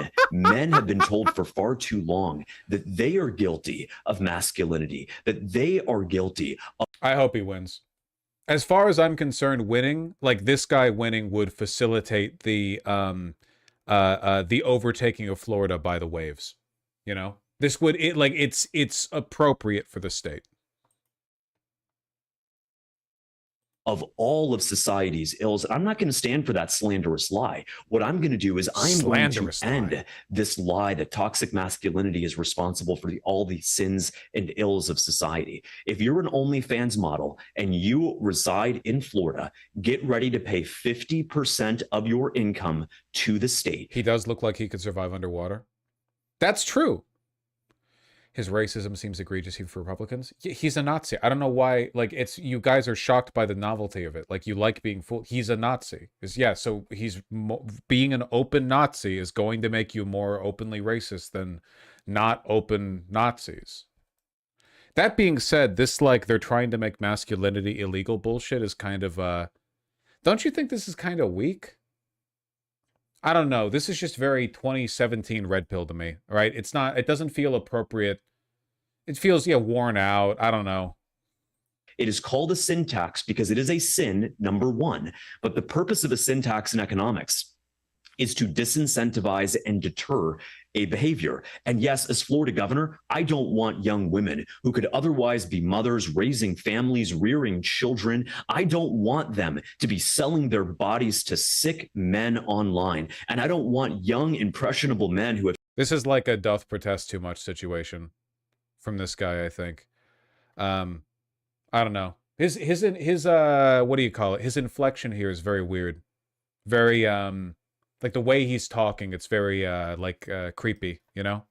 have been told for far too long that they are guilty of masculinity, that they are guilty of— I hope he wins. As far as I'm concerned, winning, like this guy winning would facilitate the overtaking of Florida by the waves, you know? This would it's appropriate for the state. Of all of society's ills. I'm not going to stand for that slanderous lie. What I'm going to do is I'm going to end this lie that toxic masculinity is responsible for all the sins and ills of society. If you're an OnlyFans model and you reside in Florida, get ready to pay 50% of your income to the state. He does look like he could survive underwater. That's true. His racism seems egregious for Republicans. He's a Nazi. I don't know why, like, it's, you guys are shocked by the novelty of it. Like, you like being fooled. He's a Nazi. Yeah, so he's, being an open Nazi is going to make you more openly racist than not open Nazis. That being said, this, like, they're trying to make masculinity illegal bullshit is kind of, don't you think this is kind of weak? I don't know. This is just very 2017 red pill to me, right? It's not, it doesn't feel appropriate. It feels, yeah, worn out. I don't know. It is called a sin tax because it is a sin, number one. But the purpose of a sin tax in economics is to disincentivize and deter a behavior. And yes, as Florida governor, I don't want young women who could otherwise be mothers, raising families, rearing children. I don't want them to be selling their bodies to sick men online. And I don't want young, impressionable men who have— This is like a doth protest too much situation from this guy, I think. I don't know. His what do you call it? His inflection here is very weird. Very, like the way he's talking, it's very, creepy, you know?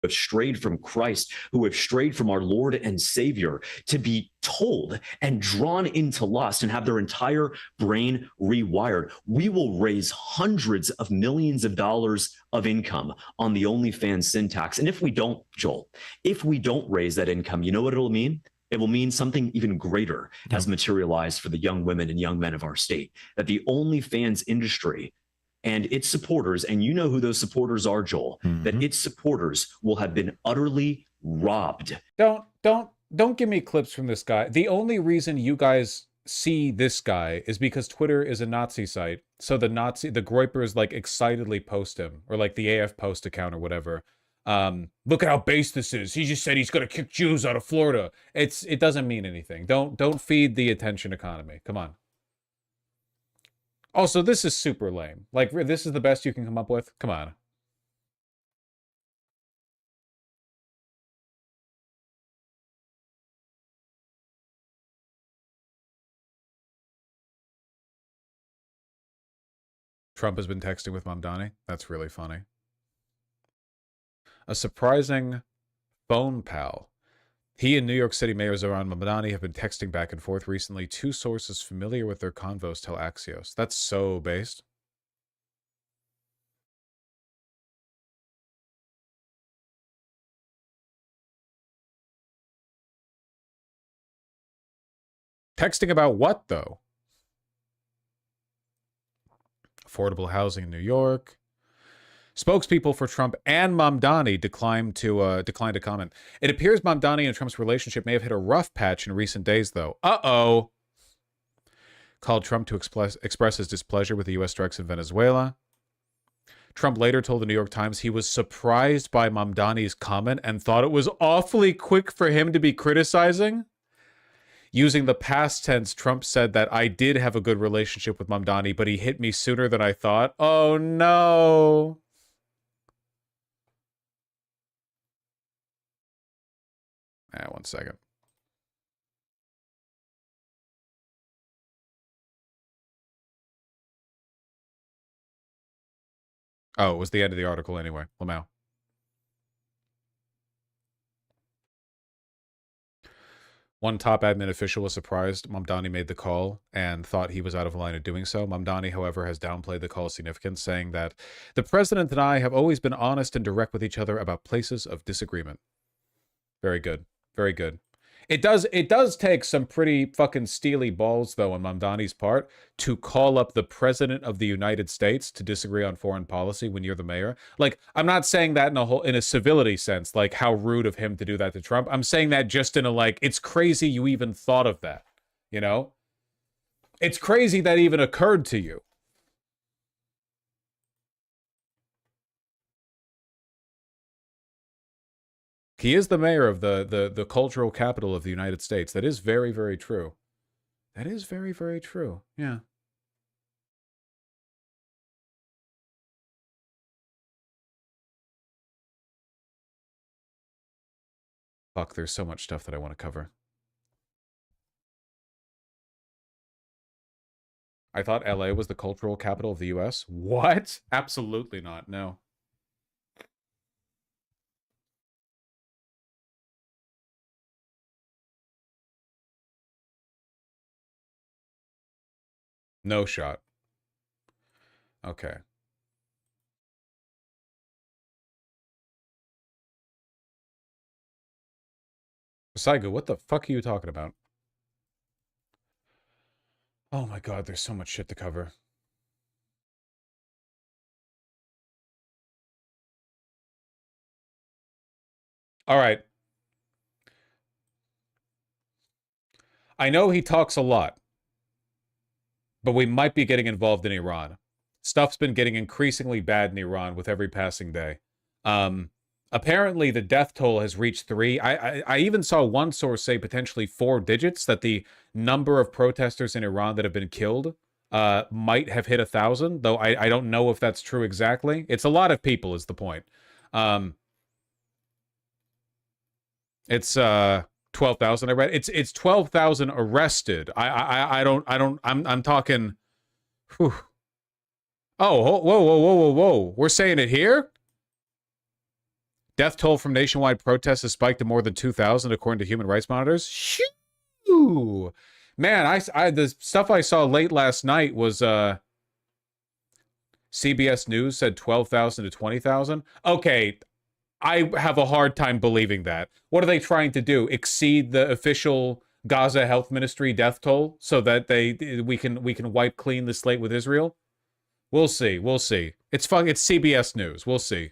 Have strayed from Christ, who have strayed from our Lord and Savior, to be told and drawn into lust and have their entire brain rewired. We will raise hundreds of millions of dollars of income on the OnlyFans sin tax. And if we don't, Joel, if we don't raise that income, you know what it'll mean? It will mean something even greater has materialized for the young women and young men of our state, that the OnlyFans industry and its supporters, and you know who those supporters are, Joel, that its supporters will have been utterly robbed. Don't give me clips from this guy. The only reason you guys see this guy is because Twitter is a Nazi site. So the Groypers like excitedly post him, or like the AF post account or whatever. Look at how base this is. He just said he's gonna kick Jews out of Florida. It doesn't mean anything. Don't feed the attention economy. Come on. Also, this is super lame. Like, this is the best you can come up with? Come on. Trump has been texting with Mamdani. That's really funny. A surprising phone pal. He and New York City Mayor Zohran Mamdani have been texting back and forth recently. Two sources familiar with their convos tell Axios. That's so based. Texting about what, though? Affordable housing in New York. Spokespeople for Trump and Mamdani declined to comment. It appears Mamdani and Trump's relationship may have hit a rough patch in recent days, though. Uh-oh. Called Trump to express his displeasure with the U.S. strikes in Venezuela. Trump later told the New York Times he was surprised by Mamdani's comment and thought it was awfully quick for him to be criticizing. Using the past tense, Trump said that I did have a good relationship with Mamdani, but he hit me sooner than I thought. Oh, no. One second. Oh, it was the end of the article anyway. Lamau. One top admin official was surprised Mamdani made the call and thought he was out of line in doing so. Mamdani, however, has downplayed the call's significance, saying that the president and I have always been honest and direct with each other about places of disagreement. Very good. Very good. It does take some pretty fucking steely balls, though, on Mamdani's part to call up the president of the United States to disagree on foreign policy when you're the mayor. Like, I'm not saying that in a civility sense, like how rude of him to do that to Trump. I'm saying that just in a, like, it's crazy you even thought of that, you know? It's crazy that even occurred to you. He is the mayor of the cultural capital of the United States. That is very, very true. That is very, very true. Yeah. Fuck, there's so much stuff that I want to cover. I thought LA was the cultural capital of the US. What? Absolutely not. No. No shot. Okay. Saigo, what the fuck are you talking about? Oh my god, there's so much shit to cover. All right. I know he talks a lot, but we might be getting involved in Iran. Stuff's been getting increasingly bad in Iran with every passing day. Apparently, the death toll has reached 3. I even saw one source say potentially 4 digits, that the number of protesters in Iran that have been killed might have hit 1,000, though I don't know if that's true exactly. It's a lot of people is the point. It's 12,000 I read. It's 12,000 arrested. I'm talking. Whew. Oh, whoa. We're saying it here? Death toll from nationwide protests has spiked to more than 2,000 according to human rights monitors. Shoo! Man, the stuff I saw late last night was CBS News said 12,000 to 20,000. Okay, I have a hard time believing that. What are they trying to do? Exceed the official Gaza Health Ministry death toll so that we can wipe clean the slate with Israel? We'll see. It's CBS News. We'll see.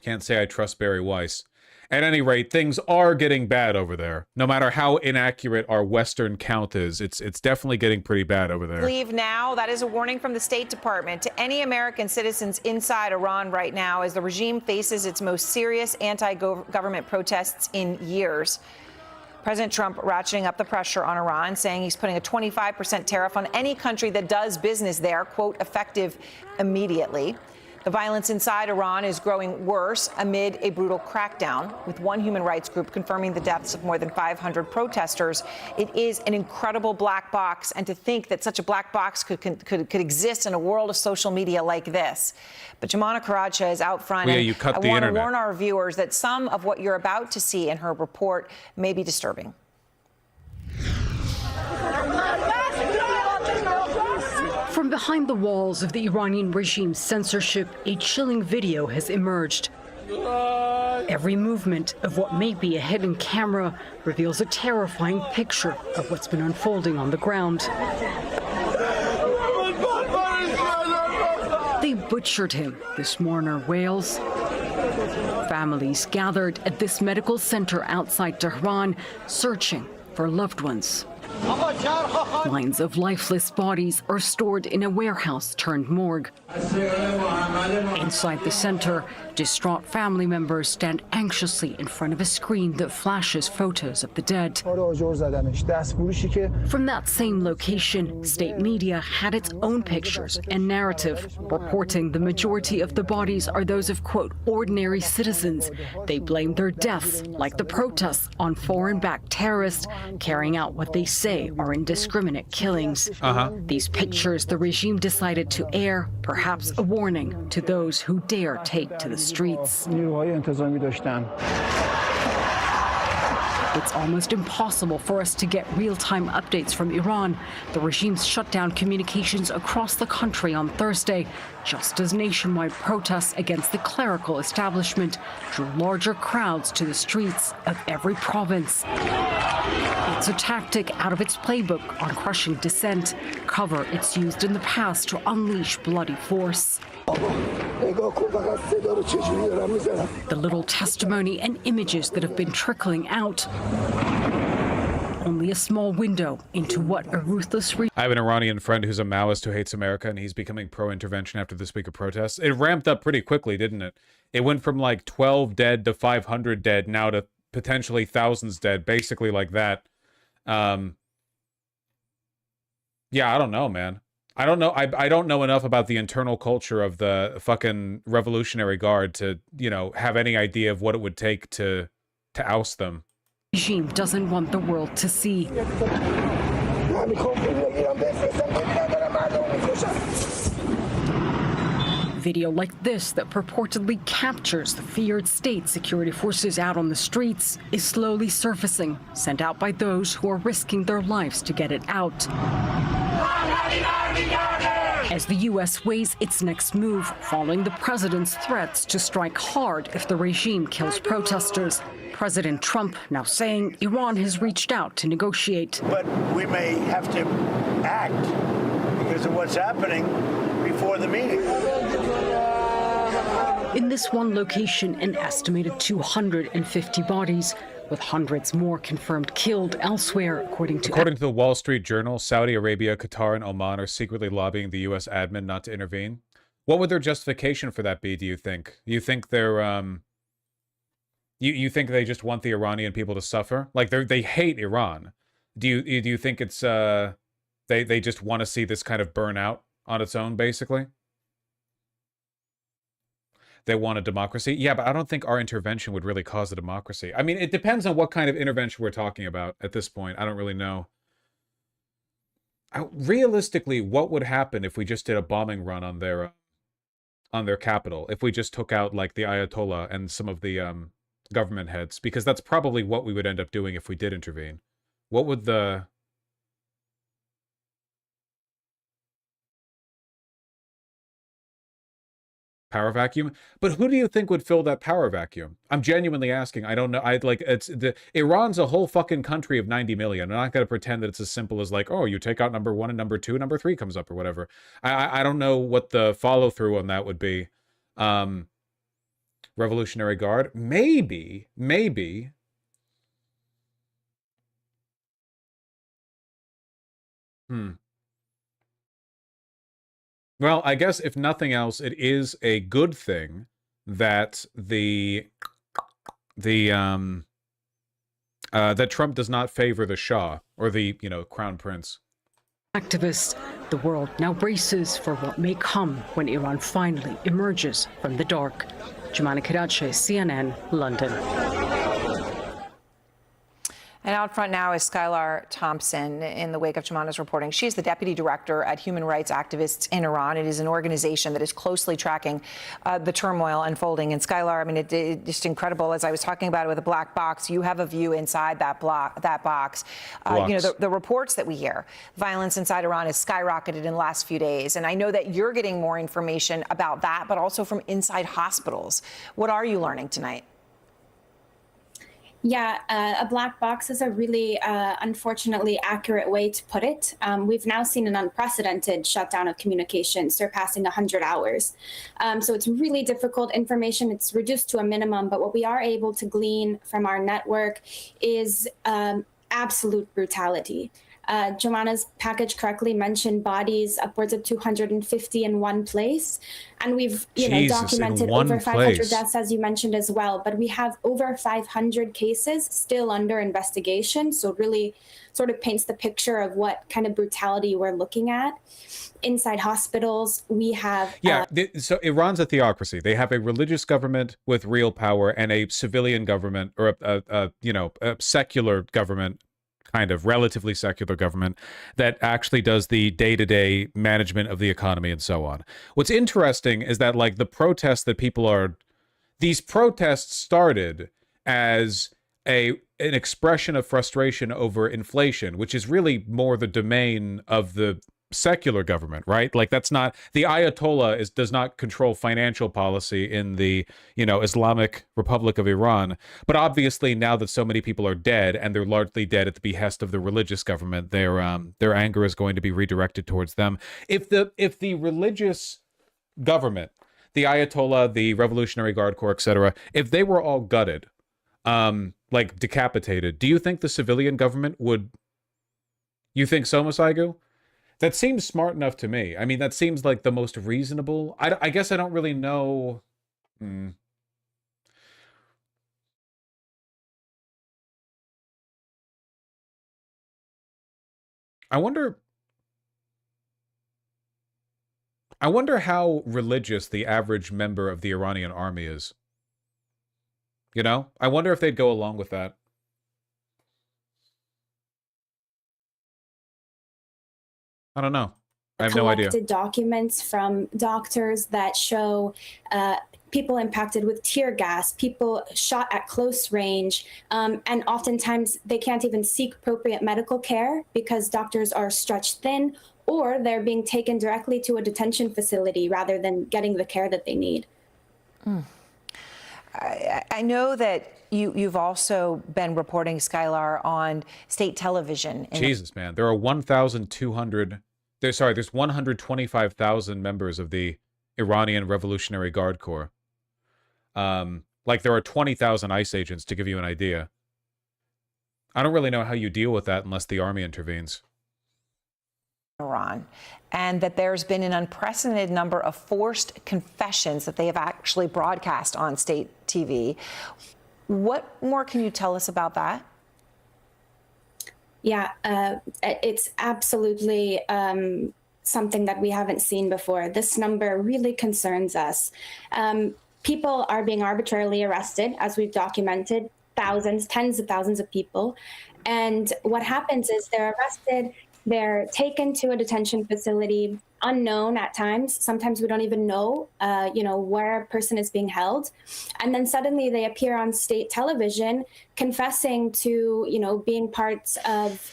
Can't say I trust Barry Weiss. At any rate, things are getting bad over there. No matter how inaccurate our Western count is, it's definitely getting pretty bad over there. Leave now. That is a warning from the State Department to any American citizens inside Iran right now as the regime faces its most serious anti-government protests in years. President Trump ratcheting up the pressure on Iran, saying he's putting a 25% tariff on any country that does business there, quote, effective immediately. The violence inside Iran is growing worse amid a brutal crackdown, with one human rights group confirming the deaths of more than 500 protesters. It is an incredible black box, and to think that such a black box could exist in a world of social media like this. But Jumana Karacha is out front, yeah, and you cut I the want to internet. warn our viewers that some of what you're about to see in her report may be disturbing. From behind the walls of the Iranian regime's censorship, a chilling video has emerged. Every movement of what may be a hidden camera reveals a terrifying picture of what's been unfolding on the ground. They butchered him, this mourner wails. Families gathered at this medical center outside Tehran, searching for loved ones. Lines of lifeless bodies are stored in a warehouse turned morgue. Inside the center, distraught family members stand anxiously in front of a screen that flashes photos of the dead. From that same location, state media had its own pictures and narrative, reporting the majority of the bodies are those of, quote, ordinary citizens. They blame their deaths, like the protests, on foreign-backed terrorists carrying out what they say are indiscriminate killings. These pictures the regime decided to air, perhaps a warning to those who dare take to the streets. It's almost impossible for us to get real-time updates from Iran. The regime's shut down communications across the country on Thursday, just as nationwide protests against the clerical establishment drew larger crowds to the streets of every province. It's a tactic out of its playbook on crushing dissent, cover it's used in the past to unleash bloody force. The little testimony and images that have been trickling out. Only a small window into what a ruthless I have an Iranian friend who's a Maoist who hates America, and he's becoming pro-intervention after this week of protests. It ramped up pretty quickly, didn't it? It went from like 12 dead to 500 dead, now to potentially thousands dead, basically like that. Yeah, I don't know, man. I don't know. I don't know enough about the internal culture of the fucking Revolutionary Guard to, you know, have any idea of what it would take to oust them. The regime doesn't want the world to see. Video like this that purportedly captures the feared state security forces out on the streets is slowly surfacing, sent out by those who are risking their lives to get it out. As the U.S. weighs its next move following the president's threats to strike hard if the regime kills protesters, President Trump now saying Iran has reached out to negotiate. But we may have to act because of what's happening before the meeting. In this one location, an estimated 250 bodies, with hundreds more confirmed killed elsewhere, according to the Wall Street Journal. Saudi Arabia, Qatar, and Oman are secretly lobbying the U.S. admin not to intervene. What would their justification for that be, do you think? You think they're, you think they just want the Iranian people to suffer? Like, they hate Iran. Do you think it's, they just want to see this kind of burn out on its own, basically? They want a democracy? Yeah, but I don't think our intervention would really cause a democracy. I mean, it depends on what kind of intervention we're talking about at this point. I don't really know. Realistically, what would happen if we just did a bombing run on their capital? If we just took out, like, the Ayatollah and some of the government heads? Because that's probably what we would end up doing if we did intervene. What would the... power vacuum? But who do you think would fill that power vacuum? I'm genuinely asking. I don't know. Iran's a whole fucking country of 90 million. I'm not going to pretend that it's as simple as like, oh, you take out number 1 and number 2, number 3 comes up or whatever. I don't know what the follow through on that would be. Revolutionary Guard, maybe. Well, I guess if nothing else, it is a good thing that that Trump does not favor the Shah or the, you know, Crown Prince. activists. The world now braces for what may come when Iran finally emerges from the dark. Jumana Karachi, CNN, London. And out front now is Skylar Thompson in the wake of Jumana's reporting. She's the deputy director at Human Rights Activists in Iran. It is an organization that is closely tracking the turmoil unfolding. And Skylar, I mean, it's just incredible. As I was talking about it with a black box, you have a view inside that box. You know, the reports that we hear, violence inside Iran has skyrocketed in the last few days. And I know that you're getting more information about that, but also from inside hospitals. What are you learning tonight? Yeah, a black box is a really, unfortunately, accurate way to put it. We've now seen an unprecedented shutdown of communication, surpassing 100 hours. So it's really difficult information. It's reduced to a minimum, but what we are able to glean from our network is absolute brutality. Jumana's package correctly mentioned bodies upwards of 250 in one place. And we've documented over 500 deaths, as you mentioned as well. But we have over 500 cases still under investigation. So it really sort of paints the picture of what kind of brutality we're looking at. Inside hospitals, we have... So Iran's a theocracy. They have a religious government with real power and a civilian government, or a secular government, kind of relatively secular government that actually does the day-to-day management of the economy and so on. What's interesting is that, like, the protests that these protests started as an expression of frustration over inflation, which is really more the domain of the secular government, right? Like, that's not the Ayatollah does not control financial policy in the Islamic Republic of Iran. But obviously, now that so many people are dead, and they're largely dead at the behest of the religious government, their anger is going to be redirected towards them. If the religious government, the Ayatollah, the Revolutionary Guard Corps, etc., if they were all gutted, like decapitated, do you think the civilian government would? You think so, Masaigu? That seems smart enough to me. I mean, that seems like the most reasonable. I guess I don't really know. I wonder how religious the average member of the Iranian army is. You know? I wonder if they'd go along with that. I don't know. I have no idea. Collected documents from doctors that show people impacted with tear gas, people shot at close range, and oftentimes they can't even seek appropriate medical care because doctors are stretched thin, or they're being taken directly to a detention facility rather than getting the care that they need. I know that you've also been reporting, Skylar, on state television. Jesus, man. There are 125,000 members of the Iranian Revolutionary Guard Corps. Like, there are 20,000 ICE agents, to give you an idea. I don't really know how you deal with that unless the army intervenes. Iran, and that there's been an unprecedented number of forced confessions that they have actually broadcast on state TV. What more can you tell us about that? Yeah, it's absolutely something that we haven't seen before. This number really concerns us. People are being arbitrarily arrested, as we've documented, thousands, tens of thousands of people. And what happens is they're arrested, they're taken to a detention facility, unknown at times. Sometimes we don't even know, where a person is being held. And then suddenly they appear on state television confessing to, being parts of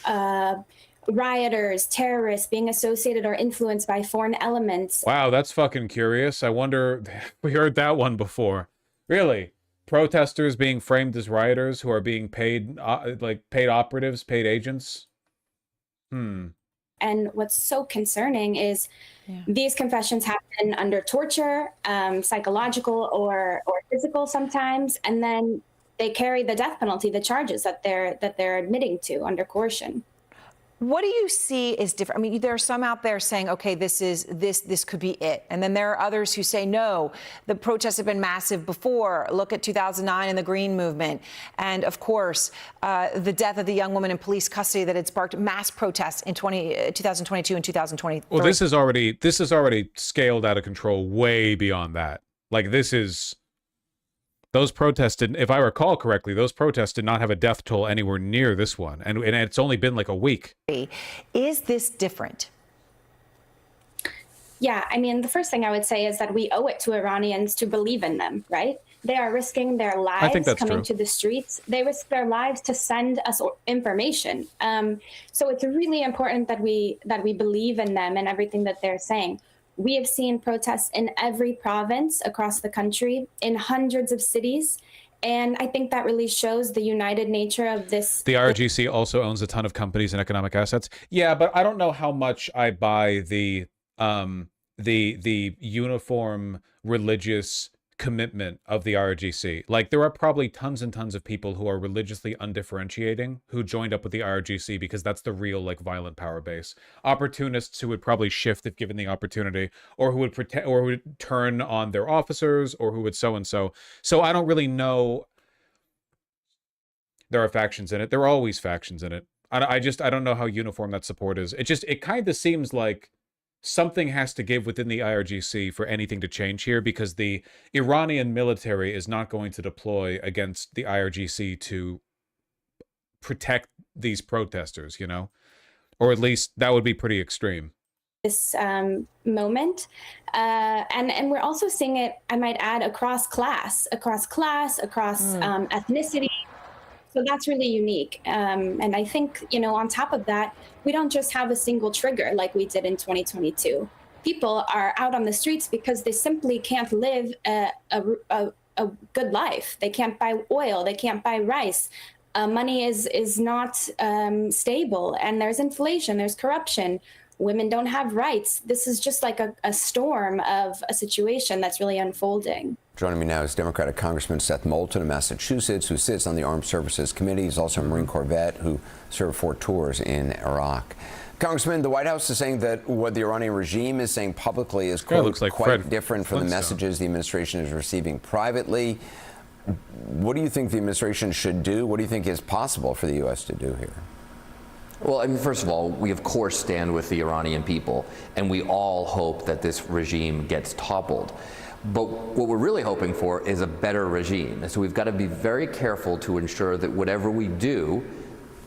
rioters, terrorists, being associated or influenced by foreign elements. Wow, that's fucking curious. I wonder, we heard that one before. Really? Protesters being framed as rioters who are being paid, paid operatives, paid agents? And what's so concerning is these confessions happen under torture, psychological or physical sometimes, and then they carry the death penalty, the charges that they're admitting to under coercion. What do you see is different? I mean, there are some out there saying, okay, this could be it. And then there are others who say, no, the protests have been massive before. Look at 2009 and the Green Movement. And of course, the death of the young woman in police custody that had sparked mass protests in 2022 and 2023. Well, this is already scaled out of control way beyond that. Like, those protests didn't, if I recall correctly, those protests did not have a death toll anywhere near this one. And it's only been like a week. Is this different? Yeah, I mean, the first thing I would say is that we owe it to Iranians to believe in them, right? They are risking their lives coming to the streets. They risk their lives to send us information. So it's really important that we believe in them and everything that they're saying. We have seen protests in every province across the country, in hundreds of cities. And I think that really shows the united nature of this. The IRGC also owns a ton of companies and economic assets. Yeah, but I don't know how much I buy the uniform religious commitment of the IRGC. Like, there are probably tons and tons of people who are religiously undifferentiating who joined up with the IRGC because that's the real, like, violent power base. Opportunists who would probably shift if given the opportunity, or who would pretend, or who would turn on their officers, or who would so and so. So I don't really know. There are factions in it. There are always factions in it. I don't know how uniform that support is. It kind of seems like something has to give within the IRGC for anything to change here, because the Iranian military is not going to deploy against the IRGC to protect these protesters, you know? Or at least that would be pretty extreme. This moment. And we're also seeing it, I might add, across ethnicity. So that's really unique. And I think, you know, on top of that, we don't just have a single trigger like we did in 2022. People are out on the streets because they simply can't live a good life. They can't buy oil. They can't buy rice. Money is not stable. And there's inflation. There's corruption. Women don't have rights. This is just like a storm of a situation that's really unfolding. Joining me now is Democratic Congressman Seth Moulton of Massachusetts, who sits on the Armed Services Committee. He's also a Marine Corps vet who served 4 tours in Iraq. Congressman, the White House is saying that what the Iranian regime is saying publicly is, quote, quite different from the messages the administration is receiving privately. What do you think the administration should do? What do you think is possible for the U.S. to do here? Well, I mean, first of all, we of course stand with the Iranian people, and we all hope that this regime gets toppled. But what we're really hoping for is a better regime. And so we've got to be very careful to ensure that whatever we do,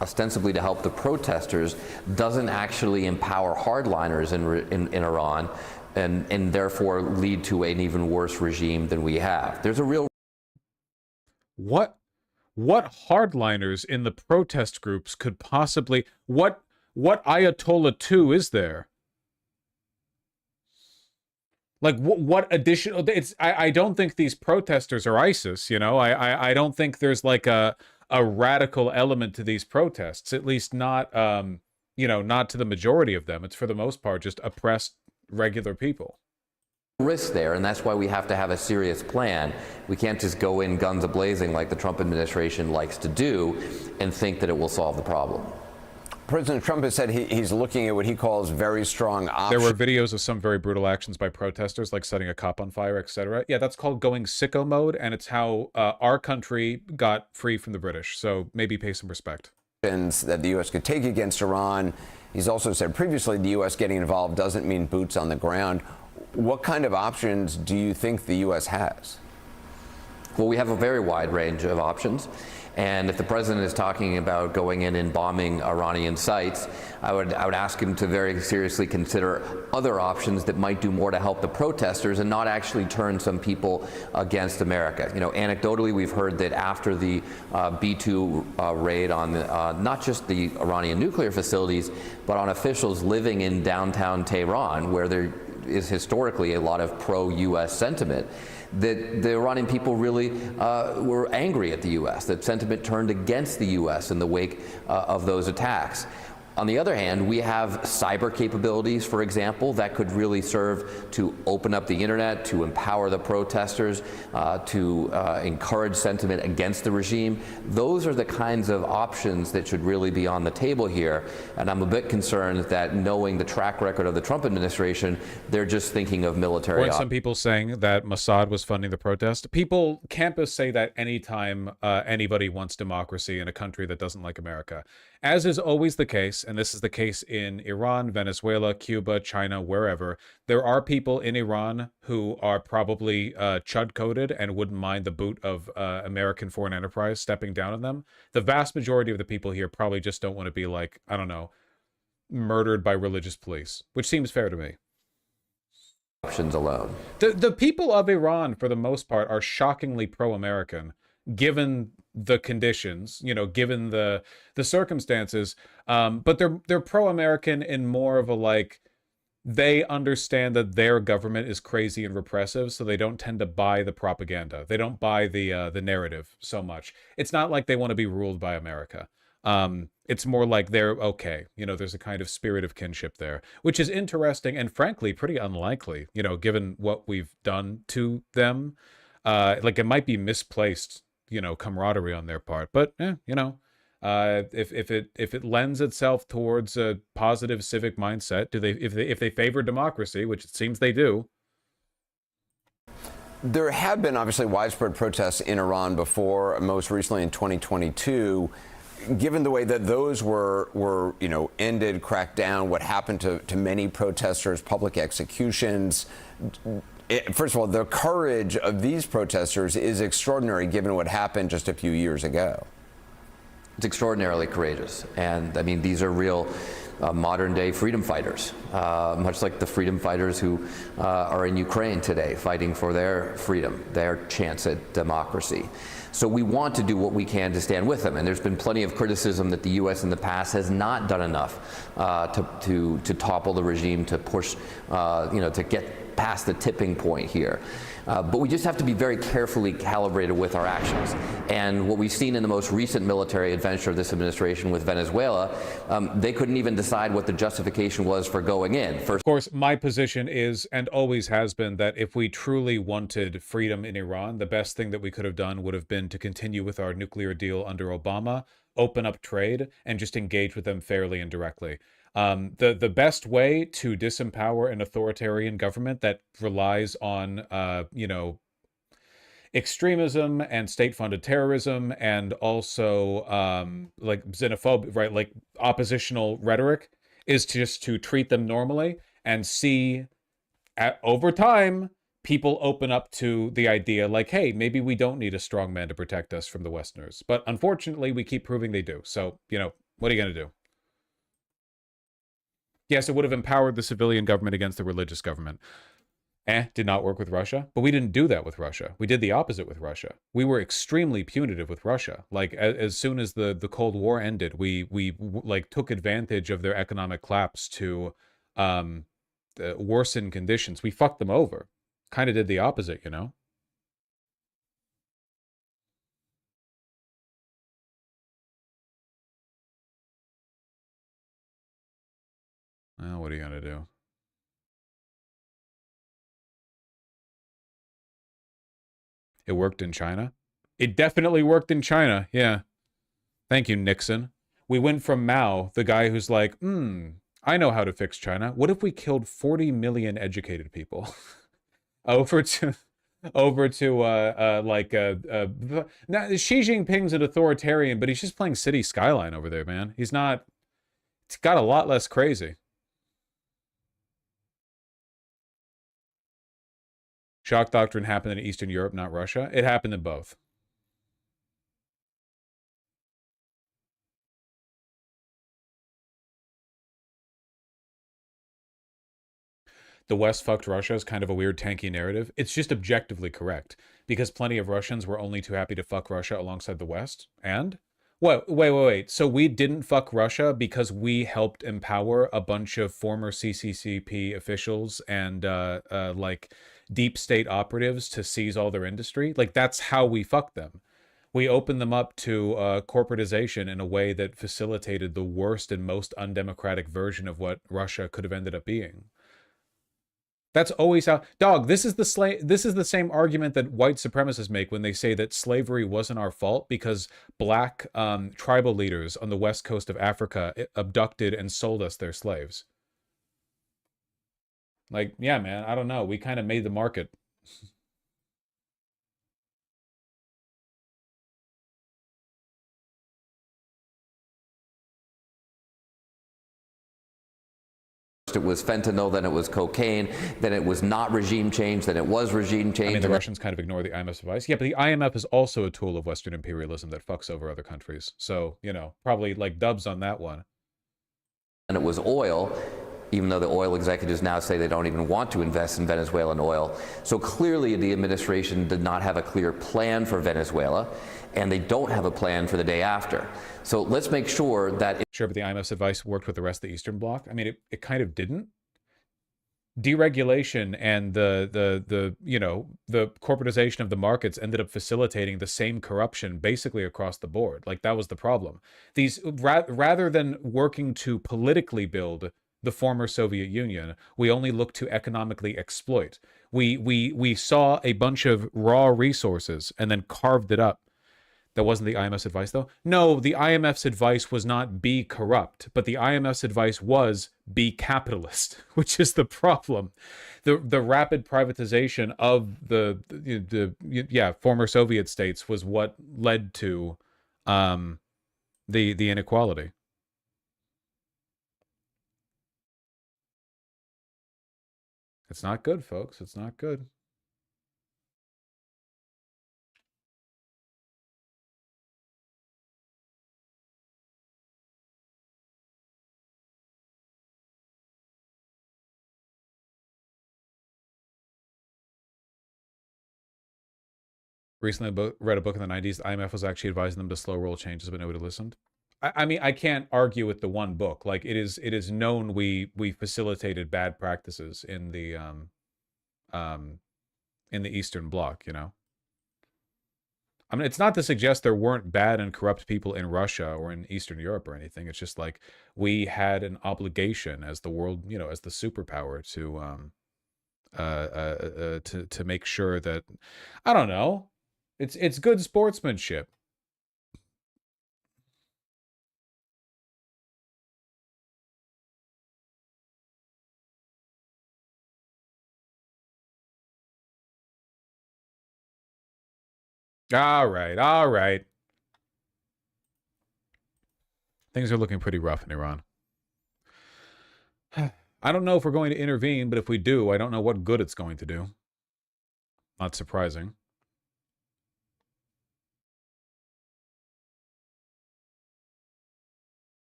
ostensibly to help the protesters, doesn't actually empower hardliners in Iran and therefore lead to an even worse regime than we have. There's a real... What hardliners in the protest groups could possibly... What Ayatollah 2 is there? Like, what additional... I don't think these protesters are ISIS, you know? I don't think there's like a radical element to these protests, at least not, you know, not to the majority of them. It's for the most part just oppressed regular people. Risk there, and that's why we have to have a serious plan. We can't just go in guns a-blazing like the Trump administration likes to do and think that it will solve the problem. President Trump has said he's looking at what he calls very strong options. There were videos of some very brutal actions by protesters, like setting a cop on fire, etc. Yeah, that's called going sicko mode, and it's how our country got free from the British. So maybe pay some respect. That the U.S. could take against Iran. He's also said previously the U.S. getting involved doesn't mean boots on the ground. What kind of options do you think the U.S. has? Well, we have a very wide range of options. And if the president is talking about going in and bombing Iranian sites, I would ask him to very seriously consider other options that might do more to help the protesters and not actually turn some people against America. You know, anecdotally, we've heard that after the B-2 raid on not just the Iranian nuclear facilities, but on officials living in downtown Tehran, where there is historically a lot of pro-U.S. sentiment, that the Iranian people really were angry at the U.S., that sentiment turned against the U.S. in the wake of those attacks. On the other hand, we have cyber capabilities, for example, that could really serve to open up the internet, to empower the protesters, to encourage sentiment against the regime. Those are the kinds of options that should really be on the table here. And I'm a bit concerned that, knowing the track record of the Trump administration, they're just thinking of military Weren't options. some people saying that Mossad was funding the protest? People, campus say that anytime anybody wants democracy in a country that doesn't like America. As is always the case, and this is the case in Iran, Venezuela, Cuba, China, wherever, there are people in Iran who are probably chud-coded and wouldn't mind the boot of American foreign enterprise stepping down on them. The vast majority of the people here probably just don't want to be, like, I don't know, murdered by religious police, which seems fair to me. Options alone. The people of Iran, for the most part, are shockingly pro-American, given the conditions, you know, given the circumstances. But they're pro-American in more of a, like, they understand that their government is crazy and repressive, so they don't tend to buy the propaganda. They don't buy the narrative so much. It's not like they want to be ruled by America. It's more like they're okay. You know, there's a kind of spirit of kinship there, which is interesting and frankly pretty unlikely, you know, given what we've done to them. Like, it might be misplaced, you know, camaraderie on their part, but you know, if it lends itself towards a positive civic mindset, if they favor democracy, which it seems they do. There have been obviously widespread protests in Iran before, most recently in 2022. Given the way that those were you know, ended, cracked down, what happened to many protesters, public executions, first of all, the courage of these protesters is extraordinary given what happened just a few years ago. It's extraordinarily courageous. And I mean, these are real modern day freedom fighters, much like the freedom fighters who are in Ukraine today, fighting for their freedom, their chance at democracy. So we want to do what we can to stand with them. And there's been plenty of criticism that the U.S. in the past has not done enough to topple the regime, to push, you know, to get past the tipping point here. But we just have to be very carefully calibrated with our actions. And what we've seen in the most recent military adventure of this administration with Venezuela, they couldn't even decide what the justification was for going in. Of course, my position is, and always has been, that if we truly wanted freedom in Iran, the best thing that we could have done would have been to continue with our nuclear deal under Obama, open up trade, and just engage with them fairly and directly. The best way to disempower an authoritarian government that relies on, you know, extremism and state-funded terrorism and also like xenophobia, right, like oppositional rhetoric, is just to treat them normally and see over time people open up to the idea like, hey, maybe we don't need a strong man to protect us from the Westerners. But unfortunately, we keep proving they do. So, you know, what are you going to do? Yes, it would have empowered the civilian government against the religious government. Did not work with Russia. But we didn't do that with Russia. We did the opposite with Russia. We were extremely punitive with Russia. Like, as soon as the Cold War ended, we like took advantage of their economic collapse to worsen conditions. We fucked them over. Kind of did the opposite, you know? Well, what are you going to do? It worked in China? It definitely worked in China, yeah. Thank you, Nixon. We went from Mao, the guy who's like, I know how to fix China. What if we killed 40 million educated people? over to now, Xi Jinping's an authoritarian, but he's just playing City Skyline over there, man. He's not, it's got a lot less crazy. Shock doctrine happened in Eastern Europe, not Russia. It happened in both. The West fucked Russia is kind of a weird tanky narrative. It's just objectively correct, because plenty of Russians were only too happy to fuck Russia alongside the West. And? Wait. So we didn't fuck Russia because we helped empower a bunch of former CCCP officials and like deep state operatives to seize all their industry? Like, that's how we fucked them. We opened them up to corporatization in a way that facilitated the worst and most undemocratic version of what Russia could have ended up being. That's always how, dog, this is the same argument that white supremacists make when they say that slavery wasn't our fault because black tribal leaders on the west coast of Africa abducted and sold us their slaves. Like, yeah, man, I don't know. We kind of made the market. It was fentanyl, then it was cocaine, then it was not regime change, then it was regime change. I mean, the Russians kind of ignore the IMF's advice. Yeah, but the IMF is also a tool of Western imperialism that fucks over other countries. So, you know, probably like dubs on that one. And it was oil, even though the oil executives now say they don't even want to invest in Venezuelan oil. So clearly the administration did not have a clear plan for Venezuela, and they don't have a plan for the day after. So let's make sure that... Sure, but the IMF's advice worked with the rest of the Eastern Bloc? I mean, it kind of didn't. Deregulation and the you know, the corporatization of the markets ended up facilitating the same corruption basically across the board. Like, that was the problem. These, rather than working to politically build the former Soviet Union, we only looked to economically exploit. We saw a bunch of raw resources and then carved it up. That wasn't the IMF's advice, though? No, the IMF's advice was not be corrupt, but the IMF's advice was be capitalist, which is the problem. The rapid privatization of the former Soviet states was what led to the inequality. It's not good, folks. It's not good. Recently read a book in the 90s. The IMF was actually advising them to slow roll changes, but nobody listened. I mean, I can't argue with the one book. Like, it is known we facilitated bad practices in the Eastern Bloc, you know? I mean, it's not to suggest there weren't bad and corrupt people in Russia or in Eastern Europe or anything. It's just like we had an obligation as the world, you know, as the superpower to make sure that, I don't know, it's good sportsmanship. All right, all right. Things are looking pretty rough in Iran. I don't know if we're going to intervene, but if we do, I don't know what good it's going to do. Not surprising.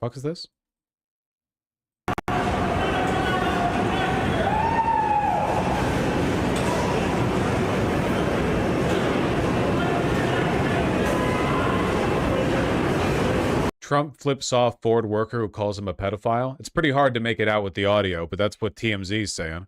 Fuck is this? Trump flips off Ford worker who calls him a pedophile. It's pretty hard to make it out with the audio, but that's what TMZ's saying.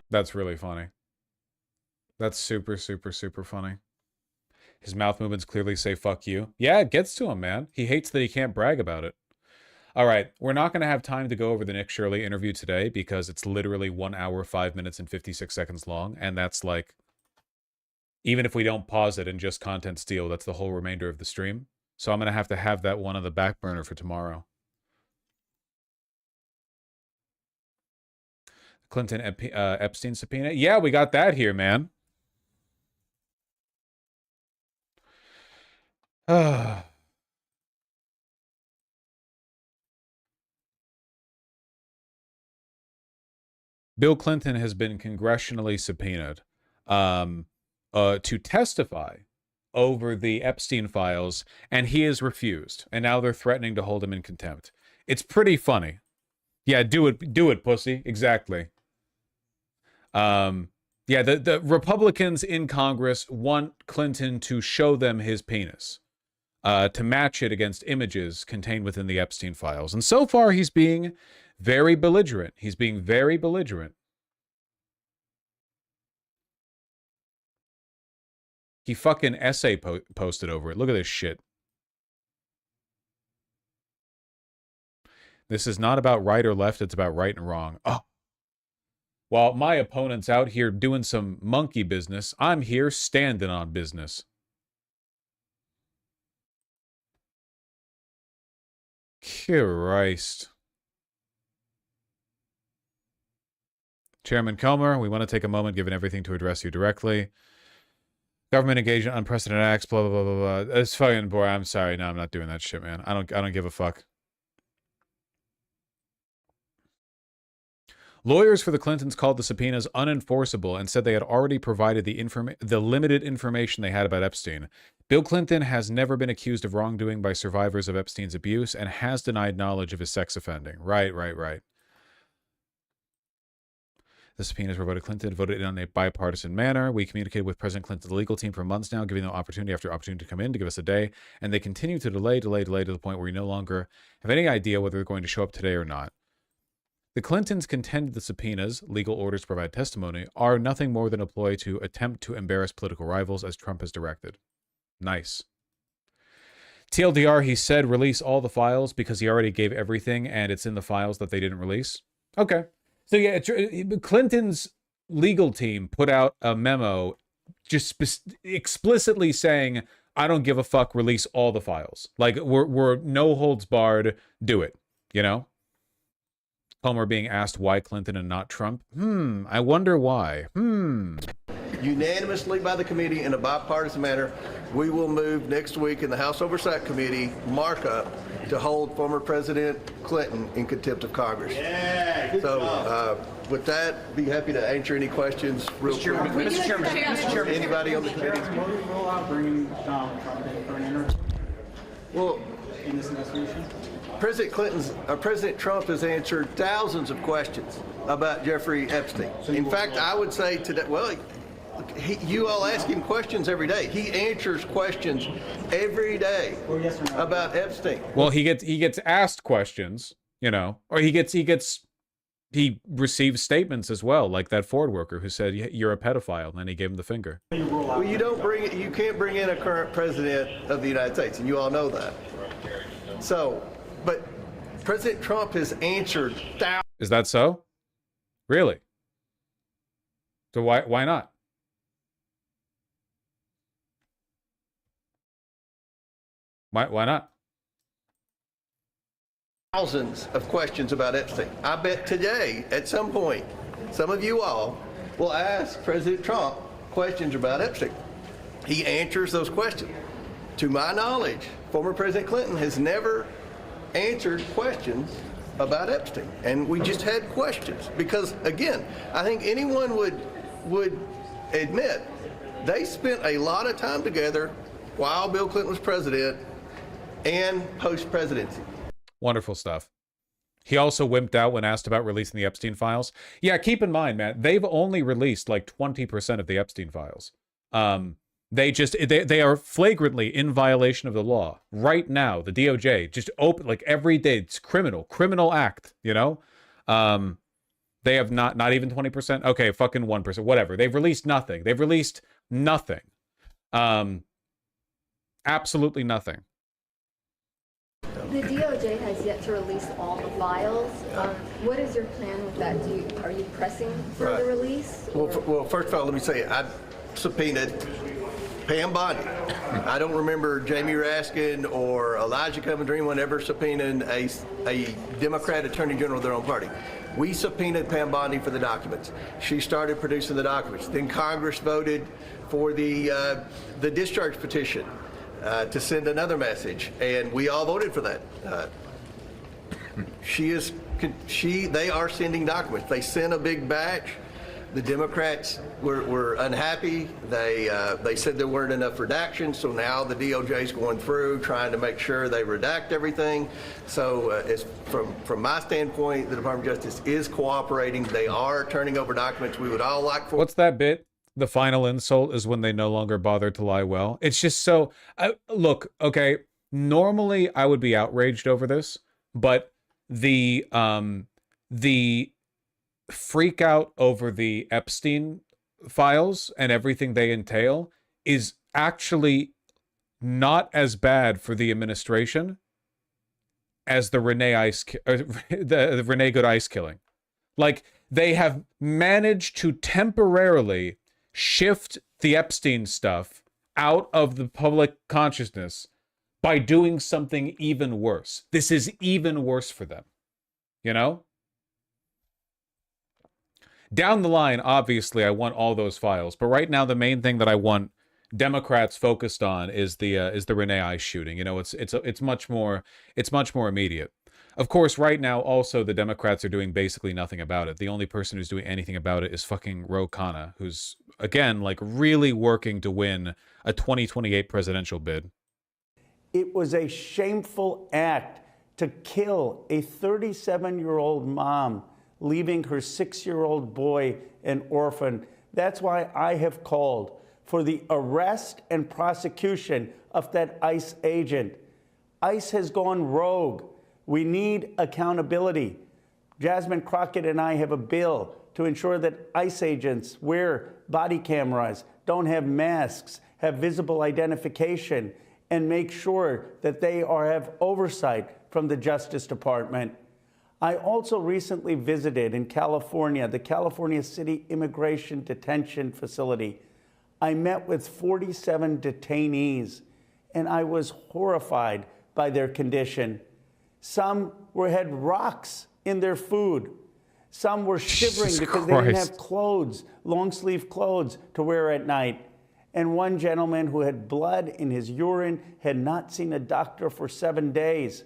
That's really funny. That's super, super, super funny. His mouth movements clearly say fuck you. Yeah, it gets to him, man. He hates that he can't brag about it. All right, we're not going to have time to go over the Nick Shirley interview today because it's literally 1 hour, 5 minutes, and 56 seconds long. And that's like, even if we don't pause it and just content steal, that's the whole remainder of the stream. So I'm going to have that one on the back burner for tomorrow. Clinton Epstein subpoena. Yeah, we got that here, man. Bill Clinton has been congressionally subpoenaed to testify over the Epstein files, and he has refused. And now they're threatening to hold him in contempt. It's pretty funny. Yeah, do it, pussy. Exactly. Yeah, the Republicans in Congress want Clinton to show them his penis, to match it against images contained within the Epstein files. And so far, he's being very belligerent. He's being very belligerent. He fucking essay posted over it. Look at this shit. This is not about right or left. It's about right and wrong. Oh. While my opponent's out here doing some monkey business, I'm here standing on business. Christ. Chairman Comer, we want to take a moment, given everything, to address you directly. Government engaged in unprecedented acts, blah, blah, blah, blah, blah. It's fucking boy, I'm sorry. No, I'm not doing that shit, man. I don't give a fuck. Lawyers for the Clintons called the subpoenas unenforceable and said they had already provided the limited information they had about Epstein. Bill Clinton has never been accused of wrongdoing by survivors of Epstein's abuse and has denied knowledge of his sex offending. Right. The subpoenas were voted. Clinton voted in a bipartisan manner. We communicated with President Clinton's legal team for months now, giving them opportunity after opportunity to come in to give us a day, and they continue to delay to the point where we no longer have any idea whether they're going to show up today or not. The Clintons contended the subpoenas, legal orders to provide testimony, are nothing more than a ploy to attempt to embarrass political rivals as Trump has directed. Nice. TLDR, he said release all the files because he already gave everything and it's in the files that they didn't release. Okay. So yeah, Clinton's legal team put out a memo just explicitly saying, I don't give a fuck, release all the files. Like, we're no holds barred, do it, you know? Palmer being asked why Clinton and not Trump. I wonder why. Unanimously by the committee in a bipartisan manner, we will move next week in the House Oversight Committee markup to hold former President Clinton in contempt of Congress. Yeah, so with that, be happy to answer any questions real quick. Mr. Chairman. Anybody on the committee? Will we roll out bringing Donald Trump in for an interview? Well, in this investigation? President Trump has answered thousands of questions about Jeffrey Epstein. In fact, I would say today, well, you all ask him questions every day. He answers questions every day about Epstein. Well, he gets asked questions, you know, or he receives statements as well, like that Ford worker who said you're a pedophile, and then he gave him the finger. Well, you can't bring in a current president of the United States, and you all know that. So, but President Trump has answered thousands. Is that so? Really? So why not? Why not? Thousands of questions about Epstein. I bet today, at some point, some of you all will ask President Trump questions about Epstein. He answers those questions. To my knowledge, former President Clinton has never answered questions about Epstein. And we just had questions because, again, I think anyone would admit they spent a lot of time together while Bill Clinton was president and post-presidency. Wonderful stuff. He also wimped out when asked about releasing the Epstein files. Yeah, keep in mind, man, they've only released like 20% of the Epstein files. They are flagrantly in violation of the law. Right now, the DOJ just open, like every day, it's criminal act, you know? They have not even 20%. Okay, fucking 1%, whatever. They've released nothing. They've released nothing. Absolutely nothing. The DOJ has yet to release all the files. What is your plan with that? Are you pressing for the release? Well, first of all, let me say, I subpoenaed Pam Bondi. I don't remember Jamie Raskin or Elijah Cummings or anyone ever subpoenaing a Democrat attorney general of their own party. We subpoenaed Pam Bondi for the documents. She started producing the documents. Then Congress voted for the discharge petition to send another message, and we all voted for that. They are sending documents. They sent a big batch The Democrats were unhappy. They said there weren't enough redactions, so now the DOJ is going through trying to make sure they redact everything. So it's from my standpoint, the Department of Justice is cooperating. They are turning over documents we would all like for. What's that bit? The final insult is when they no longer bother to lie well. It's just so... look, okay, normally I would be outraged over this, but the freak out over the Epstein files and everything they entail is actually not as bad for the administration as the the Renee Good Ice killing. Like, they have managed to temporarily shift the Epstein stuff out of the public consciousness by doing something even worse. This is even worse for them, you know? Down the line, obviously, I want all those files, but right now the main thing that I want Democrats focused on is the Renee Ice shooting. You know, it's much more immediate. Of course, right now also the Democrats are doing basically nothing about it. The only person who's doing anything about it is fucking Ro Khanna, who's again like really working to win a 2028 presidential bid. It was a shameful act to kill a 37-year-old mom, leaving her 6-year-old boy an orphan. That's why I have called for the arrest and prosecution of that ICE agent. ICE has gone rogue. We need accountability. Jasmine Crockett and I have a bill to ensure that ICE agents wear body cameras, don't have masks, have visible identification, and make sure that they have oversight from the Justice Department. I also recently visited in California, the California City Immigration Detention Facility. I met with 47 detainees, and I was horrified by their condition. Some had rocks in their food. Some were shivering Jesus because Christ. they didn't have clothes, long-sleeve clothes to wear at night. And one gentleman who had blood in his urine had not seen a doctor for 7 days.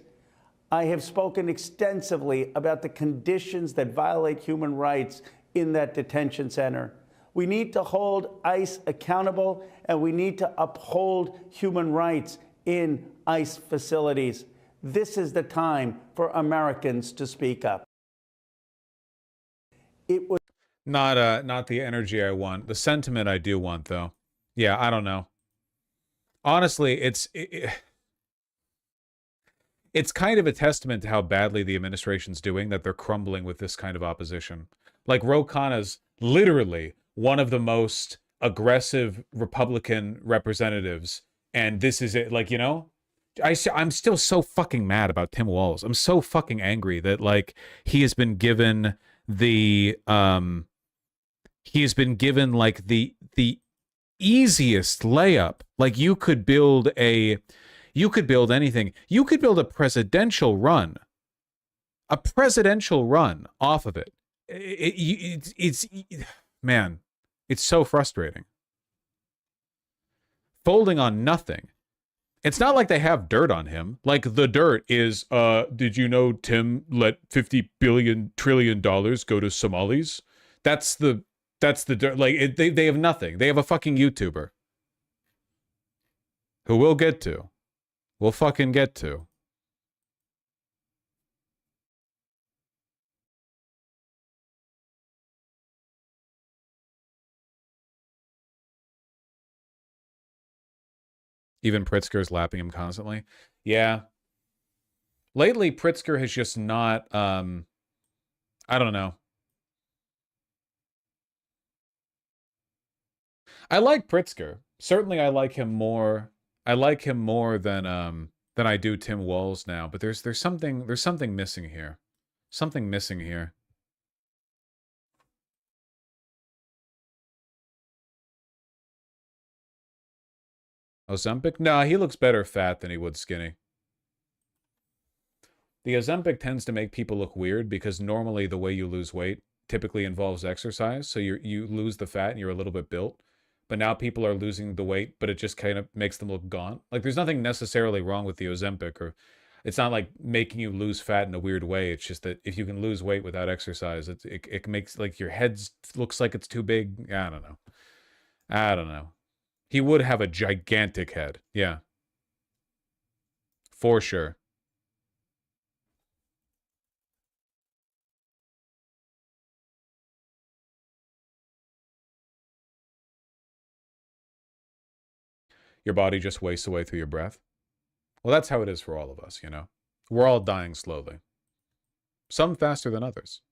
I have spoken extensively about the conditions that violate human rights in that detention center. We need to hold ICE accountable, and we need to uphold human rights in ICE facilities. This is the time for Americans to speak up. It was not the energy I want. The sentiment I do want, though. Yeah, I don't know. Honestly, it's kind of a testament to how badly the administration's doing that they're crumbling with this kind of opposition. Like, Ro Khanna's literally one of the most aggressive Republican representatives, and this is it. Like, you know, I'm still so fucking mad about Tim Walz. I'm so fucking angry that, like, he has been given the easiest layup. Like, you could build anything. You could build a presidential run off of it. Man, it's so frustrating. Folding on nothing. It's not like they have dirt on him. Like, the dirt is, did you know Tim let $50 trillion go to Somalis? That's the dirt. Like, they have nothing. They have a fucking YouTuber who we'll get to. We'll fucking get to. Even Pritzker's lapping him constantly. Yeah. Lately, Pritzker has just not, I don't know. I like Pritzker. Certainly I like him more. I like him more than I do Tim Walz now, but there's something missing here. Something missing here. Ozempic? No, he looks better fat than he would skinny. The Ozempic tends to make people look weird because normally the way you lose weight typically involves exercise. So you lose the fat and you're a little bit built. But now people are losing the weight, but it just kind of makes them look gaunt. Like, there's nothing necessarily wrong with the Ozempic. Or It's not like making you lose fat in a weird way. It's just that if you can lose weight without exercise, it makes like your head looks like it's too big. I don't know. I don't know. He would have a gigantic head. Yeah. For sure. Your body just wastes away through your breath. Well, that's how it is for all of us, you know. We're all dying slowly. Some faster than others.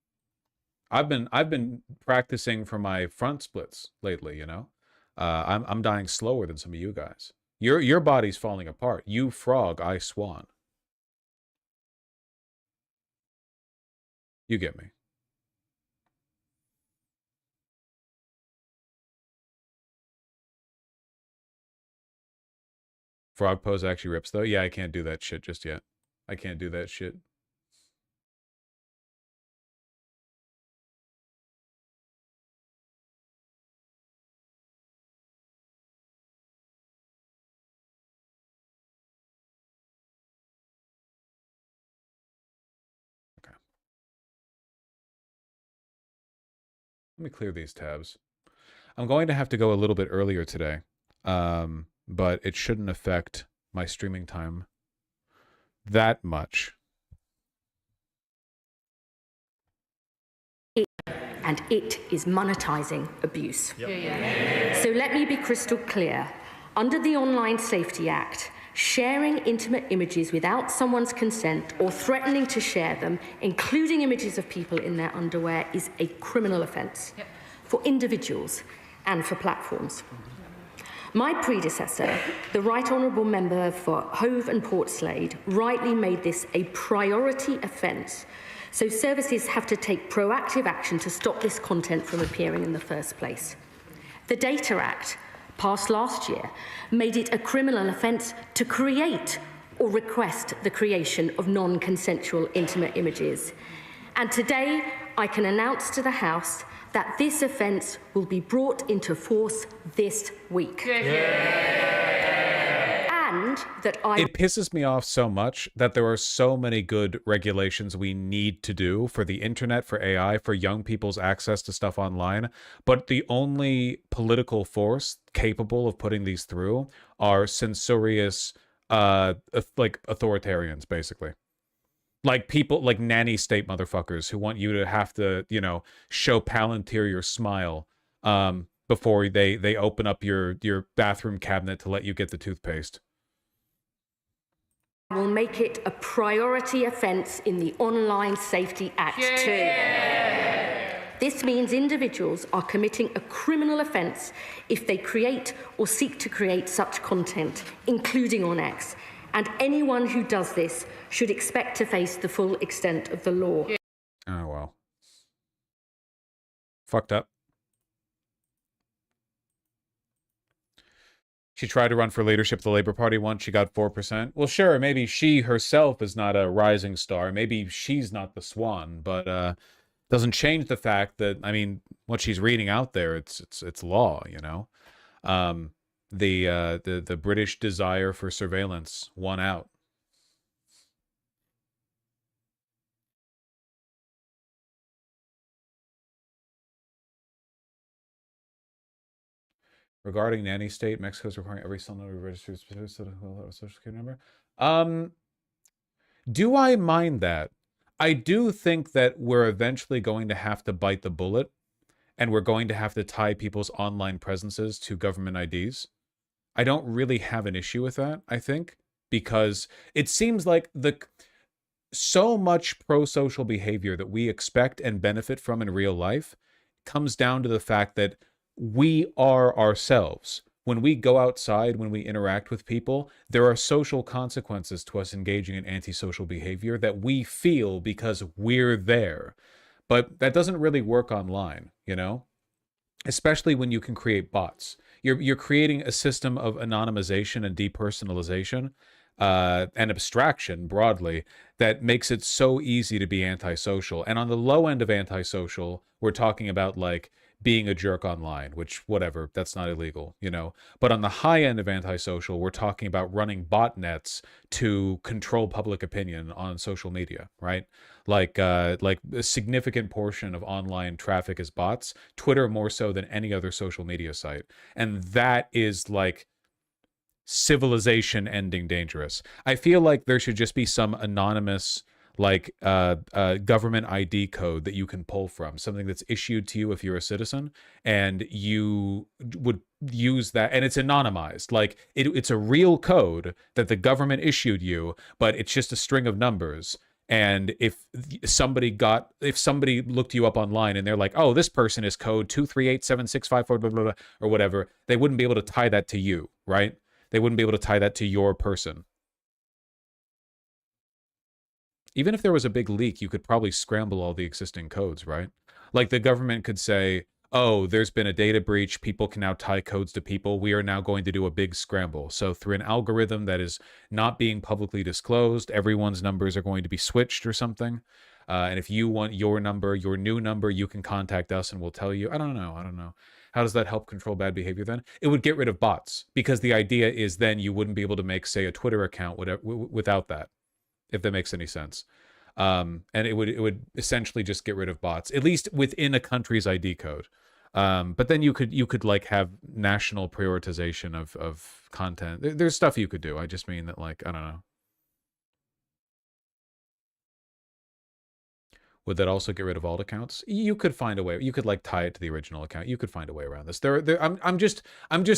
I've been practicing for my front splits lately, you know. I'm dying slower than some of you guys. Your body's falling apart. You frog, I swan. You get me. Frog pose actually rips though. Yeah, I can't do that shit just yet. I can't do that shit. Let me clear these tabs. I'm going to have to go a little bit earlier today, but it shouldn't affect my streaming time that much. And it is monetizing abuse. So let me be crystal clear. Under the Online Safety Act, sharing intimate images without someone's consent or threatening to share them, including images of people in their underwear, is a criminal offence for individuals and for platforms. My predecessor, the Right Honourable Member for Hove and Portslade, rightly made this a priority offence, so services have to take proactive action to stop this content from appearing in the first place. The Data Act, passed last year, made it a criminal offence to create or request the creation of non-consensual intimate images. And today, I can announce to the House that this offence will be brought into force this week. And that It pisses me off so much that there are so many good regulations we need to do for the internet, for AI, for young people's access to stuff online, but the only political force capable of putting these through are censorious, like authoritarians, basically. Like people, like nanny state motherfuckers who want you to have to, you know, show Palantir your smile before they open up your bathroom cabinet to let you get the toothpaste. will make it a priority offence in the Online Safety Act too. This means individuals are committing a criminal offence if they create or seek to create such content, including on X. And anyone who does this should expect to face the full extent of the law. Oh, well. Fucked up. She tried to run for leadership of the Labour Party once. She got 4%. Well, sure, maybe she herself is not a rising star. Maybe she's not the swan, but doesn't change the fact that, I mean, what she's reading out there, it's law, you know? The British desire for surveillance won out. Regarding nanny state, Mexico's requiring every son to be registered social security number. Do I mind that? I do think that we're eventually going to have to bite the bullet, and we're going to have to tie people's online presences to government IDs. I don't really have an issue with that, I think, because it seems like so much pro-social behavior that we expect and benefit from in real life comes down to the fact that we are ourselves. When we go outside, when we interact with people, there are social consequences to us engaging in antisocial behavior that we feel because we're there. But that doesn't really work online, you know? Especially when you can create bots. You're creating a system of anonymization and depersonalization and abstraction broadly that makes it so easy to be antisocial. And on the low end of antisocial, we're talking about like being a jerk online, which whatever, that's not illegal, you know. But on the high end of antisocial, we're talking about running botnets to control public opinion on social media, right? Like a significant portion of online traffic is bots, Twitter more so than any other social media site. And that is like civilization ending dangerous. I feel like there should just be some anonymous like government ID code that you can pull from, something that's issued to you if you're a citizen, and you would use that, and it's anonymized. Like it's a real code that the government issued you, but it's just a string of numbers. And if somebody looked you up online and they're like, oh, this person is code 2387654 blah, blah, blah, or whatever, they wouldn't be able to tie that to you, right? They wouldn't be able to tie that to your person. Even if there was a big leak, you could probably scramble all the existing codes, right? Like the government could say, oh, there's been a data breach. People can now tie codes to people. We are now going to do a big scramble. So through an algorithm that is not being publicly disclosed, everyone's numbers are going to be switched or something. And if you want your number, your new number, you can contact us and we'll tell you. I don't know. How does that help control bad behavior then? It would get rid of bots, because the idea is then you wouldn't be able to make, say, a Twitter account without that, if that makes any sense. And it would essentially just get rid of bots, at least within a country's ID code. But then you could like have national prioritization of content. There's stuff you could do. I just mean that, like, I don't know. Would that also get rid of alt accounts? You could find a way. You could like tie it to the original account. You could find a way around this. I'm just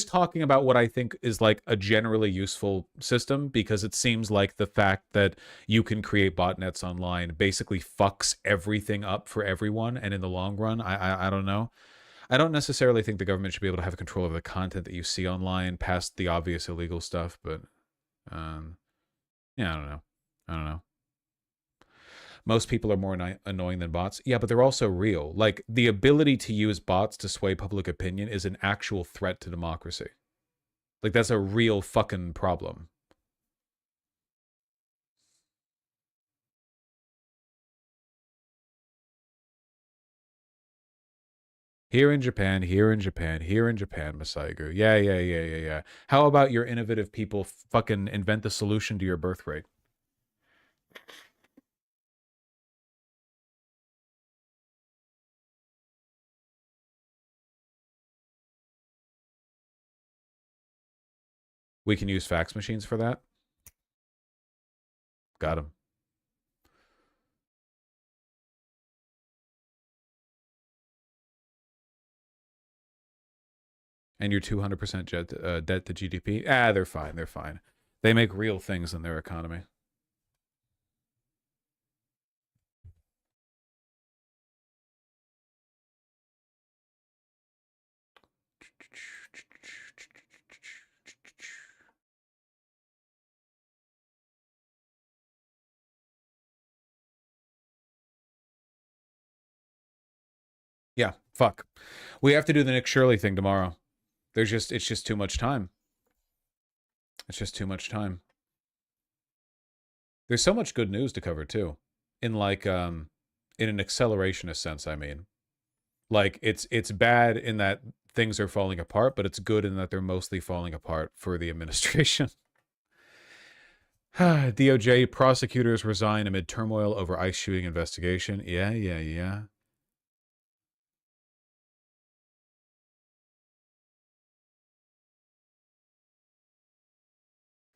talking about what I think is like a generally useful system, because it seems like the fact that you can create botnets online basically fucks everything up for everyone. And in the long run, I don't know. I don't necessarily think the government should be able to have control over the content that you see online past the obvious illegal stuff. But yeah, I don't know. Most people are more annoying than bots. Yeah, but they're also real. Like, the ability to use bots to sway public opinion is an actual threat to democracy. Like, that's a real fucking problem. Here in Japan, Masaigu. Yeah. How about your innovative people fucking invent the solution to your birth rate? We can use fax machines for that. Got him. And your 200% debt to GDP? Ah, they're fine. They're fine. They make real things in their economy. Yeah, fuck. We have to do the Nick Shirley thing tomorrow. It's just too much time. It's just too much time. There's so much good news to cover too. In like in an accelerationist sense, I mean. Like it's bad in that things are falling apart, but it's good in that they're mostly falling apart for the administration. DOJ prosecutors resign amid turmoil over ICE shooting investigation. Yeah.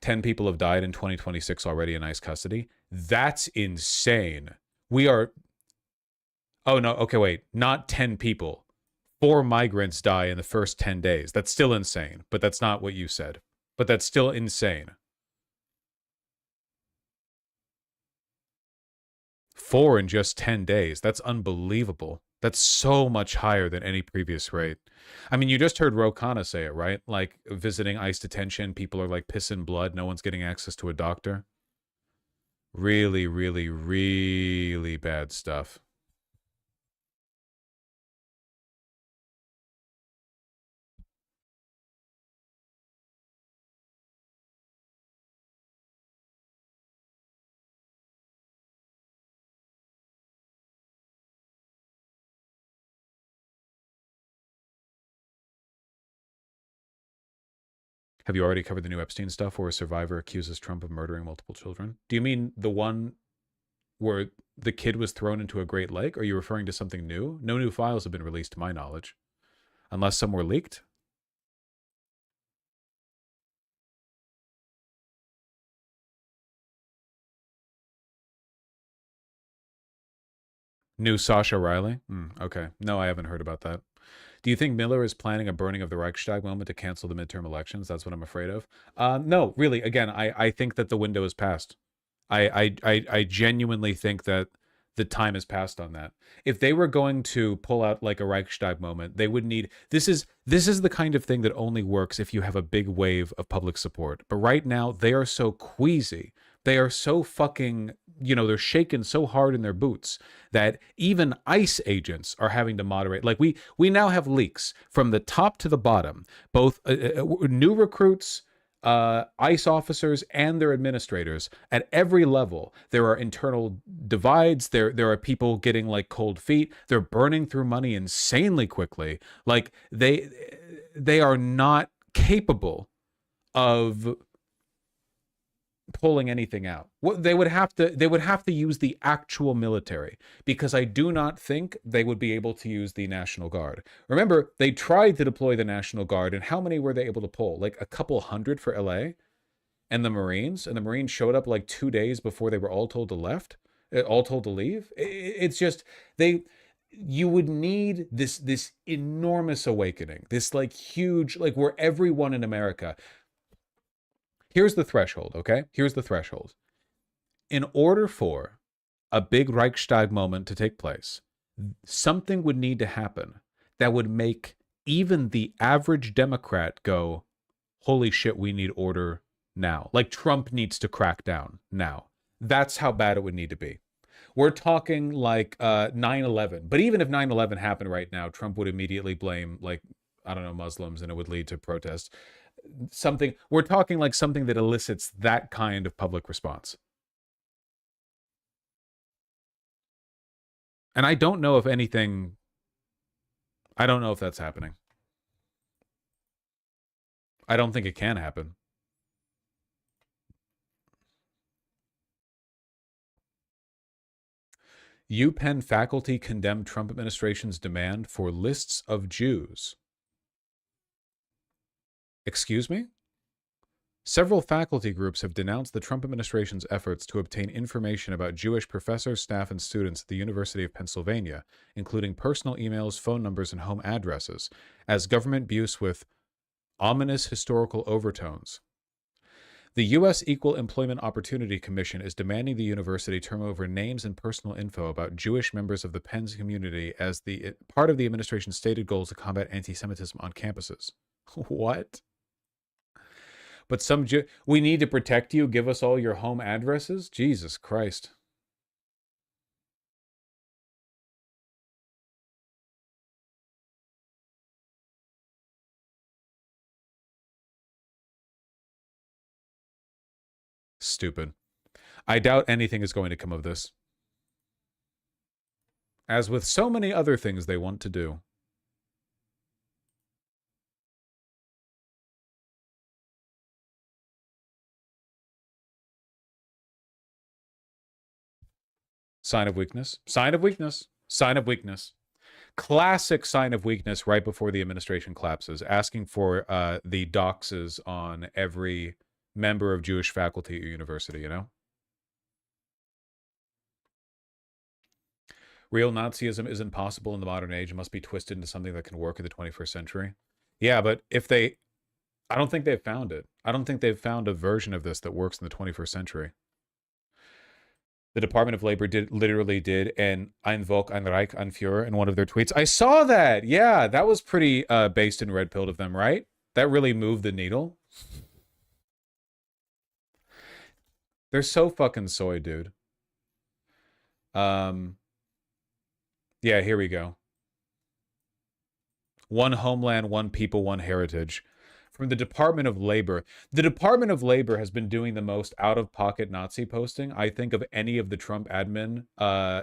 10 people have died in 2026 already in ICE custody. That's insane. We are... Oh, no. Okay, wait. Not 10 people. 4 migrants die in the first 10 days. That's still insane. But that's not what you said. But that's still insane. 4 in just 10 days. That's unbelievable. That's so much higher than any previous rate. I mean, you just heard Ro Khanna say it, right? Like, visiting ICE detention, people are like pissing blood. No one's getting access to a doctor. Really, really, really bad stuff. Have you already covered the new Epstein stuff where a survivor accuses Trump of murdering multiple children? Do you mean the one where the kid was thrown into a Great Lake? Or are you referring to something new? No new files have been released to my knowledge. Unless some were leaked. New Sasha Riley? Okay. No, I haven't heard about that. Do you think Miller is planning a burning of the Reichstag moment to cancel the midterm elections? That's what I'm afraid of. No, really. Again, I think that the window is passed. I genuinely think that the time has passed on that. If they were going to pull out like a Reichstag moment, they would need... This is the kind of thing that only works if you have a big wave of public support. But right now, they are so queasy. They are so fucking... You know, they're shaken so hard in their boots that even ICE agents are having to moderate. Like we now have leaks from the top to the bottom, both new recruits, ICE officers, and their administrators at every level. There are internal divides. There are people getting like cold feet. They're burning through money insanely quickly. Like they are not capable of pulling anything out. They would have to use the actual military, because I do not think they would be able to use the National Guard. Remember, they tried to deploy the National Guard, and how many were they able to pull? Like a couple hundred for LA, and the Marines showed up like 2 days before they were all told to leave. It's just you would need this enormous awakening, this like huge, like where everyone in America... Here's the threshold, okay? Here's the threshold. In order for a big Reichstag moment to take place, something would need to happen that would make even the average Democrat go, holy shit, we need order now. Like Trump needs to crack down now. That's how bad it would need to be. We're talking like 9/11. But even if 9/11 happened right now, Trump would immediately blame, like, I don't know, Muslims, and it would lead to protests. We're talking like something that elicits that kind of public response. And I don't know if that's happening. I don't think it can happen. UPenn faculty condemned Trump administration's demand for lists of Jews. Excuse me? Several faculty groups have denounced the Trump administration's efforts to obtain information about Jewish professors, staff, and students at the University of Pennsylvania, including personal emails, phone numbers, and home addresses, as government abuse with ominous historical overtones. The U.S. Equal Employment Opportunity Commission is demanding the university turn over names and personal info about Jewish members of the Penn's community as the part of the administration's stated goals to combat anti-Semitism on campuses. What? But we need to protect you. Give us all your home addresses? Jesus Christ. Stupid. I doubt anything is going to come of this. As with so many other things they want to do. Sign of weakness. Sign of weakness. Sign of weakness. Classic sign of weakness right before the administration collapses, asking for the doxes on every member of Jewish faculty at your university, you know? Real Nazism isn't possible in the modern age. It must be twisted into something that can work in the 21st century. Yeah, but I don't think they've found it. I don't think they've found a version of this that works in the 21st century. The Department of Labor literally did an Einwolk ein Reich Anführer in one of their tweets. I saw that. Yeah, that was pretty based and red-pilled of them, right? That really moved the needle. They're so fucking soy, dude. Yeah, here we go. One homeland, one people, one heritage. from the Department of Labor. The Department of Labor has been doing the most out-of-pocket Nazi posting, I think, of any of the Trump admin,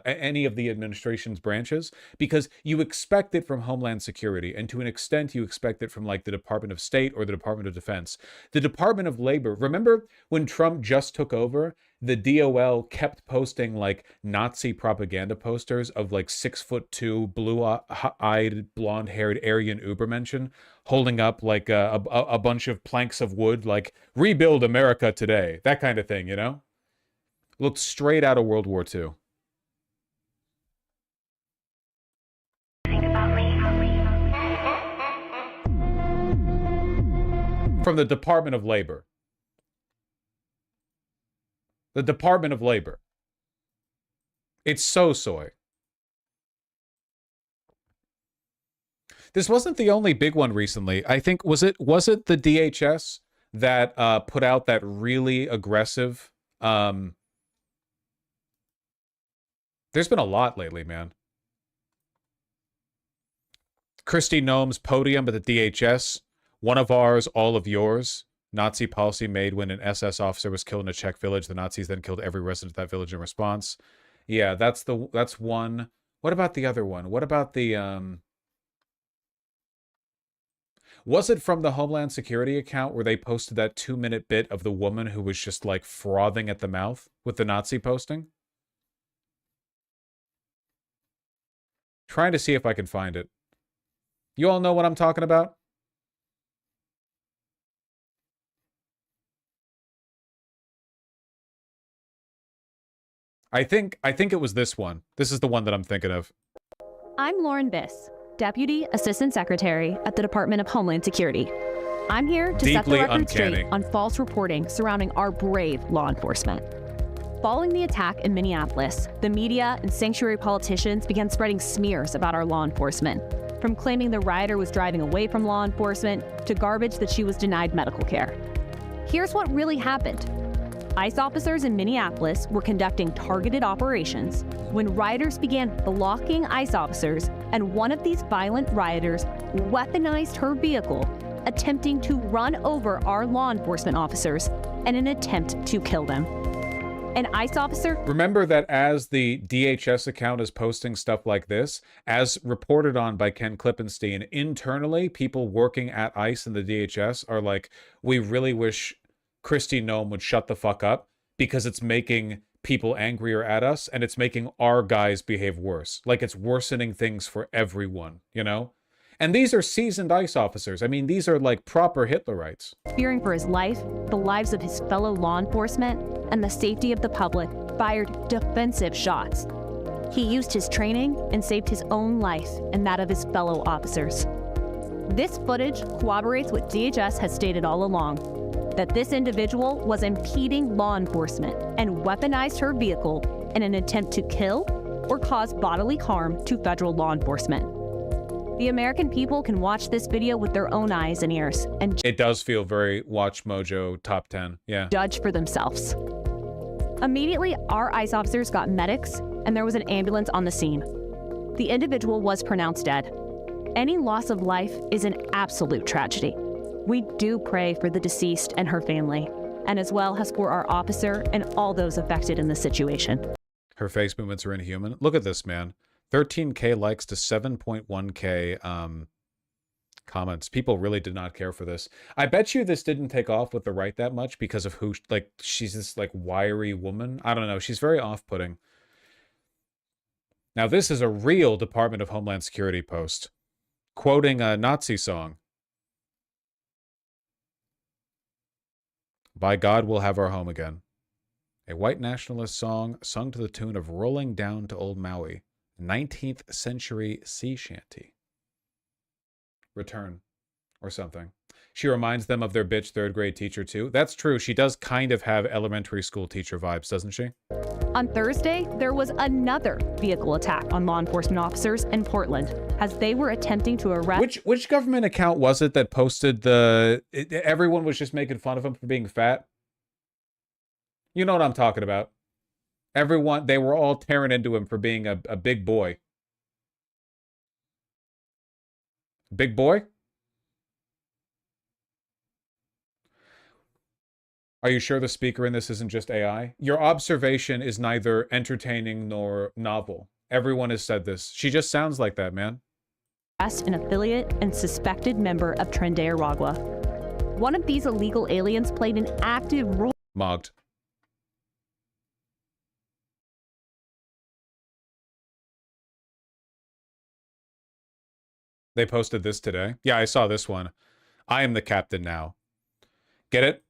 any of the administration's branches, because you expect it from Homeland Security, and to an extent you expect it from like the Department of State or the Department of Defense. The Department of Labor, remember when Trump just took over, the DOL kept posting like Nazi propaganda posters of like 6'2", blue-eyed, blonde-haired Aryan Ubermenschen holding up like a bunch of planks of wood, like "Rebuild America Today," that kind of thing, you know? Looked straight out of World War II. From the Department of Labor. The Department of Labor. It's so soy. This wasn't the only big one recently. I think, was it the DHS that put out that really aggressive... There's been a lot lately, man. Kristi Noem's podium at the DHS. One of ours, all of yours. Nazi policy made when an SS officer was killed in a Czech village. The Nazis then killed every resident of that village in response. Yeah, that's one. What about the other one? What about the was it from the Homeland Security account where they posted that 2-minute bit of the woman who was just like frothing at the mouth with the Nazi posting? Trying to see if I can find it. You all know what I'm talking about? I think it was this one. This is the one that I'm thinking of. I'm Lauren Biss, Deputy Assistant Secretary at the Department of Homeland Security. I'm here to set the record straight on false reporting surrounding our brave law enforcement. Following the attack in Minneapolis, the media and sanctuary politicians began spreading smears about our law enforcement, from claiming the rioter was driving away from law enforcement to garbage that she was denied medical care. Here's what really happened. ICE officers in Minneapolis were conducting targeted operations when rioters began blocking ICE officers, and one of these violent rioters weaponized her vehicle, attempting to run over our law enforcement officers in an attempt to kill them. An ICE officer... Remember that as the DHS account is posting stuff like this, as reported on by Ken Klippenstein, internally, people working at ICE and the DHS are like, we really wish Kristi Noem would shut the fuck up because it's making people angrier at us and it's making our guys behave worse. Like it's worsening things for everyone, you know? And these are seasoned ICE officers. I mean, these are like proper Hitlerites. Fearing for his life, the lives of his fellow law enforcement, and the safety of the public, fired defensive shots. He used his training and saved his own life and that of his fellow officers. This footage corroborates what DHS has stated all along, that this individual was impeding law enforcement and weaponized her vehicle in an attempt to kill or cause bodily harm to federal law enforcement. The American people can watch this video with their own eyes and ears and it does feel very Watch Mojo top 10, yeah. Judge for themselves. Immediately, our ICE officers got medics and there was an ambulance on the scene. The individual was pronounced dead. Any loss of life is an absolute tragedy. We do pray for the deceased and her family, and as well as for our officer and all those affected in the situation. Her face movements are inhuman. Look at this, man. 13K likes to 7.1K comments. People really did not care for this. I bet you this didn't take off with the right that much because of who, like, she's this, like, wiry woman. I don't know. She's very off-putting. Now, this is a real Department of Homeland Security post, quoting a Nazi song. By God, we'll have our home again. A white nationalist song sung to the tune of Rolling Down to Old Maui, 19th century sea shanty. Return, or something. She reminds them of their bitch third grade teacher too. That's true. She does kind of have elementary school teacher vibes, doesn't she? On Thursday, there was another vehicle attack on law enforcement officers in Portland as they were attempting to arrest... Which government account was it that posted the... everyone was just making fun of him for being fat? You know what I'm talking about. Everyone, they were all tearing into him for being a big boy. Big boy? Are you sure the speaker in this isn't just AI? Your observation is neither entertaining nor novel. Everyone has said this. She just sounds like that, man. An affiliate and suspected member of Trenday Aragua. One of these illegal aliens played an active role. Mogged. They posted this today. Yeah, I saw this one. I am the captain now. Get it?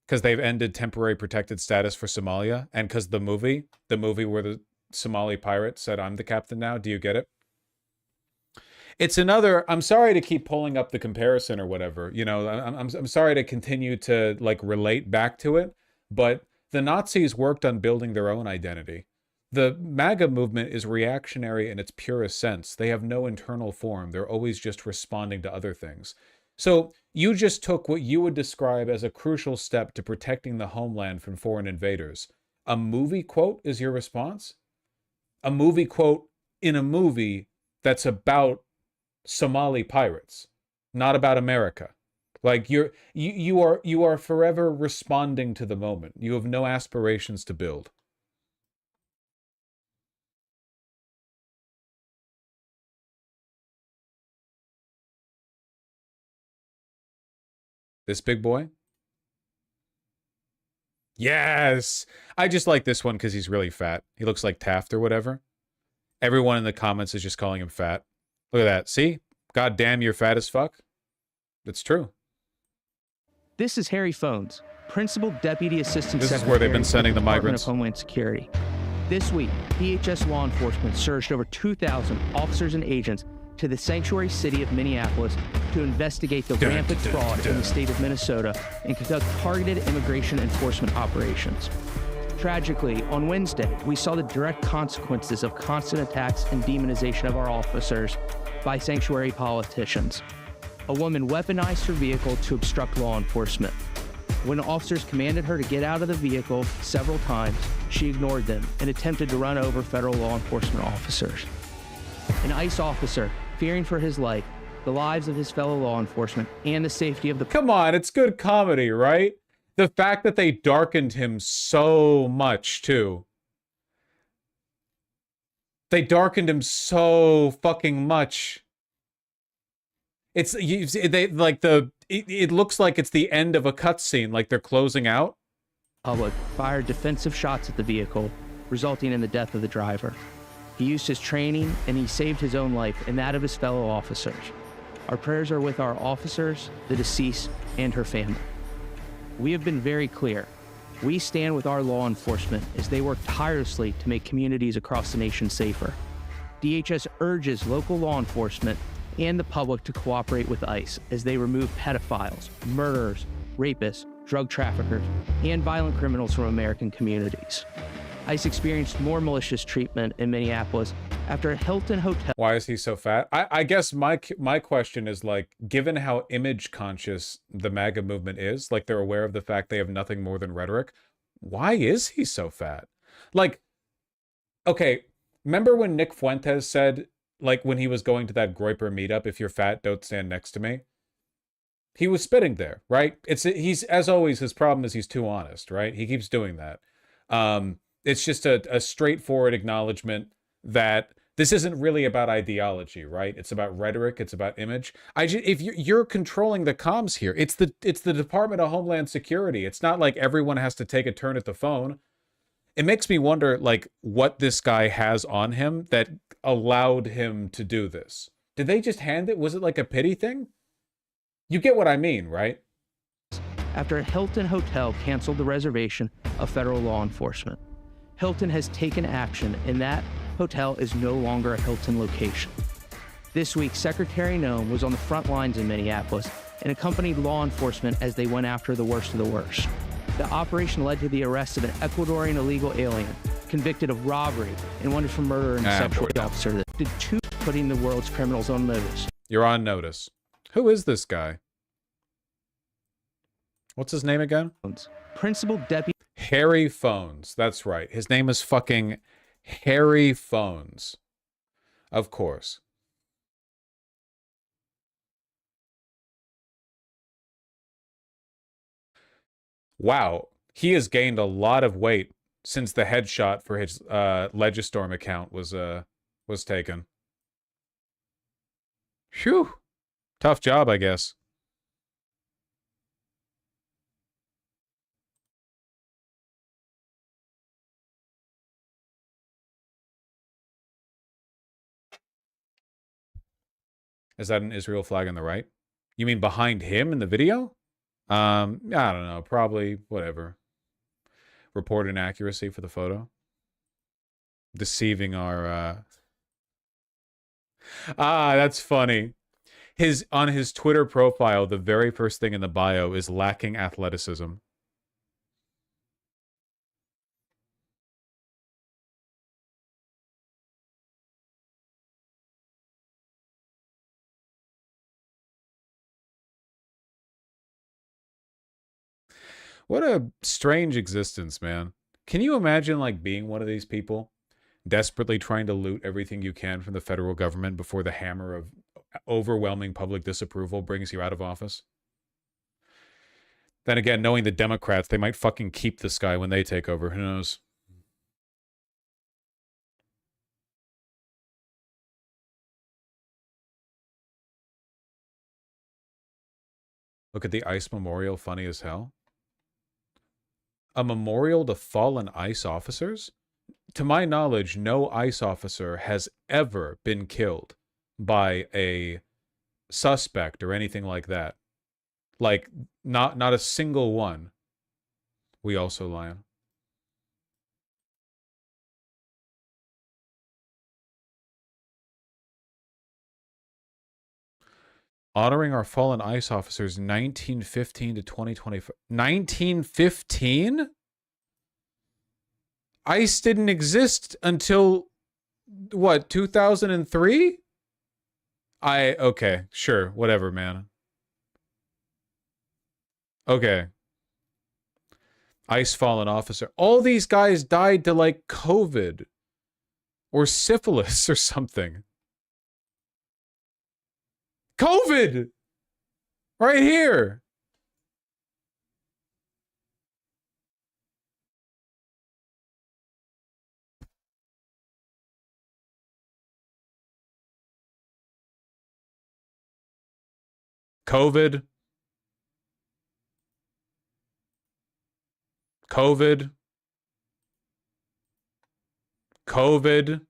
Because they've ended temporary protected status for Somalia, and because the movie where the Somali pirate said, I'm the captain now. Do you get it? It's another, I'm sorry to keep pulling up the comparison or whatever. You know, I'm sorry to continue to, like, relate back to it, but the Nazis worked on building their own identity. The MAGA movement is reactionary in its purest sense. They have no internal form. They're always just responding to other things. So you just took what you would describe as a crucial step to protecting the homeland from foreign invaders. A movie quote is your response? A movie quote in a movie that's about Somali pirates, not about America. Like you are forever responding to the moment. You have no aspirations to build. This big boy? Yes! I just like this one because he's really fat. He looks like Taft or whatever. Everyone in the comments is just calling him fat. Look at that. See? God damn, you're fat as fuck. It's true. This is Harry Phones, Principal Deputy Assistant This Secretary is where they've been sending the Department migrants. of Homeland Security. This week, DHS law enforcement surged over 2,000 officers and agents to the sanctuary city of Minneapolis to investigate the rampant fraud in the state of Minnesota and conduct targeted immigration enforcement operations. Tragically, on Wednesday, we saw the direct consequences of constant attacks and demonization of our officers by sanctuary politicians. A woman weaponized her vehicle to obstruct law enforcement. When officers commanded her to get out of the vehicle several times, she ignored them and attempted to run over federal law enforcement officers. An ICE officer, fearing for his life, the lives of his fellow law enforcement, and the safety of the... Come on, it's good comedy, right? The fact that they darkened him so much, too. They darkened him so fucking much. It's they like it looks like it's the end of a cutscene, like they're closing out. Public fired defensive shots at the vehicle, resulting in the death of the driver. He used his training and he saved his own life and that of his fellow officers. Our prayers are with our officers, the deceased, and her family. We have been very clear. We stand with our law enforcement as they work tirelessly to make communities across the nation safer. DHS urges local law enforcement and the public to cooperate with ICE as they remove pedophiles, murderers, rapists, drug traffickers, and violent criminals from American communities. ICE experienced more malicious treatment in Minneapolis after a Hilton hotel. Why is he so fat? I guess my question is, like, given how image conscious the MAGA movement is, like they're aware of the fact they have nothing more than rhetoric, why is he so fat? Like, okay, remember when Nick Fuentes said, like, when he was going to that Groyper meetup, if you're fat, don't stand next to me? He was spitting there, right? He's, as always, his problem is he's too honest, right? He keeps doing that. It's just a straightforward acknowledgement that this isn't really about ideology, right? It's about rhetoric. It's about image. If you're controlling the comms here, it's the Department of Homeland Security. It's not like everyone has to take a turn at the phone. It makes me wonder, like, what this guy has on him that allowed him to do this. Did they just hand it? Was it like a pity thing? You get what I mean, right? After a Hilton hotel canceled the reservation of federal law enforcement. Hilton has taken action, and that hotel is no longer a Hilton location. This week, Secretary Noem was on the front lines in Minneapolis and accompanied law enforcement as they went after the worst of the worst. The operation led to the arrest of an Ecuadorian illegal alien convicted of robbery and wanted for murder and sexual officer that did two, putting the world's criminals on notice. You're on notice. Who is this guy? What's his name again? Principal Deputy Harry Phones. That's right. His name is fucking Harry Phones. Of course. Wow. He has gained a lot of weight since the headshot for his Legistorm account was taken. Phew. Tough job, I guess. Is that an Israel flag on the right? You mean behind him in the video? I don't know. Probably whatever. Report inaccuracy for the photo. Deceiving our that's funny. On his Twitter profile, the very first thing in the bio is lacking athleticism. What a strange existence, man. Can you imagine, like, being one of these people? Desperately trying to loot everything you can from the federal government before the hammer of overwhelming public disapproval brings you out of office? Then again, knowing the Democrats, they might fucking keep this guy when they take over. Who knows? Look at the ICE memorial, funny as hell. A memorial to fallen ICE officers? To my knowledge, no ICE officer has ever been killed by a suspect or anything like that. Like, not a single one. We also lion. Honoring our fallen ICE officers 1915 to 2025. 1915? ICE didn't exist until, what, 2003? Okay, sure, whatever, man. Okay. ICE fallen officer. All these guys died to, like, COVID or syphilis or something. COVID! Right here! COVID. COVID. COVID.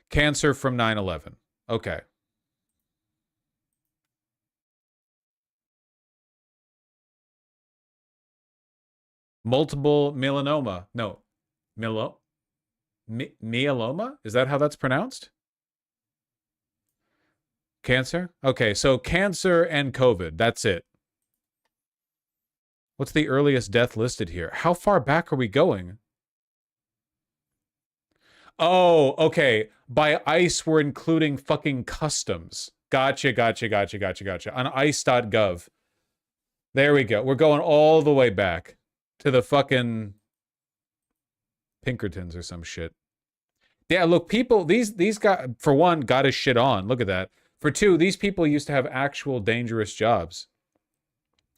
Cancer from 9/11. Okay. Multiple melanoma. No. Myeloma? Is that how that's pronounced? Cancer? Okay, so cancer and COVID. That's it. What's the earliest death listed here? How far back are we going? Oh, okay. By ICE, we're including fucking customs. Gotcha. On ice.gov. There we go. We're going all the way back to the fucking Pinkertons or some shit. Yeah, look, people, these guys, for one, got his shit on. Look at that. For two, these people used to have actual dangerous jobs.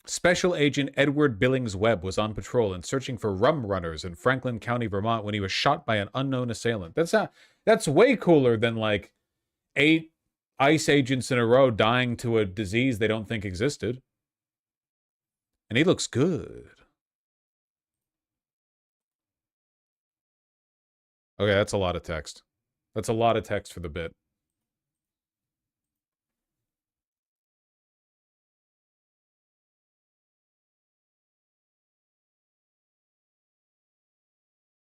Special Agent Edward Billings Webb was on patrol and searching for rum runners in Franklin County, Vermont when he was shot by an unknown assailant. That's way cooler than like 8 ICE agents in a row dying to a disease they don't think existed. And he looks good. Okay, that's a lot of text. That's a lot of text for the bit.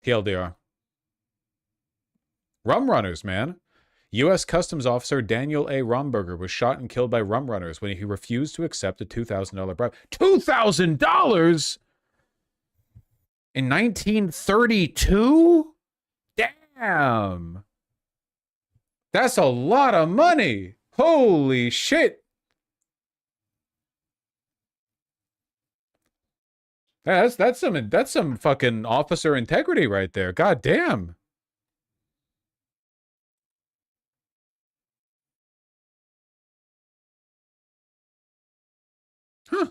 TLDR. Rum runners, man. U.S. Customs Officer Daniel A. Romberger was shot and killed by rum runners when he refused to accept a $2,000 bribe. $2,000? In 1932? Damn. That's a lot of money. Holy shit. That's some fucking officer integrity right there. God damn. Huh.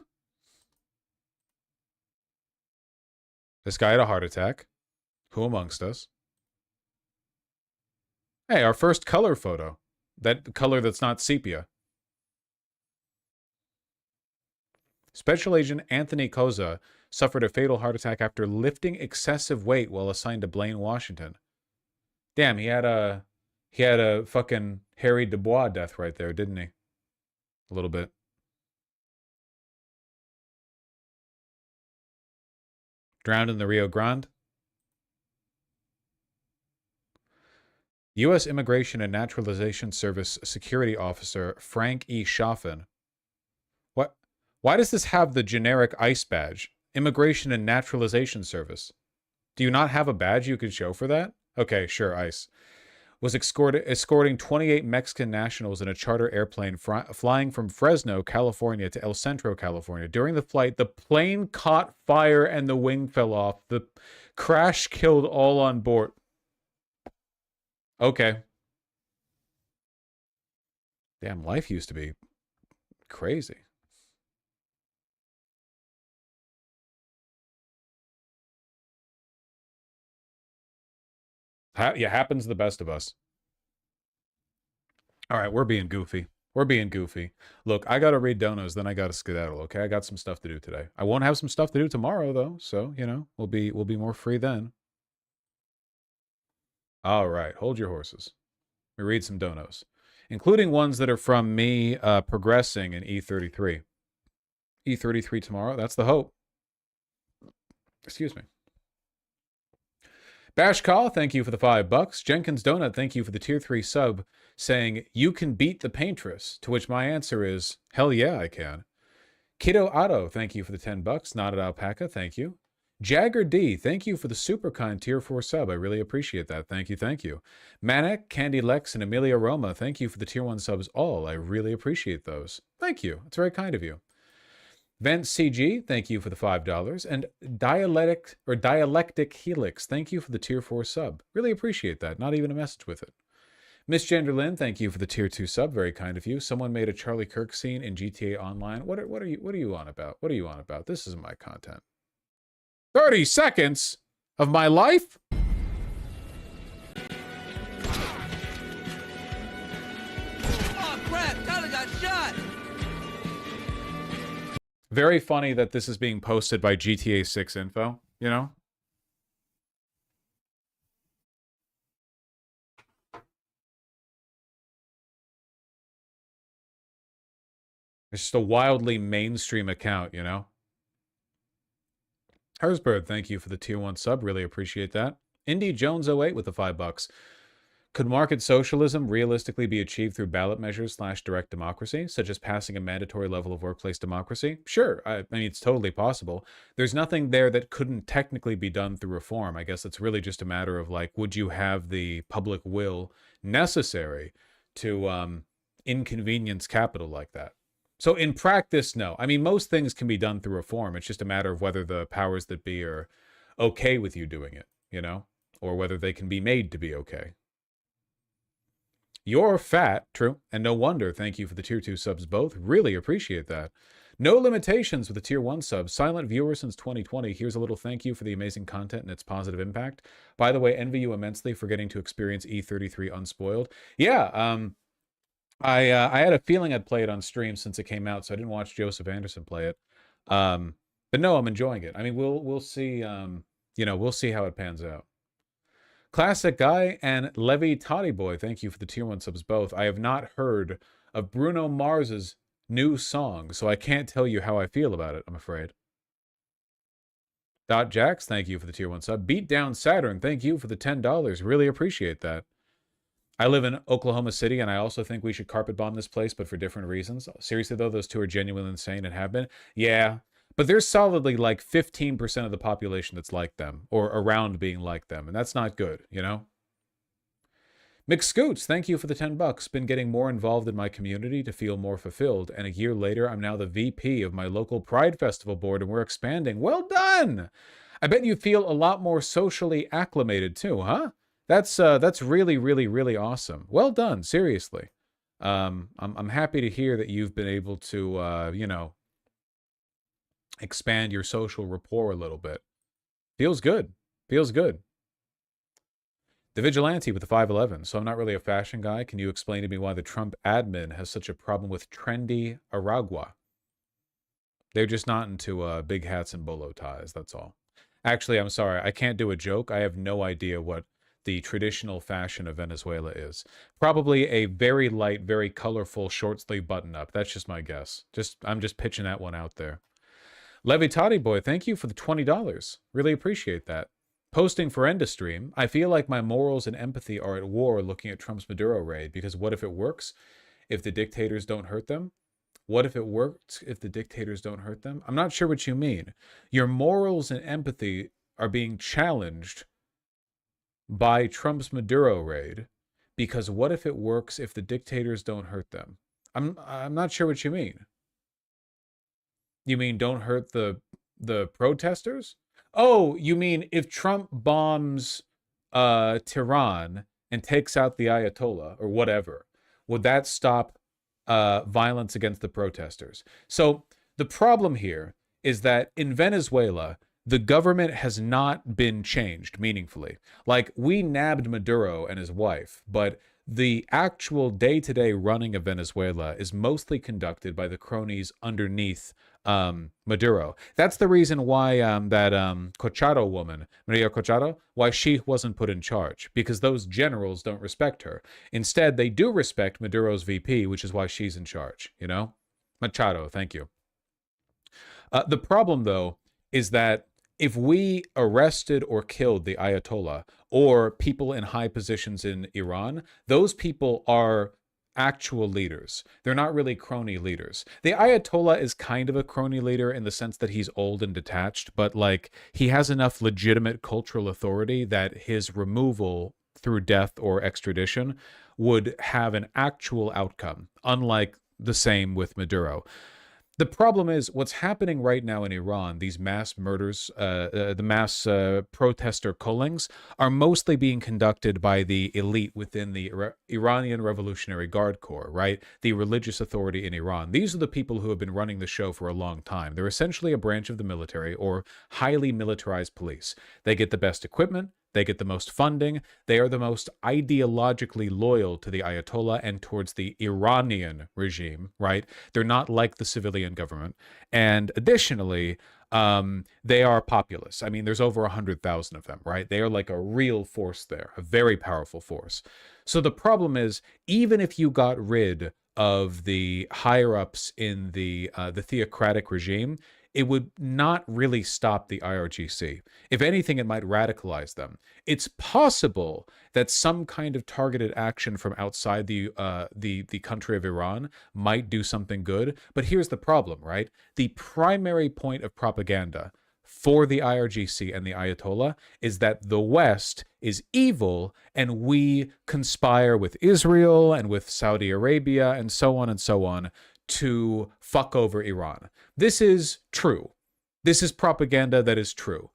This guy had a heart attack. Who amongst us? Hey, our first color photo. That color that's not sepia. Special Agent Anthony Koza suffered a fatal heart attack after lifting excessive weight while assigned to Blaine, Washington. Damn, he had a fucking Harry Dubois death right there, didn't he? A little bit. Drowned in the Rio Grande. U.S. Immigration and Naturalization Service Security Officer Frank E. Schaffen. What? Why does this have the generic ICE badge? Immigration and Naturalization Service. Do you not have a badge you could show for that? Okay, sure, ICE. Was escorting 28 Mexican nationals in a charter airplane flying from Fresno, California to El Centro, California. During the flight, the plane caught fire and the wing fell off. The crash killed all on board. Okay. Damn, life used to be crazy. Yeah, happens to the best of us. All right, we're being goofy. We're being goofy. Look, I got to read donos, then I got to skedaddle, okay? I got some stuff to do today. I won't have some stuff to do tomorrow, though, so, you know, we'll be more free then. All right, hold your horses. Let me read some donos, including ones that are from me progressing in E33. E33 tomorrow, that's the hope. Excuse me. Bash Call, thank you for the $5. Jenkins Donut, thank you for the tier 3 sub, saying, you can beat the paintress, to which my answer is, hell yeah, I can. Kiddo Otto, thank you for the $10. Knotted Alpaca, thank you. Jagger D, thank you for the super kind tier 4 sub. I really appreciate that. Thank you, thank you. Manek, Candy Lex, and Amelia Roma, thank you for the tier 1 subs all. I really appreciate those. Thank you. It's very kind of you. Vent CG, thank you for the $5. And Dialectic Helix, thank you for the tier 4 sub. Really appreciate that. Not even a message with it. Miss Genderlyn, thank you for the tier 2 sub. Very kind of you. Someone made a Charlie Kirk scene in GTA Online. What are you on about? What are you on about? This isn't my content. 30 seconds of my life? Oh crap, Tyler got shot. Very funny that this is being posted by GTA 6 info, you know? It's just a wildly mainstream account, you know? Hersberg, thank you for the tier 1 sub. Really appreciate that. Indy Jones 08 with the $5. Could market socialism realistically be achieved through ballot measures / direct democracy, such as passing a mandatory level of workplace democracy? Sure. I mean, it's totally possible. There's nothing there that couldn't technically be done through reform. I guess it's really just a matter of, like, would you have the public will necessary to inconvenience capital like that? So in practice, no. I mean, most things can be done through reform. It's just a matter of whether the powers that be are okay with you doing it, you know, or whether they can be made to be okay. You're fat, true, and no wonder. Thank you for the tier 2 subs both. Really appreciate that. No limitations with the tier 1 sub. Silent viewer since 2020. Here's a little thank you for the amazing content and its positive impact. By the way, envy you immensely for getting to experience E33 unspoiled. Yeah, I had a feeling I'd play it on stream since it came out, so I didn't watch Joseph Anderson play it. But no, I'm enjoying it. I mean, we'll see. You know, we'll see how it pans out. Classic Guy and Levy Toddy Boy, thank you for the tier 1 subs both. I have not heard of Bruno Mars's new song, so I can't tell you how I feel about it, I'm afraid. Dot Jax, thank you for the tier 1 sub. Beat Down Saturn, thank you for the $10. Really appreciate that. I live in Oklahoma City, and I also think we should carpet bomb this place, but for different reasons. Seriously, though, those two are genuinely insane and have been. Yeah, but there's solidly like 15% of the population that's like them, or around being like them, and that's not good, you know? McScoots, thank you for the $10. Been getting more involved in my community to feel more fulfilled, and a year later, I'm now the VP of my local Pride Festival board, and we're expanding. Well done! I bet you feel a lot more socially acclimated too, huh? That's really, really, really awesome. Well done, seriously. I'm happy to hear that you've been able to, you know, expand your social rapport a little bit. Feels good. Feels good. The Vigilante with the 511. So I'm not really a fashion guy. Can you explain to me why the Trump admin has such a problem with trendy Aragua? They're just not into big hats and bolo ties, that's all. Actually, I'm sorry. I can't do a joke. I have no idea what the traditional fashion of Venezuela is. Probably a very light, very colorful short sleeve button up. That's just my guess. I'm just pitching that one out there. Levitati boy, thank you for the $20. Really appreciate that. Posting for Endostream, I feel like my morals and empathy are at war looking at Trump's Maduro raid, because what if it works if the dictators don't hurt them? What if it worked if the dictators don't hurt them? I'm not sure what you mean. Your morals and empathy are being challenged by Trump's Maduro raid, because what if it works if the dictators don't hurt them? I'm not sure what you mean. You mean don't hurt the protesters? Oh, you mean if Trump bombs Tehran and takes out the Ayatollah or whatever, would that stop violence against the protesters? So the problem here is that in Venezuela, the government has not been changed meaningfully. Like, we nabbed Maduro and his wife, but the actual day-to-day running of Venezuela is mostly conducted by the cronies underneath Maduro. That's the reason why that Cochado woman, Maria Cochado, why she wasn't put in charge, because those generals don't respect her. Instead, they do respect Maduro's VP, which is why she's in charge, you know? Machado, thank you. The problem, though, is that if we arrested or killed the Ayatollah or people in high positions in Iran, those people are actual leaders. They're not really crony leaders. The Ayatollah is kind of a crony leader in the sense that he's old and detached, but like, he has enough legitimate cultural authority that his removal through death or extradition would have an actual outcome, unlike the same with Maduro. The problem is what's happening right now in Iran, these mass murders, the mass protester killings are mostly being conducted by the elite within the Iranian Revolutionary Guard Corps, right? The religious authority in Iran. These are the people who have been running the show for a long time. They're essentially a branch of the military or highly militarized police. They get the best equipment. They get the most funding. They are the most ideologically loyal to the Ayatollah and towards the Iranian regime, right? They're not like the civilian government. And additionally, they are populous. I mean, there's over 100,000 of them, right? They are like a real force there, a very powerful force. So the problem is, even if you got rid of the higher-ups in the theocratic regime, it would not really stop the IRGC. If anything, it might radicalize them. It's possible that some kind of targeted action from outside the country of Iran might do something good. But here's the problem, right? The primary point of propaganda for the IRGC and the Ayatollah is that the West is evil and we conspire with Israel and with Saudi Arabia and so on to fuck over Iran. This is true. This is propaganda that is true.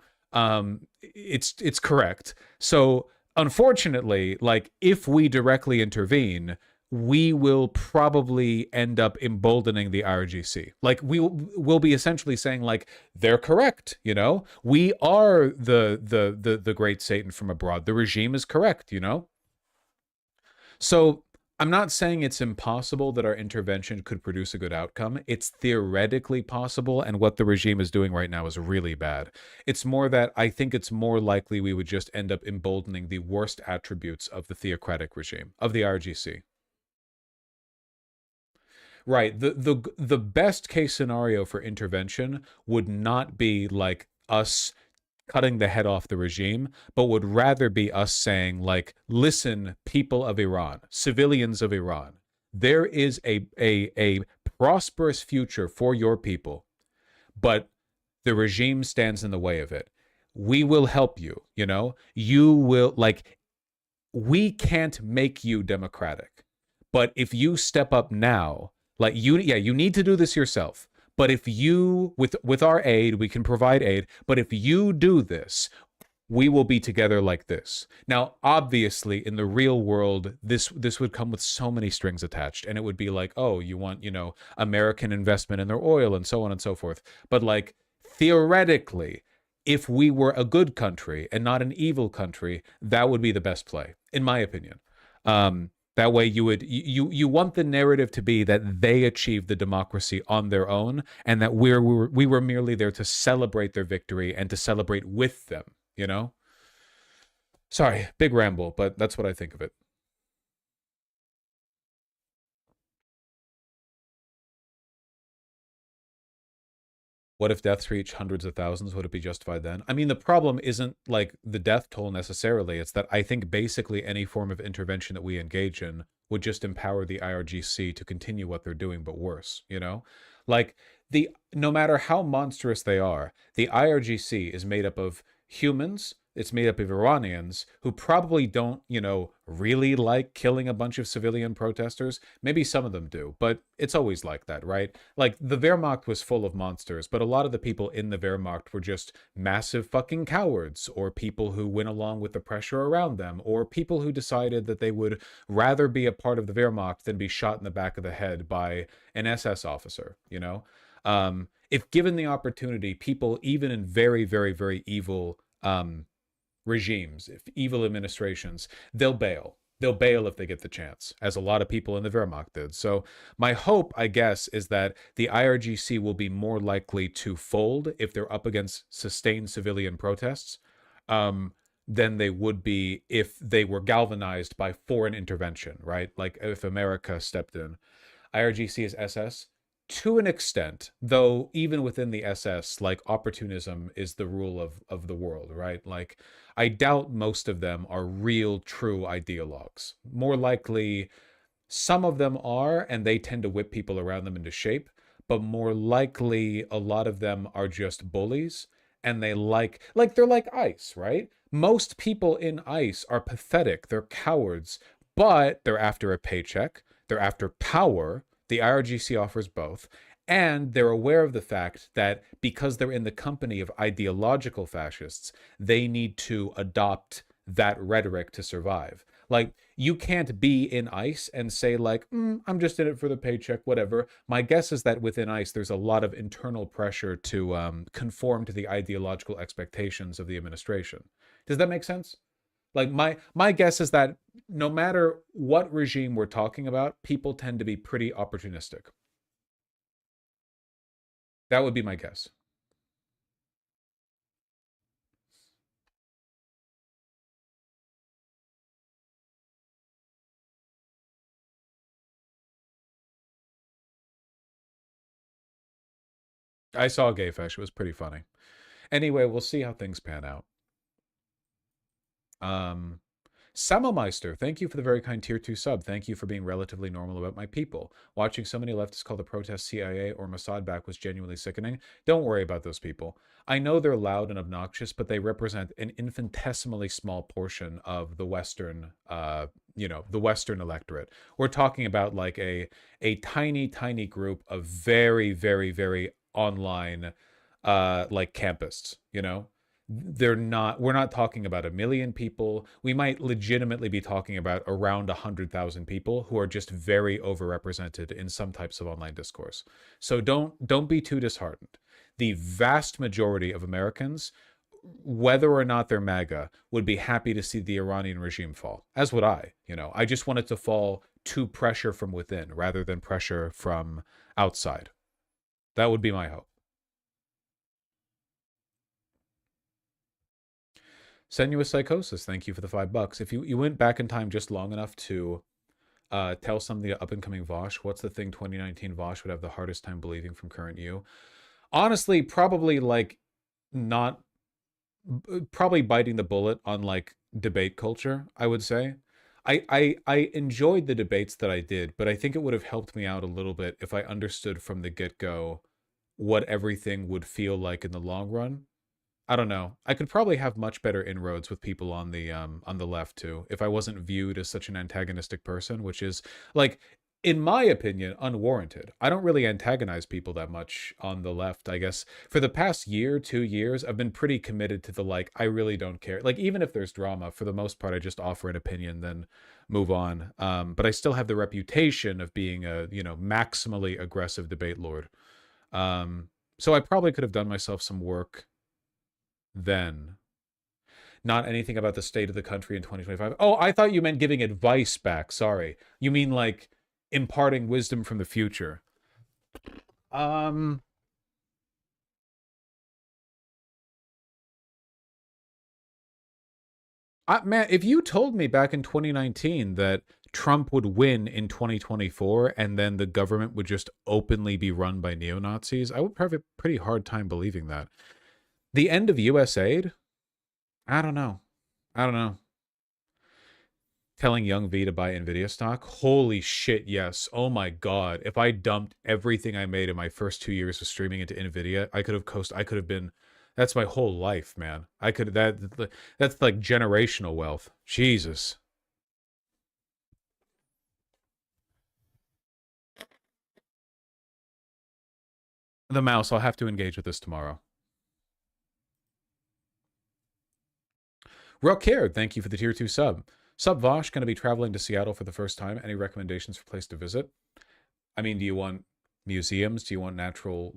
It's correct. So unfortunately, like, if we directly intervene, we will probably end up emboldening the IRGC. Like, we'll be essentially saying, like, they're correct, you know? We are the great Satan from abroad. The regime is correct, you know? So I'm not saying it's impossible that our intervention could produce a good outcome. It's theoretically possible, and what the regime is doing right now is really bad. It's more that I think it's more likely we would just end up emboldening the worst attributes of the theocratic regime, of the IRGC. Right. The best case scenario for intervention would not be like us cutting the head off the regime, but would rather be us saying, like, listen, people of Iran, civilians of Iran, there is a prosperous future for your people, but the regime stands in the way of it. We will help you, you know? You will, like, we can't make you democratic, but if you step up now, like, you need to do this yourself. But if you, with our aid, we can provide aid. But if you do this, we will be together like this. Now, obviously, in the real world, this would come with so many strings attached. And it would be like, oh, you want, you know, American investment in their oil and so on and so forth. But like, theoretically, if we were a good country and not an evil country, that would be the best play, in my opinion. That way you want the narrative to be that they achieved the democracy on their own, and that we were merely there to celebrate their victory and to celebrate with them, you know? Sorry, big ramble, but that's what I think of it. What if deaths reach hundreds of thousands? Would it be justified then? I mean, the problem isn't like the death toll necessarily. It's that I think basically any form of intervention that we engage in would just empower the IRGC to continue what they're doing, but worse, you know? Like, no matter how monstrous they are, the IRGC is made up of humans. It's made up of Iranians who probably don't, you know, really like killing a bunch of civilian protesters. Maybe some of them do, but it's always like that, right? Like, the Wehrmacht was full of monsters, but a lot of the people in the Wehrmacht were just massive fucking cowards, or people who went along with the pressure around them, or people who decided that they would rather be a part of the Wehrmacht than be shot in the back of the head by an SS officer, you know? If given the opportunity, people, even in very, very, very evil regimes, if evil administrations, they'll bail. They'll bail if they get the chance, as a lot of people in the Wehrmacht did. So my hope, I guess, is that the IRGC will be more likely to fold if they're up against sustained civilian protests than they would be if they were galvanized by foreign intervention, right? Like if America stepped in. IRGC is SS. To an extent, though, even within the SS, like, opportunism is the rule of the world, right? Like, I doubt most of them are real, true ideologues. More likely, some of them are, and they tend to whip people around them into shape, but more likely, a lot of them are just bullies, and they they're like ICE, right? Most people in ICE are pathetic, they're cowards, but they're after a paycheck, they're after power. The IRGC offers both, and they're aware of the fact that because they're in the company of ideological fascists, they need to adopt that rhetoric to survive. Like, you can't be in ICE and say, like, I'm just in it for the paycheck, whatever. My guess is that within ICE, there's a lot of internal pressure to conform to the ideological expectations of the administration. Does that make sense? Like, my guess is that no matter what regime we're talking about, people tend to be pretty opportunistic. That would be my guess. I saw Gayfesh. It was pretty funny. Anyway, we'll see how things pan out. Samomeister, thank you for the very kind tier 2 sub. Thank you for being relatively normal about my people. Watching so many leftists call the protest CIA or Mossad back was genuinely sickening. Don't worry about those people. I know they're loud and obnoxious, but they represent an infinitesimally small portion of the Western, the Western electorate. We're talking about like a tiny, tiny group of very, very, very online, like campists, you know? We're not talking about 1 million people. We might legitimately be talking about around 100,000 people who are just very overrepresented in some types of online discourse. So don't be too disheartened. The vast majority of Americans, whether or not they're MAGA, would be happy to see the Iranian regime fall, as would I. You know, I just want it to fall to pressure from within rather than pressure from outside. That would be my hope. Sensuous Psychosis, thank you for the $5. If you went back in time just long enough to tell something to up-and-coming Vosh, what's the thing 2019 Vosh would have the hardest time believing from current you? Honestly, probably like probably biting the bullet on like debate culture, I would say. I enjoyed the debates that I did, but I think it would have helped me out a little bit if I understood from the get-go what everything would feel like in the long run. I don't know. I could probably have much better inroads with people on the left too, if I wasn't viewed as such an antagonistic person, which is, like, in my opinion, unwarranted. I don't really antagonize people that much on the left, I guess. For the past year, 2 years, I've been pretty committed to the, like, I really don't care. Like, even if there's drama, for the most part, I just offer an opinion, then move on. But I still have the reputation of being a, maximally aggressive debate lord. So I probably could have done myself some work then. Not anything about the state of the country in 2025. Oh, I thought you meant giving advice back. Sorry. You mean like imparting wisdom from the future. Man, if you told me back in 2019 that Trump would win in 2024 and then the government would just openly be run by neo-Nazis, I would have a pretty hard time believing that. The end of U.S. aid? I don't know. Telling Young V to buy Nvidia stock? Holy shit, yes. Oh my god. If I dumped everything I made in my first 2 years of streaming into Nvidia, I could have been, that's my whole life, man. That's like generational wealth. Jesus. The mouse, I'll have to engage with this tomorrow. Rockcared, thank you for the tier 2 sub. Sub Vosh, going to be traveling to Seattle for the first time. Any recommendations for place to visit? I mean, do you want museums? Do you want natural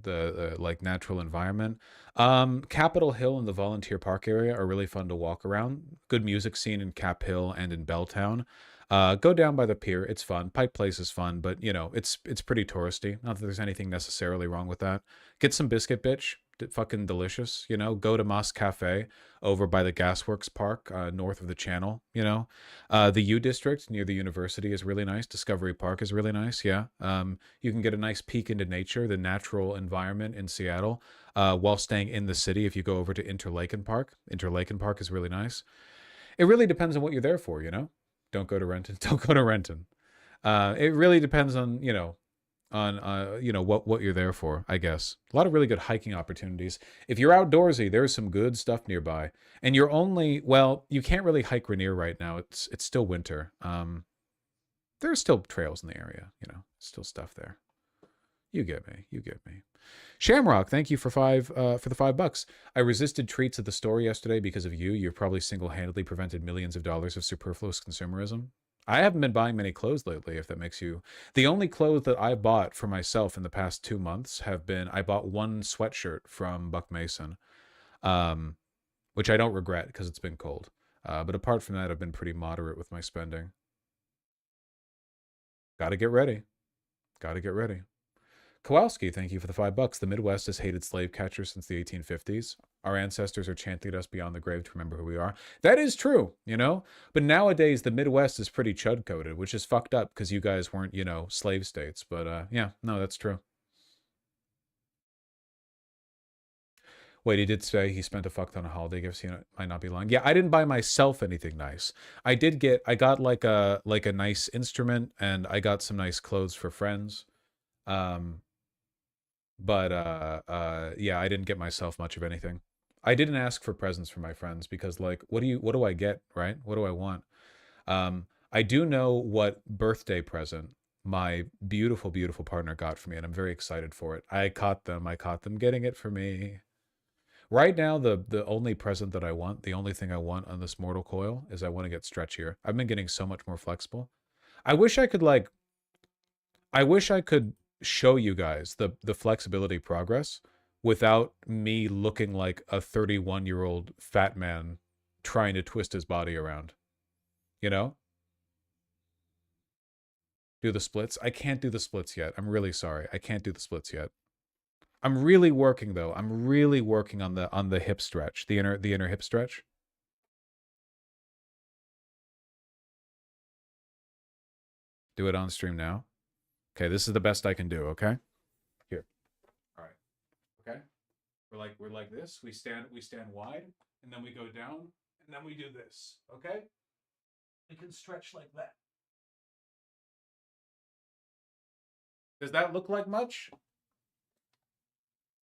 environment? Capitol Hill and the Volunteer Park area are really fun to walk around. Good music scene in Cap Hill and in Belltown. Go down by the pier. It's fun. Pike Place is fun, but you know, it's pretty touristy. Not that there's anything necessarily wrong with that. Get some biscuit, bitch. Fucking delicious, you know. Go to Moss Cafe over by the Gasworks Park, north of the Channel, you know. The U District near the university is really nice. Discovery Park is really nice, yeah. You can get a nice peek into nature, the natural environment in Seattle, while staying in the city if you go over to Interlaken Park. Interlaken Park is really nice. It really depends on what you're there for, you know. Don't go to Renton. Don't go to Renton. It really depends on, you know, what you're there for, I guess. A lot of really good hiking opportunities. If you're outdoorsy, there's some good stuff nearby. And you're only, well, you can't really hike Rainier right now. It's still winter. There's still trails in the area, you know, still stuff there. You get me. You get me. Shamrock, thank you for the $5. I resisted treats at the store yesterday because of you. You've probably single-handedly prevented millions of dollars of superfluous consumerism. I haven't been buying many clothes lately, if that makes you... The only clothes that I bought for myself in the past 2 months have been... I bought one sweatshirt from Buck Mason, which I don't regret because it's been cold. But apart from that, I've been pretty moderate with my spending. Gotta get ready. Gotta get ready. Kowalski, thank you for the $5. The Midwest has hated slave catchers since the 1850s. Our ancestors are chanting at us beyond the grave to remember who we are. That is true, you know? But nowadays, the Midwest is pretty chud-coded, which is fucked up because you guys weren't, you know, slave states. But, yeah, no, that's true. Wait, he did say he spent a fuck ton of holiday gifts. He might not be lying. Yeah, I didn't buy myself anything nice. I got like a nice instrument, and I got some nice clothes for friends. But yeah, I didn't get myself much of anything. I didn't ask for presents for my friends because, like, what do I get, right? What do I want? I do know what birthday present my beautiful, beautiful partner got for me, and I'm very excited for it. I caught them getting it for me. Right now, the only present that I want, the only thing I want on this mortal coil is I want to get stretchier. I've been getting so much more flexible. I wish I could show you guys the flexibility progress without me looking like a 31-year-old fat man trying to twist his body around. You know? Do the splits? I can't do the splits yet. I'm really sorry. I can't do the splits yet. I'm really working though. I'm really working on the hip stretch, the inner hip stretch. Do it on stream now. Okay, this is the best I can do, okay? Here. All right. Okay? We're like this. We stand wide, and then we go down, and then we do this, okay? We can stretch like that. Does that look like much?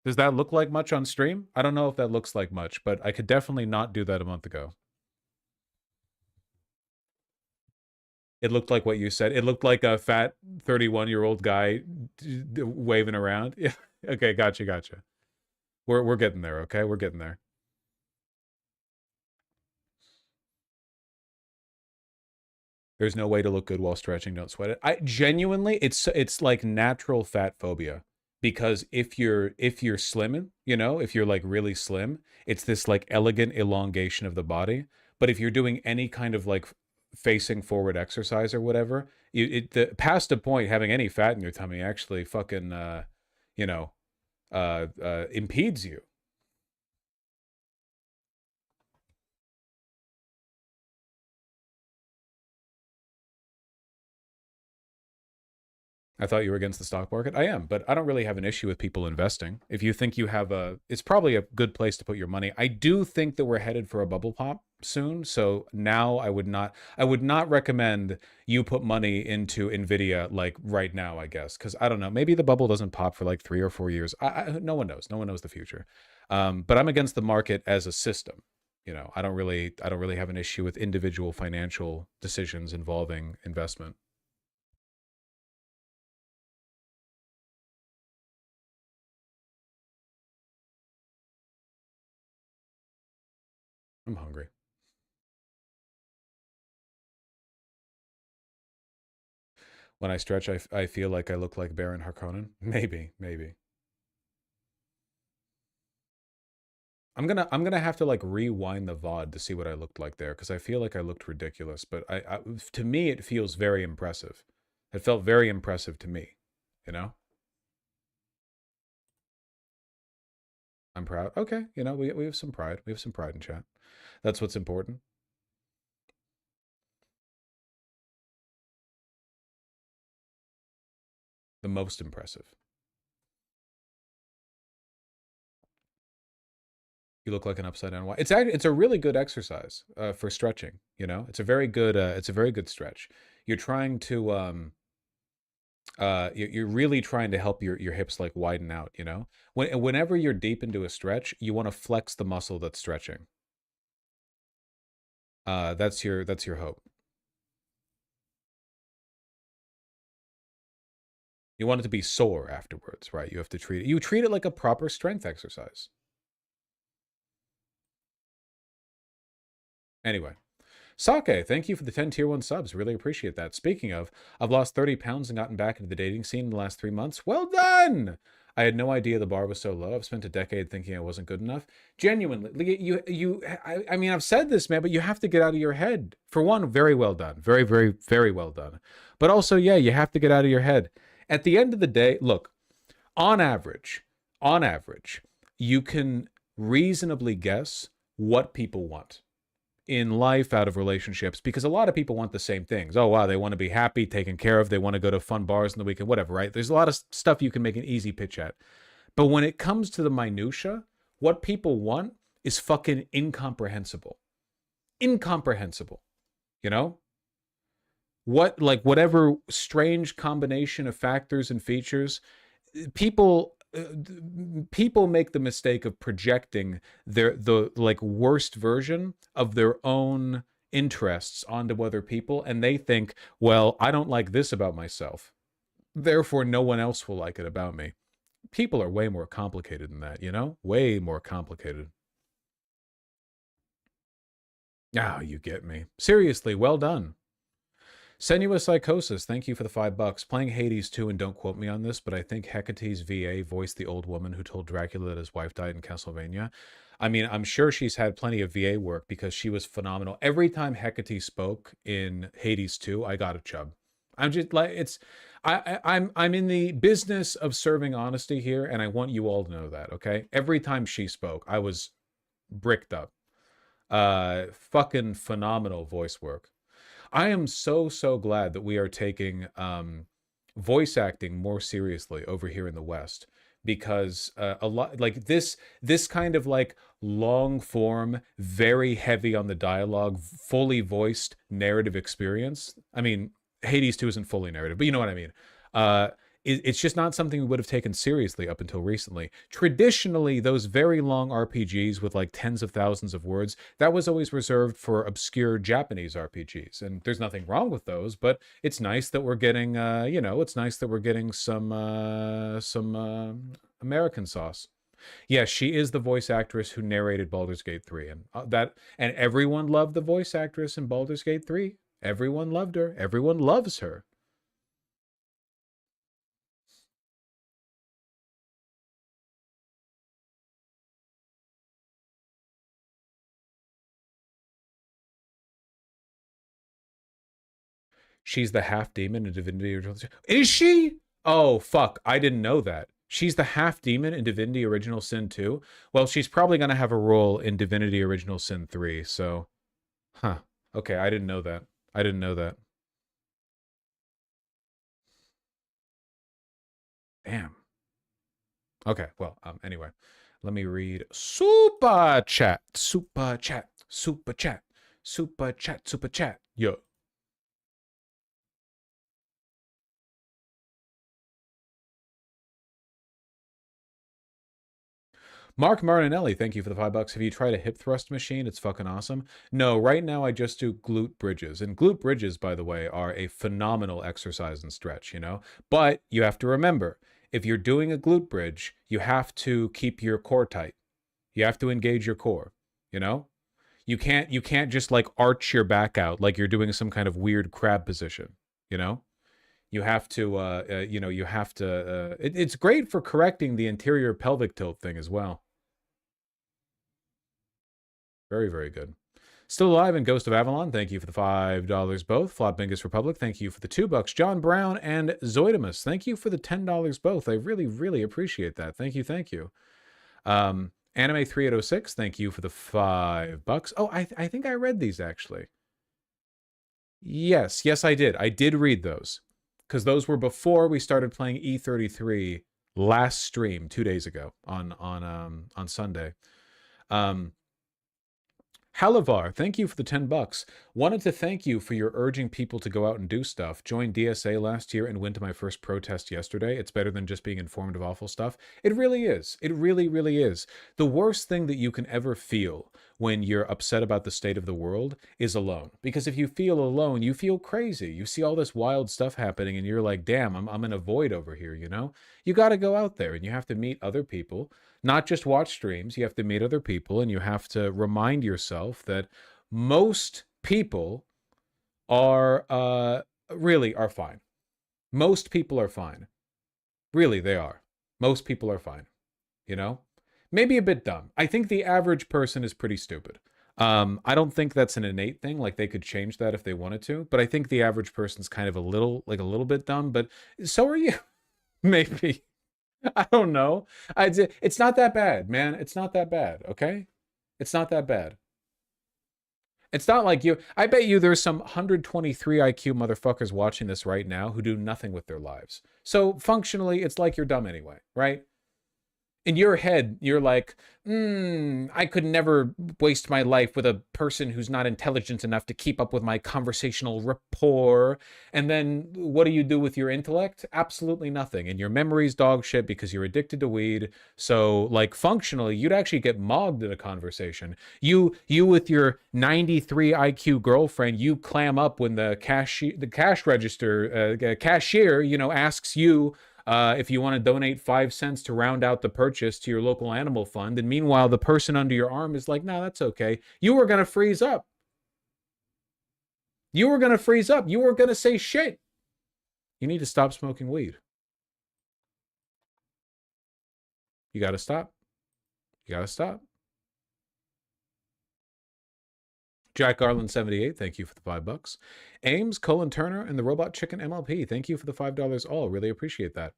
Does that look like much on stream? I don't know if that looks like much, but I could definitely not do that a month ago. It looked like what you said. It looked like a fat 31-year-old guy waving around. Yeah. Okay, gotcha. We're getting there, okay? We're getting there. There's no way to look good while stretching. Don't sweat it. I genuinely, it's like natural fat phobia because if you're slimming, you know, if you're like really slim, it's this like elegant elongation of the body. But if you're doing any kind of like facing forward exercise or whatever, past a point, having any fat in your tummy actually fucking you know, impedes you. I thought you were against the stock market. I am, but I don't really have an issue with people investing. If you think you have it's probably a good place to put your money. I do think that we're headed for a bubble pop soon. So now I would not recommend you put money into Nvidia like right now, I guess. Cause I don't know, maybe the bubble doesn't pop for like 3 or 4 years. No one knows. No one knows the future. But I'm against the market as a system. You know, I don't really have an issue with individual financial decisions involving investment. I'm hungry. When I stretch, I feel like I look like Baron Harkonnen. Maybe. I'm gonna have to like rewind the VOD to see what I looked like there, because I feel like I looked ridiculous. But to me, it feels very impressive. It felt very impressive to me, you know? I'm proud. Okay, you know, we have some pride. We have some pride in chat. That's what's important. The most impressive. You look like an upside down Y. It's a really good exercise for stretching. You know, it's a very good stretch. You're trying to you're really trying to help your hips like widen out. You know, whenever you're deep into a stretch, you want to flex the muscle that's stretching. That's your hope. You want it to be sore afterwards, right? You have to treat it like a proper strength exercise. Anyway, Sake, thank you for the 10 tier 1 subs. Really appreciate that. Speaking of, I've lost 30 pounds and gotten back into the dating scene in the last 3 months. Well done! I had no idea the bar was so low. I've spent a decade thinking I wasn't good enough. Genuinely, I mean, I've said this, man, but you have to get out of your head. For one, very well done. Very, very, very well done. But also, yeah, you have to get out of your head. At the end of the day, look, on average, you can reasonably guess what people want in life, out of relationships, because a lot of people want the same things. Oh, wow, they want to be happy, taken care of. They want to go to fun bars in the weekend, whatever, right? There's a lot of stuff you can make an easy pitch at. But when it comes to the minutia, what people want is fucking incomprehensible. Incomprehensible. You know? Whatever strange combination of factors and features, people make the mistake of projecting the like worst version of their own interests onto other people, and they think, well, I don't like this about myself, therefore no one else will like it about me. People are way more complicated than that, you know? Way more complicated. Ah, you get me. Seriously, well done. Senua Psychosis, thank you for the $5. Playing Hades 2, and don't quote me on this, but I think Hecate's VA voiced the old woman who told Dracula that his wife died in Castlevania. I mean, I'm sure she's had plenty of VA work because she was phenomenal. Every time Hecate spoke in Hades 2, I got a chub. I'm just like, I'm in the business of serving honesty here, and I want you all to know that, okay? Every time she spoke, I was bricked up. Fucking phenomenal voice work. I am so glad that we are taking voice acting more seriously over here in the West, because a lot like this kind of like long form, very heavy on the dialogue, fully voiced narrative experience. I mean, Hades 2 isn't fully narrative, but you know what I mean. It's just not something we would have taken seriously up until recently. Traditionally, those very long RPGs with like tens of thousands of words, that was always reserved for obscure Japanese RPGs. And there's nothing wrong with those, but it's nice that we're getting, it's nice that we're getting some American sauce. Yeah, she is the voice actress who narrated Baldur's Gate 3. And everyone loved the voice actress in Baldur's Gate 3. Everyone loved her. Everyone loves her. She's the half demon in Divinity Original Sin. Is she? Oh, fuck. I didn't know that. She's the half demon in Divinity Original Sin 2? Well, she's probably going to have a role in Divinity Original Sin 3, so... Huh. Okay, I didn't know that. I didn't know that. Damn. Okay, well, anyway. Let me read Super Chat. Super Chat. Super Chat. Super Chat. Super Chat. Yo. Mark Marinelli, thank you for the $5. Have you tried a hip thrust machine? It's fucking awesome. No, right now I just do glute bridges. And glute bridges, by the way, are a phenomenal exercise and stretch, you know? But you have to remember, if you're doing a glute bridge, you have to keep your core tight. You have to engage your core, you know? You can't just like arch your back out like you're doing some kind of weird crab position, you know? You have to, you know, you have to, it's great for correcting the anterior pelvic tilt thing as well. Very, very good. Still alive and Ghost of Avalon, thank you for the $5 both. Flop Bingus Republic, thank you for the $2. John Brown and Zoidimus, thank you for the $10 both. I really, really appreciate that. Thank you, thank you. Anime 3806, thank you for the $5. Oh, I think I read these actually. Yes, I did. I did read those. Because those were before we started playing E33 last stream 2 days ago on Sunday. Halavar, thank you for the $10. Wanted to thank you for your urging people to go out and do stuff. Joined DSA last year and went to my first protest yesterday. It's better than just being informed of awful stuff. It really is. It really, really is. The worst thing that you can ever feel when you're upset about the state of the world is alone. Because if you feel alone, you feel crazy. You see all this wild stuff happening and you're like, damn, I'm in a void over here, you know? You got to go out there and you have to meet other people. Not just watch streams, you have to meet other people and you have to remind yourself that most people are really are fine. Most people are fine. Really, they are. Most people are fine. You know? Maybe a bit dumb. I think the average person is pretty stupid. I don't think that's an innate thing. Like they could change that if they wanted to, but I think the average person's kind of a little bit dumb, but so are you. Maybe. I don't know. It's not that bad, man. It's not that bad, okay? It's not that bad. It's not like you... I bet you there's some 123 IQ motherfuckers watching this right now who do nothing with their lives. So functionally, it's like you're dumb anyway, right? In your head, you're like, I could never waste my life with a person who's not intelligent enough to keep up with my conversational rapport. And then what do you do with your intellect? Absolutely nothing. And your memory's dog shit because you're addicted to weed. So, like, functionally, you'd actually get mogged in a conversation. You with your 93 IQ girlfriend, you clam up when the cash register, cashier, you know, asks you, if you want to donate 5 cents to round out the purchase to your local animal fund. And meanwhile, the person under your arm is like, no, that's okay. You were going to freeze up. You were going to freeze up. You were going to say shit. You need to stop smoking weed. You got to stop. You got to stop. Jack Garland 78, thank you for the $5. Ames, Colin Turner, and the Robot Chicken MLP, thank you for the $5 all. Really appreciate that.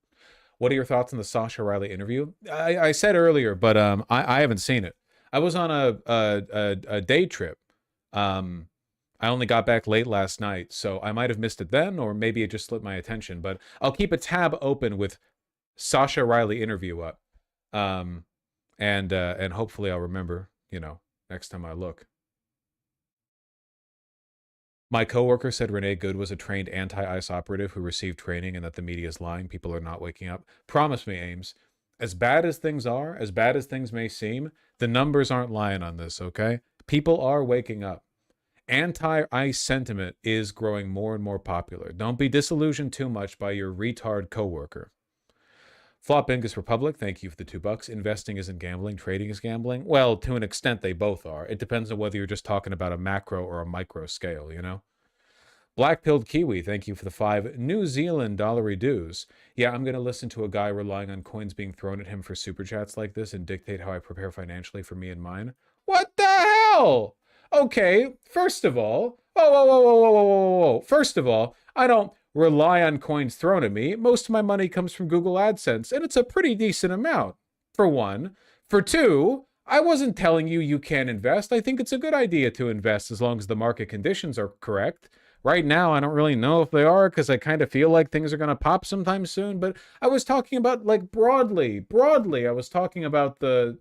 What are your thoughts on the Sasha Riley interview? I said earlier, but I haven't seen it. I was on a day trip. I only got back late last night, so I might have missed it then, or maybe it just slipped my attention. But I'll keep a tab open with Sasha Riley interview up, and hopefully I'll remember, you know, next time I look. My coworker said Renee Good was a trained anti-ICE operative who received training and that the media is lying. People are not waking up. Promise me, Ames, as bad as things are, as bad as things may seem, the numbers aren't lying on this, okay? People are waking up. Anti-ICE sentiment is growing more and more popular. Don't be disillusioned too much by your retard coworker. Flop Bingus Republic, thank you for the $2. Investing isn't gambling, trading is gambling. Well, to an extent, they both are. It depends on whether you're just talking about a macro or a micro scale, you know? Black-pilled Kiwi, thank you for the 5 New Zealand dollary dues. Yeah, I'm going to listen to a guy relying on coins being thrown at him for super chats like this and dictate how I prepare financially for me and mine. What the hell? Okay, first of all, whoa. First of all, I don't rely on coins thrown at me. Most of my money comes from Google AdSense, and it's a pretty decent amount, for one. For two, I wasn't telling you you can't invest. I think it's a good idea to invest as long as the market conditions are correct. Right now, I don't really know if they are because I kind of feel like things are going to pop sometime soon. But I was talking about, like, broadly, I was talking about the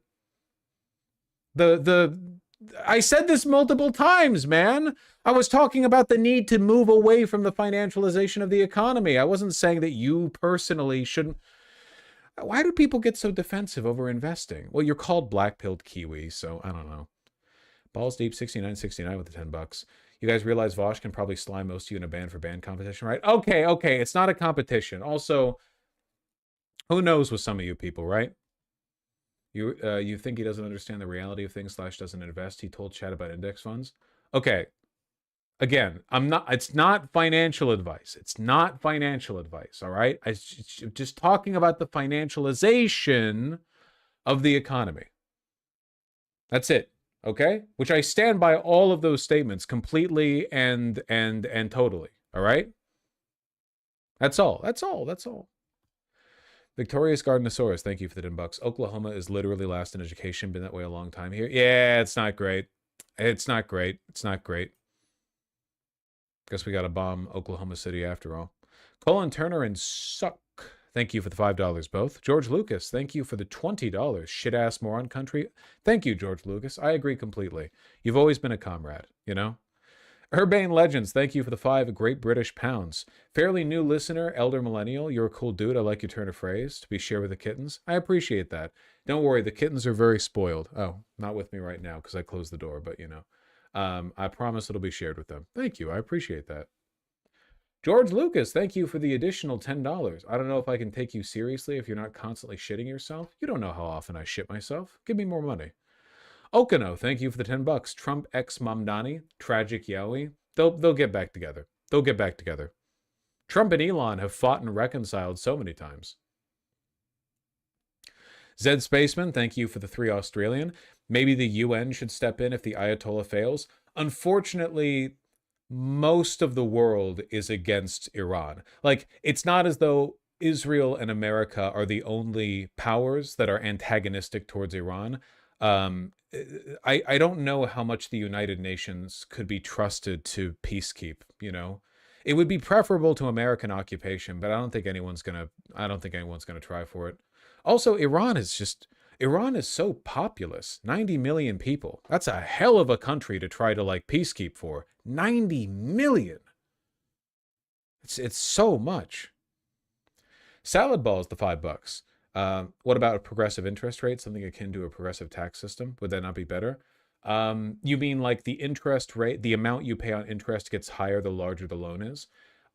I said this multiple times, man. I was talking about the need to move away from the financialization of the economy. I wasn't saying that you personally shouldn't. Why do people get so defensive over investing? Well, you're called black-pilled Kiwi, so I don't know. Balls Deep 6969 with the $10. You guys realize Vosh can probably slime most of you in a band-for-band competition, right? Okay, it's not a competition. Also, who knows with some of you people, right? You think he doesn't understand the reality of things / doesn't invest. He told Chad about index funds. Okay. Again, it's not financial advice. It's not financial advice, all right? I'm just talking about the financialization of the economy. That's it, okay? Which I stand by all of those statements completely and totally, all right? That's all. Victorious Gardenosaurus, thank you for the $10. Oklahoma is literally last in education. Been that way a long time here. Yeah, it's not great. It's not great. Guess we got to bomb Oklahoma City after all. Colin Turner and Suck, thank you for the $5 both. George Lucas, thank you for the $20. Shit-ass moron country. Thank you, George Lucas. I agree completely. You've always been a comrade, you know? Urbane Legends, thank you for the 5 Great British Pounds. Fairly new listener, Elder Millennial, you're a cool dude. I like your turn of phrase, to be shared with the kittens. I appreciate that. Don't worry, the kittens are very spoiled. Oh, not with me right now because I closed the door, but you know. I promise it'll be shared with them. Thank you, I appreciate that. George Lucas, thank you for the additional $10. I don't know if I can take you seriously if you're not constantly shitting yourself. You don't know how often I shit myself. Give me more money. Okano, thank you for the $10. Trump ex Mamdani, tragic Yowie. They'll get back together. Trump and Elon have fought and reconciled so many times. Zed Spaceman, thank you for the 3 Australian. Maybe the UN should step in if the Ayatollah fails. Unfortunately, most of the world is against Iran. Like, it's not as though Israel and America are the only powers that are antagonistic towards Iran. I don't know how much the United Nations could be trusted to peacekeep, you know. It would be preferable to American occupation, but I don't think anyone's gonna try for it. Also, Iran is so populous. 90 million people. That's a hell of a country to try to like peacekeep for. 90 million. It's so much. Salad balls, the $5. What about a progressive interest rate? Something akin to a progressive tax system? Would that not be better? You mean like the interest rate, the amount you pay on interest gets higher the larger the loan is?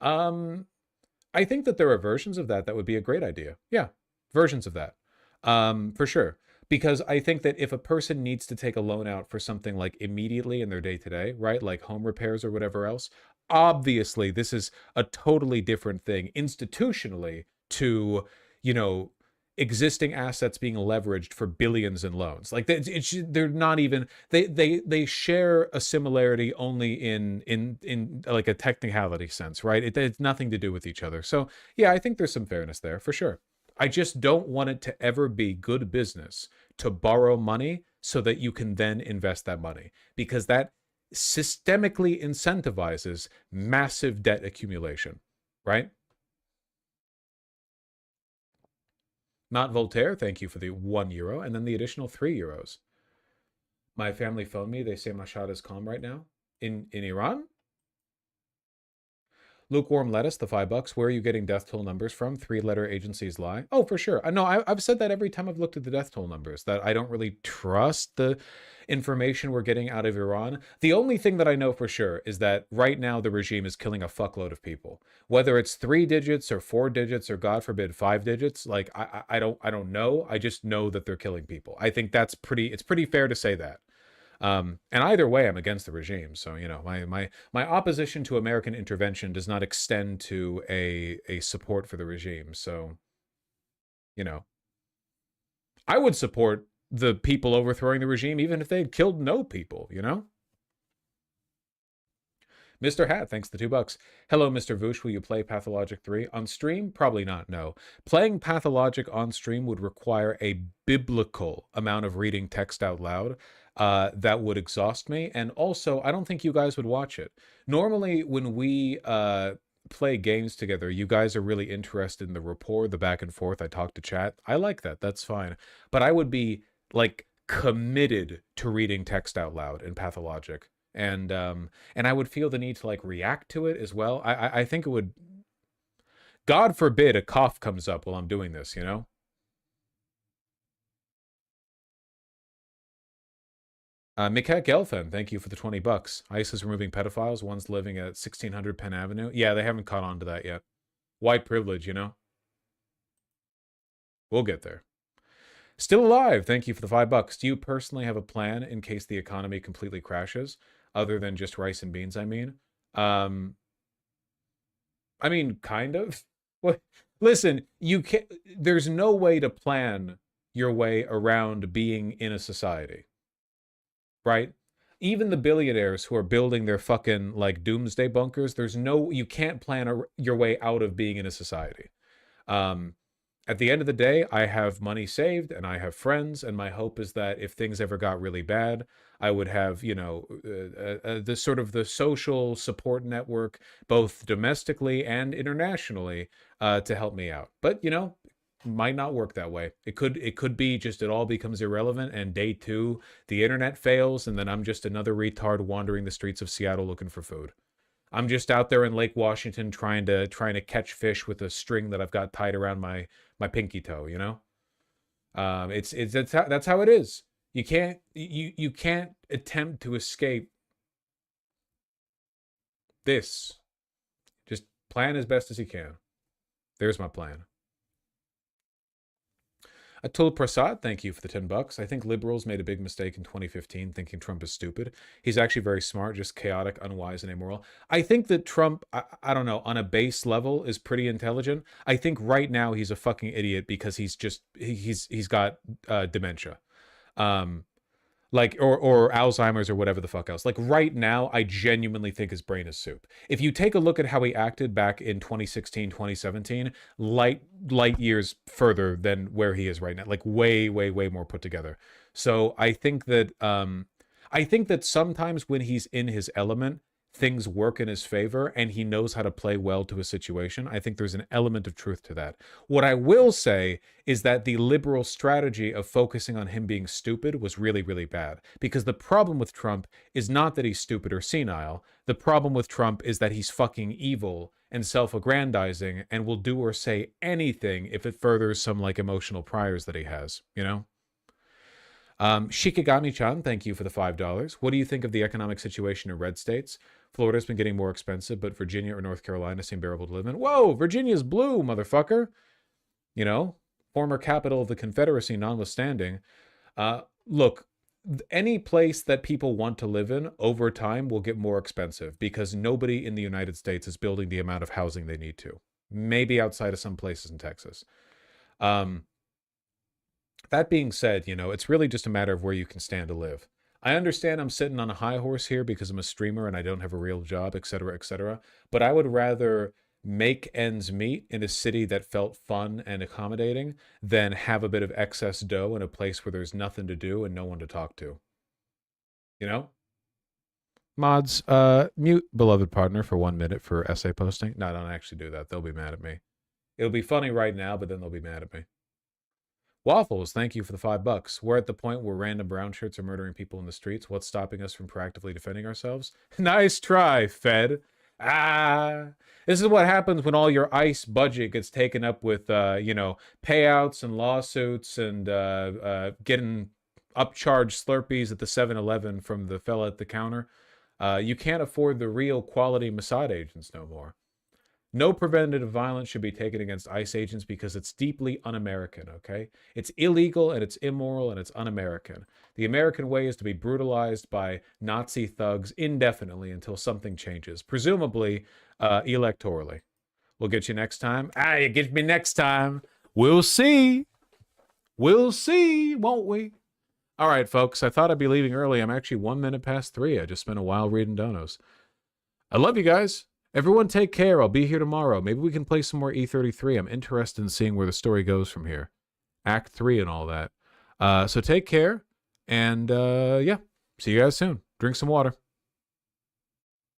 I think that there are versions of that would be a great idea. Yeah, versions of that. For sure. Because I think that if a person needs to take a loan out for something like immediately in their day-to-day, right? Like home repairs or whatever else, obviously this is a totally different thing institutionally to, you know, existing assets being leveraged for billions in loans. Like they're not even, they share a similarity only in like a technicality sense, right? It has nothing to do with each other. So yeah, I think there's some fairness there for sure. I just don't want it to ever be good business to borrow money so that you can then invest that money, because that systemically incentivizes massive debt accumulation, right? Not Voltaire, thank you for the €1, and then the additional €3. My family phoned me. They say Mashhad is calm right now. In Iran? Lukewarm lettuce, the $5. Where are you getting death toll numbers from? 3-letter agencies lie. Oh, for sure. No, I've said that every time I've looked at the death toll numbers, that I don't really trust the information we're getting out of Iran. The only thing that I know for sure is that right now the regime is killing a fuckload of people. Whether it's 3 digits or 4 digits or God forbid 5 digits, like I don't know. I just know that they're killing people. I think it's pretty fair to say that. And either way, I'm against the regime. So, you know, my opposition to American intervention does not extend to a support for the regime. So, you know, I would support the people overthrowing the regime even if they had killed no people, you know? Mr. Hat, thanks the $2. Hello, Mr. Voosh. Will you play Pathologic 3 on stream? Probably not, no. Playing Pathologic on stream would require a biblical amount of reading text out loud. That would exhaust me. And also, I don't think you guys would watch it. Normally, when we play games together, you guys are really interested in the rapport, the back and forth. I talk to chat. I like that. That's fine. But I would be, like, committed to reading text out loud in Pathologic. And I would feel the need to, like, react to it as well. I think it would... God forbid a cough comes up while I'm doing this, you know? Mikhail Gelfen, thank you for the $20. ICE is removing pedophiles, one's living at 1600 Penn Avenue. Yeah, they haven't caught on to that yet. White privilege, you know? We'll get there. Still alive, thank you for the $5. Do you personally have a plan in case the economy completely crashes? Other than just rice and beans, I mean. I mean, kind of. What? Listen, you can't... There's no way to plan your way around being in a society. Right? Even the billionaires who are building their fucking, like, doomsday bunkers, there's no... You can't plan your way out of being in a society. At the end of the day, I have money saved and I have friends, and my hope is that if things ever got really bad, I would have, you know, the sort of the social support network, both domestically and internationally, to help me out. But, you know, might not work that way. It could be just it all becomes irrelevant, and day 2, the internet fails, and then I'm just another retard wandering the streets of Seattle looking for food. I'm just out there in Lake Washington trying to catch fish with a string that I've got tied around my pinky toe, you know? That's how it is. You can't attempt to escape this. Just plan as best as you can. There's my plan. Atul Prasad, thank you for the $10. I think liberals made a big mistake in 2015 thinking Trump is stupid. He's actually very smart, just chaotic, unwise, and immoral. I think that Trump, I don't know, on a base level is pretty intelligent. I think right now he's a fucking idiot because he's got dementia. Like, or Alzheimer's or whatever the fuck else. Like, right now, I genuinely think his brain is soup. If you take a look at how he acted back in 2016, 2017, light years further than where he is right now. Like, way, way, way more put together. So I think that sometimes when he's in his element, things work in his favor and he knows how to play well to a situation. I think there's an element of truth to that. What I will say is that the liberal strategy of focusing on him being stupid was really, really bad. Because the problem with Trump is not that he's stupid or senile. The problem with Trump is that he's fucking evil and self-aggrandizing and will do or say anything if it furthers some, like, emotional priors that he has, you know? Shikigami-chan, thank you for the $5. What do you think of the economic situation in red states? Florida's been getting more expensive, but Virginia or North Carolina seem bearable to live in. Whoa, Virginia's blue, motherfucker. You know, former capital of the Confederacy notwithstanding. Look, any place that people want to live in over time will get more expensive because nobody in the United States is building the amount of housing they need to. Maybe outside of some places in Texas. That being said, you know, it's really just a matter of where you can stand to live. I understand I'm sitting on a high horse here because I'm a streamer and I don't have a real job, etc., etc. But I would rather make ends meet in a city that felt fun and accommodating than have a bit of excess dough in a place where there's nothing to do and no one to talk to. You know? Mods, mute beloved partner for 1 minute for essay posting. No, don't actually do that. They'll be mad at me. It'll be funny right now, but then they'll be mad at me. Waffles, thank you for the $5. We're at the point where random brown shirts are murdering people in the streets. What's stopping us from proactively defending ourselves? Nice try, Fed. This is what happens when all your ICE budget gets taken up with, you know, payouts and lawsuits and getting upcharged Slurpees at the 7-Eleven from the fella at the counter. You can't afford the real quality Mossad agents no more. No preventative violence should be taken against ICE agents because it's deeply un-American, okay? It's illegal and it's immoral and it's un-American. The American way is to be brutalized by Nazi thugs indefinitely until something changes, presumably electorally. We'll get you next time. You get me next time. We'll see. We'll see, won't we? All right, folks, I thought I'd be leaving early. I'm actually 1 minute past 3. I just spent a while reading donos. I love you guys. Everyone take care. I'll be here tomorrow. Maybe we can play some more E33. I'm interested in seeing where the story goes from here. Act 3 and all that. So take care. And yeah, see you guys soon. Drink some water.